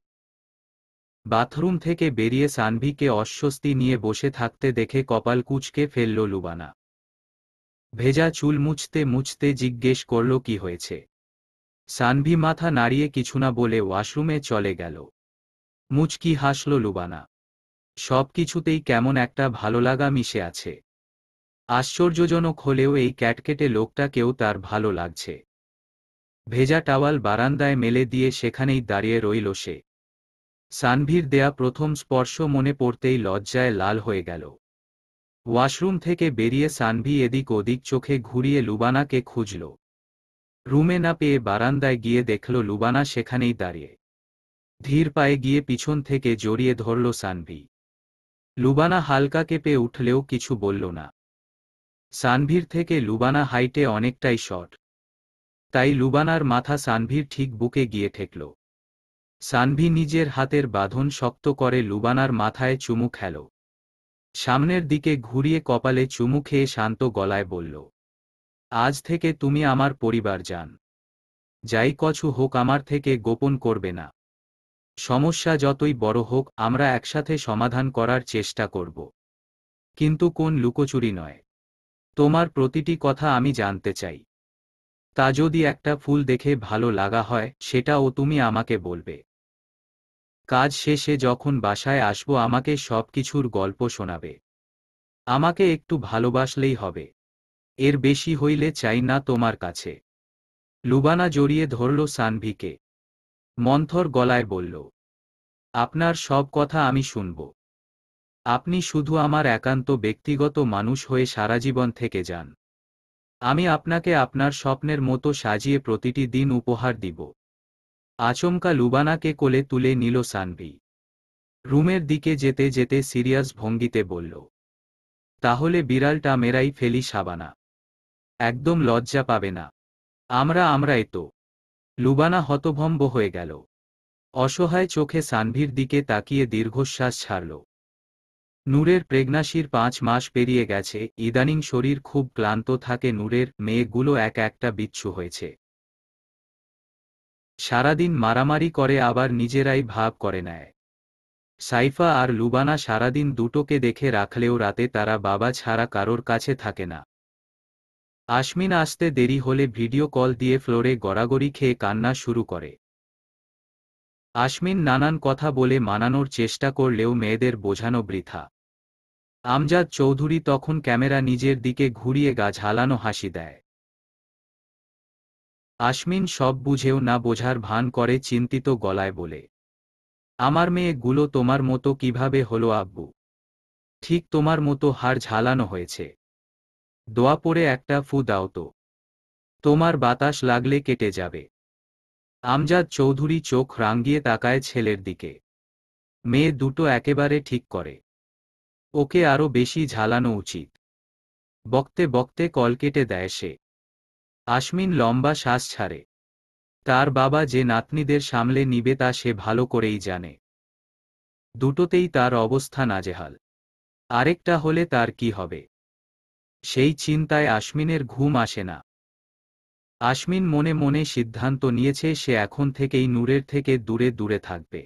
বাথরুম থেকে বেরিয়ে সানভিকে অস্বস্তি নিয়ে বসে থাকতে দেখে কপাল কুঁচকে ফেলল লুবানা। ভেজা চুল মুছতে মুছতে জিজ্ঞেস করল কি হয়েছে। সানভি মাথা নাড়িয়ে কিছু না বলে ওয়াশরুমে চলে গেল। মুচকি হাসল লুবানা। সব কিছুতেই কেমন একটা ভালো লাগা মিশে আছে। আশ্চর্যজনক হলেও এই ক্যাটকেটে লোকটাকেও তার ভালো লাগছে। ভেজা টাওয়াল বারান্দায় মেলে দিয়ে সেখানেই দাঁড়িয়ে রইল সে। সানভির দেয়া প্রথম স্পর্শ মনে পড়তেই লজ্জায় লাল হয়ে গেল। ওয়াশরুম থেকে বেরিয়ে সানভি এদিক ওদিক চোখে ঘুরিয়ে লুবানাকে খুঁজল। রুমে না পেয়ে বারান্দায় গিয়ে দেখল লুবানা সেখানেই দাঁড়িয়ে। ধীর পায়ে গিয়ে পিছন থেকে জড়িয়ে ধরল সানভি। লুবানা হালকা কেঁপে উঠলেও কিছু বলল না। সানভির থেকে লুবানা হাইটে অনেকটাই শর্ট, তাই লুবানার মাথা সানভির ঠিক বুকে গিয়ে ঠেকল। সানভি নিজের হাতের বাঁধন শক্ত করে লুবানার মাথায় চুমু খেল। সামনের দিকে ঘুরিয়ে কপালে চুমু খেয়ে শান্ত গলায় বলল, আজ থেকে তুমি আমার পরিবার জান। যাই কিছু হোক আমার থেকে গোপন করবে না। সমস্যা যতই বড় হোক আমরা একসাথে সমাধান করার চেষ্টা করব, কিন্তু কোন লুকোচুরি নয়। তোমার প্রতিটি কথা আমি জানতে চাই। তা যদি একটা ফুল দেখে ভালো লাগা হয় সেটাও তুমি আমাকে বলবে। কাজ শেষে যখন বাসায় আসবো আমাকে সব কিছুর গল্প শোনাবে। আমাকে একটু ভালোবাসলেই হবে, এর বেশি হইলে চাই না তোমার কাছে। লুবানা জড়িয়ে ধরল সানভিকে। মন্থর গলায় বলল, আপনার সব কথা আমি শুনব। আপনি শুধু আমার একান্ত ব্যক্তিগত মানুষ হয়ে সারাজীবন থেকে যান। আমি আপনাকে আপনার স্বপ্নের মতো সাজিয়ে প্রতিটি দিন উপহার দিব। আচমকা লুবানাকে কোলে তুলে নিল সানভি। রুমের দিকে যেতে যেতে সিরিয়াস ভঙ্গিতে বলল, তাহলে বিড়ালটা মেরাই ফেলি শাবানা। একদম লজ্জা পাবে না। আমরাই তো। লুবানা হতভম্ব হয়ে গেল। অসহায় চোখে সানভির দিকে তাকিয়ে দীর্ঘশ্বাস ছাড়ল। নূরের প্রেগন্যাসির 5 মাস পেরিয়ে গেছে। ইদানিং শরীর খুব ক্লান্ত থাকে নূরের। মেয়েগুলো এক একটা বিচ্ছু হয়েছে। সারাদিন মারামারি করে আবার নিজেরাই ভাব করে নেয়। সাইফা আর লুবানা সারাদিন দুটোকে দেখে রাখলেও রাতে তারা বাবা ছাড়া কারোর কাছে থাকে না। আশমিন আসতে দেরি হলে ভিডিও কল দিয়ে ফ্লোরে গড়াগড়ি খেয়ে কান্না শুরু করে। আশমিন নানান কথা বলে মানানোর চেষ্টা করলেও মেয়েদের বোঝানো বৃথা। আমজাদ চৌধুরী তখন ক্যামেরা নিজের দিকে ঘুরিয়ে গা ঝালানো হাসি দেয়। আশমিন সব বুঝেও না বোঝার ভান করে চিন্তিত গলায় বলে, আমার মেয়েগুলো তোমার মতো কিভাবে হলো আব্বু? ঠিক তোমার মতো হাড় ঝালানো হয়েছে। দোয়া পড়ে একটা ফু দাও তো, তোমার বাতাস লাগলে কেটে যাবে। আমজাদ চৌধুরী চোখ রাঙিয়ে তাকায় ছেলের দিকে। মেয়ে দুটো একেবারে ঠিক করে। ওকে আরো বেশি ঝালানো উচিত। বকতে বকতে কল কেটে দেয় সে। আশমিন লম্বা শ্বাস ছাড়ে। তার বাবা যে নাতনিদের সামলে নিবে তা সে ভালো করেই জানে। দুটোতেই তার অবস্থা নাজেহাল। আরেকটা হলে তার কি হবে? সেই চিন্তায় আশমিনের ঘুম আসে না। আশমিন মনে মনে সিদ্ধান্ত নিয়েছে সে এখন থেকেই নূরের থেকে দূরে দূরে থাকবে।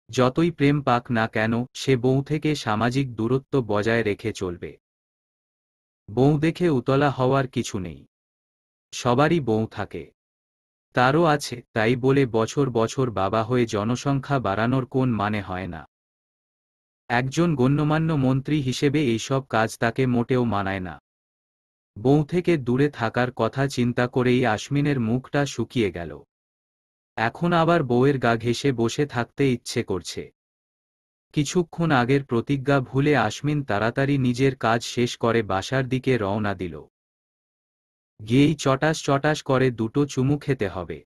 যতই প্রেম পাক না কেন সে বউ থেকে সামাজিক দূরত্ব বজায় রেখে চলবে। বউ দেখে উতলা হওয়ার কিছু নেই। সবারই বউ থাকে। তারও আছে, তাই বলে বছর বছর বাবা হয়ে জনসংখ্যা বাড়ানোর কোন মানে হয় না। একজন গণ্যমান্য মন্ত্রী হিসেবে এইসব কাজ তাকে মোটেও মানায় না। বউ থেকে দূরে থাকার কথা চিন্তা করেই আশমিনের মুখটা শুকিয়ে গেল। এখন আবার বউয়ের গা ঘেঁষে বসে থাকতে ইচ্ছে করছে। কিছুক্ষণ আগের প্রতিজ্ঞা ভুলে আশমিন তাড়াতাড়ি নিজের কাজ শেষ করে বাসার দিকে রওনা দিল। গিয়েই চটাস চটাস করে দুটো চুমু খেতে হবে।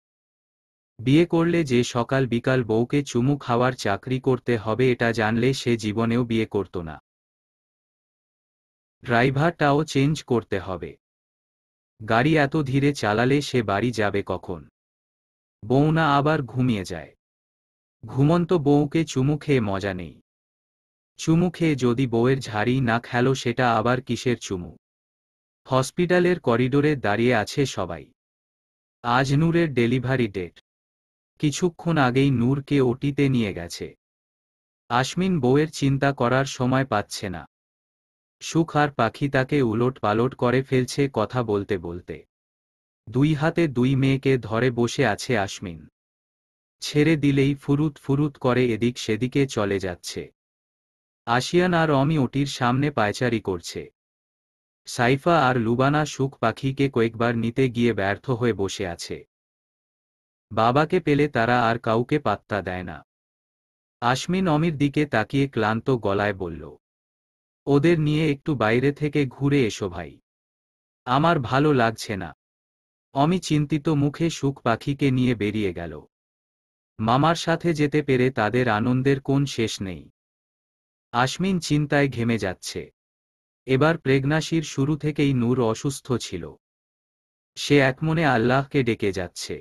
বিয়ে করলে যে সকাল বিকাল বউকে চুমু খাওয়ার চাকরি করতে হবে এটা জানলে সে জীবনেও বিয়ে করত না। ড্রাইভারটাও চেঞ্জ করতে হবে। গাড়ি এত ধীরে চালালে সে বাড়ি যাবে কখন? বউ না আবার ঘুমিয়ে যায়? ঘুমন্ত বউকে চুমু খেয়ে মজা নেই। চুমু খেয়ে যদি বউয়ের ঝাড়ি না খেলো সেটা আবার কিসের চুমু? হসপিটালের করিডোরে দাঁড়িয়ে আছে সবাই। আজ নূরের ডেলিভারি ডেট। কিছুক্ষণ আগেই নূরকে ওটিতে নিয়ে গেছে। আশমিন বউয়ের চিন্তা করার সময় পাচ্ছে না। সুখ আর পাখি তাকে উলট পালট করে ফেলছে কথা বলতে বলতে। দুই হাতে দুই মেয়েকে ধরে বসে আছে আশমিন। ছেড়ে দিলেই ফুরুত ফুরুত করে এদিক সেদিকে চলে যাচ্ছে। আশিয়ান আর অমি ওটির সামনে পায়চারি করছে। সাইফা আর লুবানা সুখ পাখিকে কয়েকবার নিতে গিয়ে ব্যর্থ হয়ে বসে আছে। বাবাকে পেলে তারা আর কাউকে পাত্তা দেয় না। আশমিন অমির দিকে তাকিয়ে ক্লান্ত গলায় বলল, ওদের নিয়ে একটু বাইরে থেকে ঘুরে এসো ভাই। আমার ভালো লাগছে না। অমি চিন্তিত মুখে সুখ পাখিকে নিয়ে বেরিয়ে গেল। মামার সাথে যেতে পেরে তাদের আনন্দের কোন শেষ নেই। আশমিন চিন্তায় ঘেমে যাচ্ছে। এবার প্রেগন্যাসির শুরু থেকেই নূর অসুস্থ ছিল। সে একমনে আল্লাহকে ডেকে যাচ্ছে।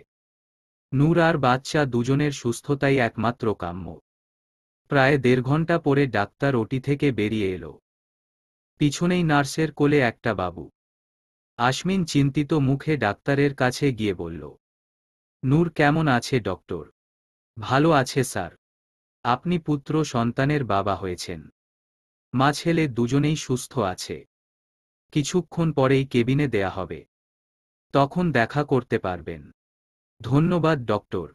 নূর আর বাচ্চা দুজনের সুস্থতাই একমাত্র কাম্য। প্রায় 1.5 ঘন্টা পরে ডাক্তার ওটি থেকে বেরিয়ে এলো। পিছনেই নার্সের কোলে একটা বাবু। আশমিন চিন্তিত মুখে ডাক্তারের কাছে গিয়ে বলল, নূর কেমন আছে ডক্টর? ভালো আছে স্যার। আপনি পুত্র সন্তানের বাবা হয়েছেন। মা ছেলে দুজনেই সুস্থ আছে। কিছুক্ষণ পরেই কেবিনে দেয়া হবে। তখন দেখা করতে পারবেন। ধন্যবাদ doctor.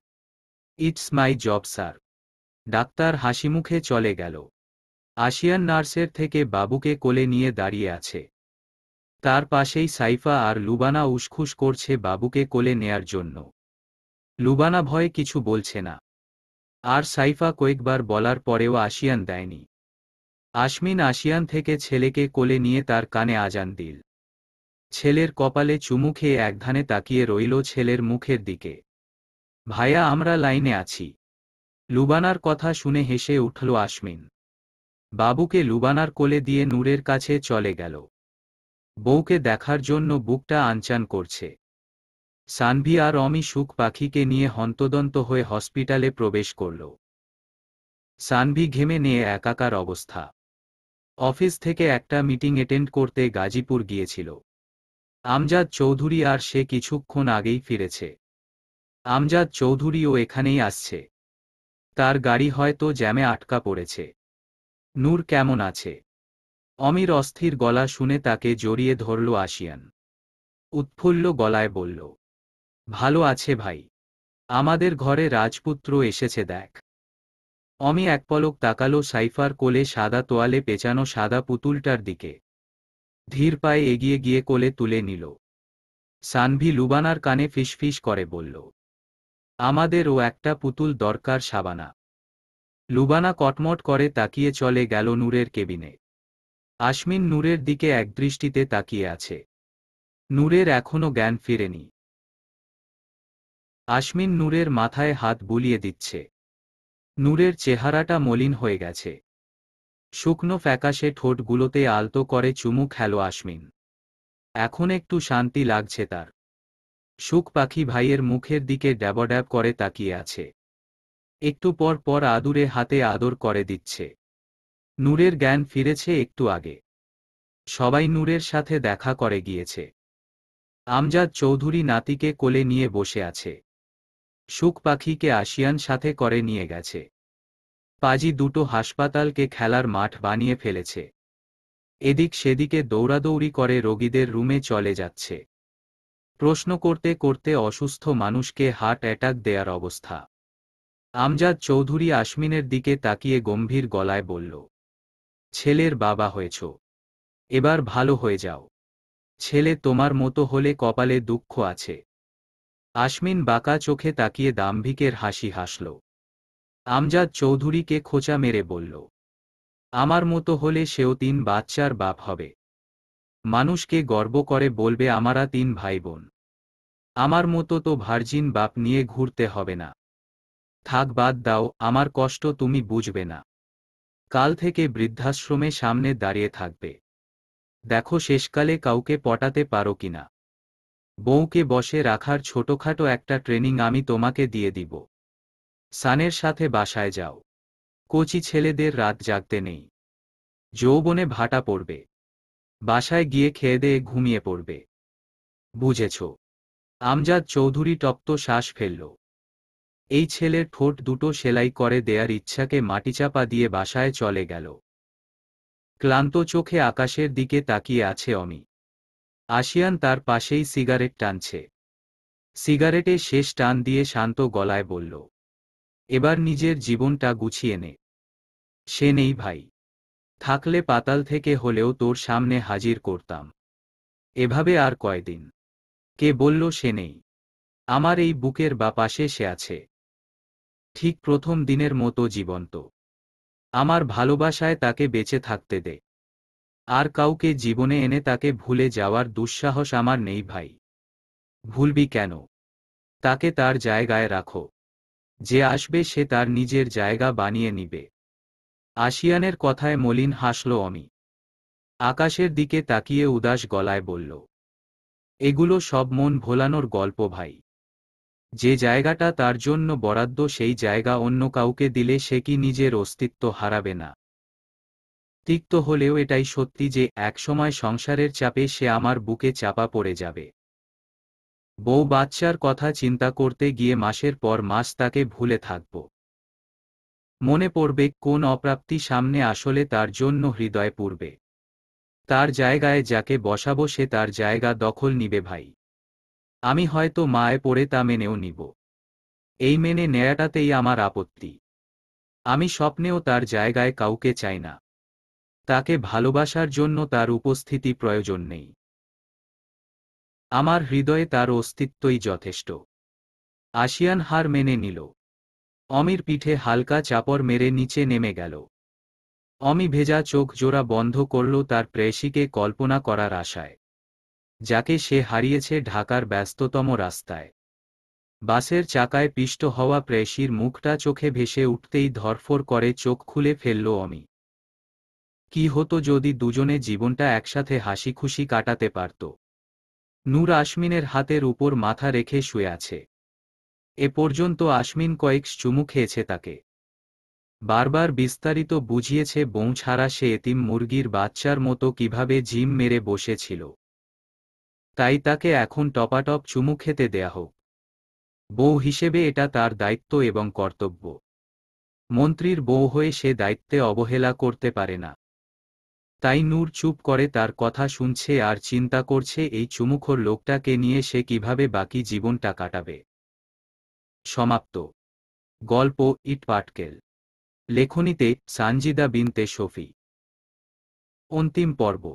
It's my job sir. Doctor হাসিমুখে চলে গেল। আশিয়ান নার্সের থেকে বাবুকে কোলে নিয়ে দাঁড়িয়ে আছে। তার পাশেই সাইফা আর লুবানা উসখুস করছে বাবুকে কোলে নেয়ার জন্য। লুবানা ভয়ে কিছু বলছে না। আর সাইফা কয়েকবার বলার পরেও আশিয়ান দেয়নি। আশমিন আশিয়ান থেকে ছেলেকে কোলে নিয়ে তার কানে আজান দিল। ছেলের কপালে চুমু খেয়ে একধানে তাকিয়ে রইল ছেলের মুখের দিকে। ভাইয়া আমরা লাইনে আছি। লুবানার কথা শুনে হেসে উঠল আশমিন। বাবুকে লুবানার কোলে দিয়ে নূরের কাছে চলে গেল। বউকে দেখার জন্য বুকটা আনচান করছে। সানভি আর অমি সুখ পাখিকে নিয়ে হন্তদন্ত হয়ে হসপিটালে প্রবেশ করল। সানভি ঘেমে নিয়ে একাকার অবস্থা। অফিস থেকে একটা মিটিং অ্যাটেন্ড করতে গাজীপুর গিয়েছিল। আমজাদ চৌধুরী আর সে কিছুক্ষণ আগেই ফিরেছে। আমজাদ চৌধুরীও এখানেই আসছে। তার গাড়ি হয়তো জ্যামে আটকা পড়েছে। নূর কেমন আছে? অমির অস্থির গলা শুনে তাকে জড়িয়ে ধরল আশিয়ান। উৎফুল্ল গলায় বলল, ভালো আছে ভাই। আমাদের ঘরে রাজপুত্র এসেছে দেখ। অমি এক পলক তাকালো সাইফার কোলে সাদা তোয়ালে পেঁচানো সাদা পুতুলটার দিকে। ধীর পায়ে এগিয়ে গিয়ে কোলে তুলে নিল। সানভি লুবানার কানে ফিসফিস করে বলল, আমাদেরও একটা পুতুল দরকার শাবানা। লুবানা কটমট করে তাকিয়ে চলে গেল নূরের কেবিনে। আশমিন নূরের দিকে একদৃষ্টিতে তাকিয়ে আছে। নূরের এখনো জ্ঞান ফিরেনি। আশমিন নূরের মাথায় হাত বুলিয়ে দিচ্ছে। নূরের চেহারাটা মলিন হয়ে গেছে। শুকনো ফ্যাকাশে ঠোঁটগুলোতে আলতো করে চুমু খেলো আশমিন। এখন একটু শান্তি লাগছে তার। সুখ পাখি ভাইয়ের মুখের দিকে ড্যাবড্যাব করে তাকিয়ে আছে। একটু পর পর আদুরে হাতে আদর করে দিচ্ছে। নূরের জ্ঞান ফিরেছে একটু আগে। সবাই নূরের সাথে দেখা করে গিয়েছে। আমজাদ চৌধুরী নাতিকে কোলে নিয়ে বসে আছে। সুখ পাখিকে আশিয়ান সাথে করে নিয়ে গেছে। পাজি দুটো হাসপাতালকে খেলার মাঠ বানিয়ে ফেলেছে। এদিক সেদিকে দৌড়াদৌড়ি করে রোগীদের রুমে চলে যাচ্ছে। প্রশ্ন করতে করতে অসুস্থ মানুষকে হার্ট অ্যাটাক দেয়ার অবস্থা। আমজাদ চৌধুরী আশমিনের দিকে তাকিয়ে গম্ভীর গলায় বলল, ছেলের বাবা হয়েছ। এবার ভালো হয়ে যাও। ছেলে তোমার মতো হলে কপালে দুঃখ আছে। আশমিন বাঁকা চোখে তাকিয়ে দাম্ভিকের হাসি হাসল। আমজাদ চৌধুরীকে খোঁচা মেরে বলল, আমার মতো হলে সেও 3 বাচ্চার বাপ হবে। মানুষকে গর্ব করে বলবে আমারা 3 ভাই বোন। আমার মতো তো ভার্জিন বাপ নিয়ে ঘুরতে হবে না। থাক বাদ দাও, আমার কষ্ট তুমি বুঝবে না। কাল থেকে বৃদ্ধাশ্রমে সামনে দাঁড়িয়ে থাকবে। দেখো শেষকালে কাউকে পটাতে পারো কিনা। বউকে বসে রাখার ছোটখাটো একটা ট্রেনিং আমি তোমাকে দিয়ে দিব। সানের সাথে বাসায় যাও। কচি ছেলেদের রাত জাগতে নেই। যৌবনে ভাটা পড়বে। বাসায় গিয়ে খেয়েদেয়ে ঘুমিয়ে পড়বে। বুঝেছ? আমজাদ চৌধুরী তপ্ত শ্বাস ফেলল। এই ছেলের ঠোঁট দুটো সেলাই করে দেয়ার ইচ্ছাকে মাটিচাপা দিয়ে বাসায় চলে গেল। ক্লান্ত চোখে আকাশের দিকে তাকিয়ে আছে অমি। আশিয়ান তার পাশেই সিগারেট টানছে। সিগারেটে শেষ টান দিয়ে শান্ত গলায় বলল, এবার নিজের জীবনটা গুছিয়ে নে। সে নেই ভাই। থাকলে পাতাল থেকে হলেও তোর সামনে হাজির করতাম। এভাবে আর কয়দিন? কে বলল সে নেই? আমার এই বুকের বা পাশে সে আছে। ঠিক প্রথম দিনের মতো জীবন্ত। আমার ভালোবাসায় তাকে বেঁচে থাকতে দে। আর কাউকে জীবনে এনে তাকে ভুলে যাওয়ার দুঃসাহস আমার নেই ভাই। ভুলবি কেন? তাকে তার জায়গায় রাখো। যে আসবে সে তার নিজের জায়গা বানিয়ে নিবে। আশিয়ানের কথায় মলিন হাসল অমি। আকাশের দিকে তাকিয়ে উদাস গলায় বলল, এগুলো সব মন ভোলানোর গল্প ভাই। যে জায়গাটা তার জন্য বরাদ্দ সেই জায়গা অন্য কাউকে দিলে সে কি নিজের অস্তিত্ব হারাবে না? তিক্ত হলেও এটাই সত্যি যে একসময় সংসারের চাপে সে আমার বুকে চাপা পড়ে যাবে। বউ বাচ্চার কথা চিন্তা করতে গিয়ে মাসের পর মাস তাকে ভুলে থাকব। মনে পড়বে কোন অপ্রাপ্তি সামনে আসলে তার জন্য হৃদয় পুড়বে। তার জায়গায় যাকে বসাবো সে তার জায়গা দখল নিবে ভাই। আমি হয়তো মায়ে পড়ে তা মেনেও নিব। এই মেনে নেয়াটাতেই আমার আপত্তি। আমি স্বপ্নেও তার জায়গায় কাউকে চাই না। তাকে ভালোবাসার জন্য তার উপস্থিতি প্রয়োজন নেই। আমার হৃদয়ে তার অস্তিত্বই যথেষ্ট। আশিয়ান হার মেনে নিল। অমির পিঠে হালকা চাপড় মেরে নিচে নেমে গেল। অমি ভেজা চোখ জোড়া বন্ধ করল তার প্রেয়সীকে কল্পনা করার আশায়, যাকে সে হারিয়েছে ঢাকার ব্যস্ততম রাস্তায়। বাসের চাকায় পিষ্ট হওয়া প্রেয়সীর মুখটা চোখে ভেসে উঠতেই ধরফর করে চোখ খুলে ফেলল অমি। কি হতো যদি দুজনে জীবনটা একসাথে হাসি খুশি কাটাতে পারত। নূর আশমিনের হাতের উপর মাথা রেখে শুয়ে আছে। এ পর্যন্ত আশমিন কয়েক চুমু খেয়েছে তাকে। বারবার বিস্তারিত বুঝিয়েছে বউ ছাড়া সে এতিম মুরগির বাচ্চার মতো কিভাবে ঝিম মেরে বসেছিল। তাই তাকে এখন টপাটপ চুমু খেতে দেয়া হোক। বউ হিসেবে এটা তার দায়িত্ব এবং কর্তব্য। মন্ত্রীর বউ হয়ে সে দায়িত্বে অবহেলা করতে পারে না। তাই নূর চুপ করে তার কথা শুনছে আর চিন্তা করছে এই চুমুখোর লোকটাকে নিয়ে সে কিভাবে বাকি জীবনটা কাটাবে। সমাপ্ত। গল্প ইটপাটকেল। লেখনীতে সানজিদা বিনতে শফি। অন্তিম পর্ব।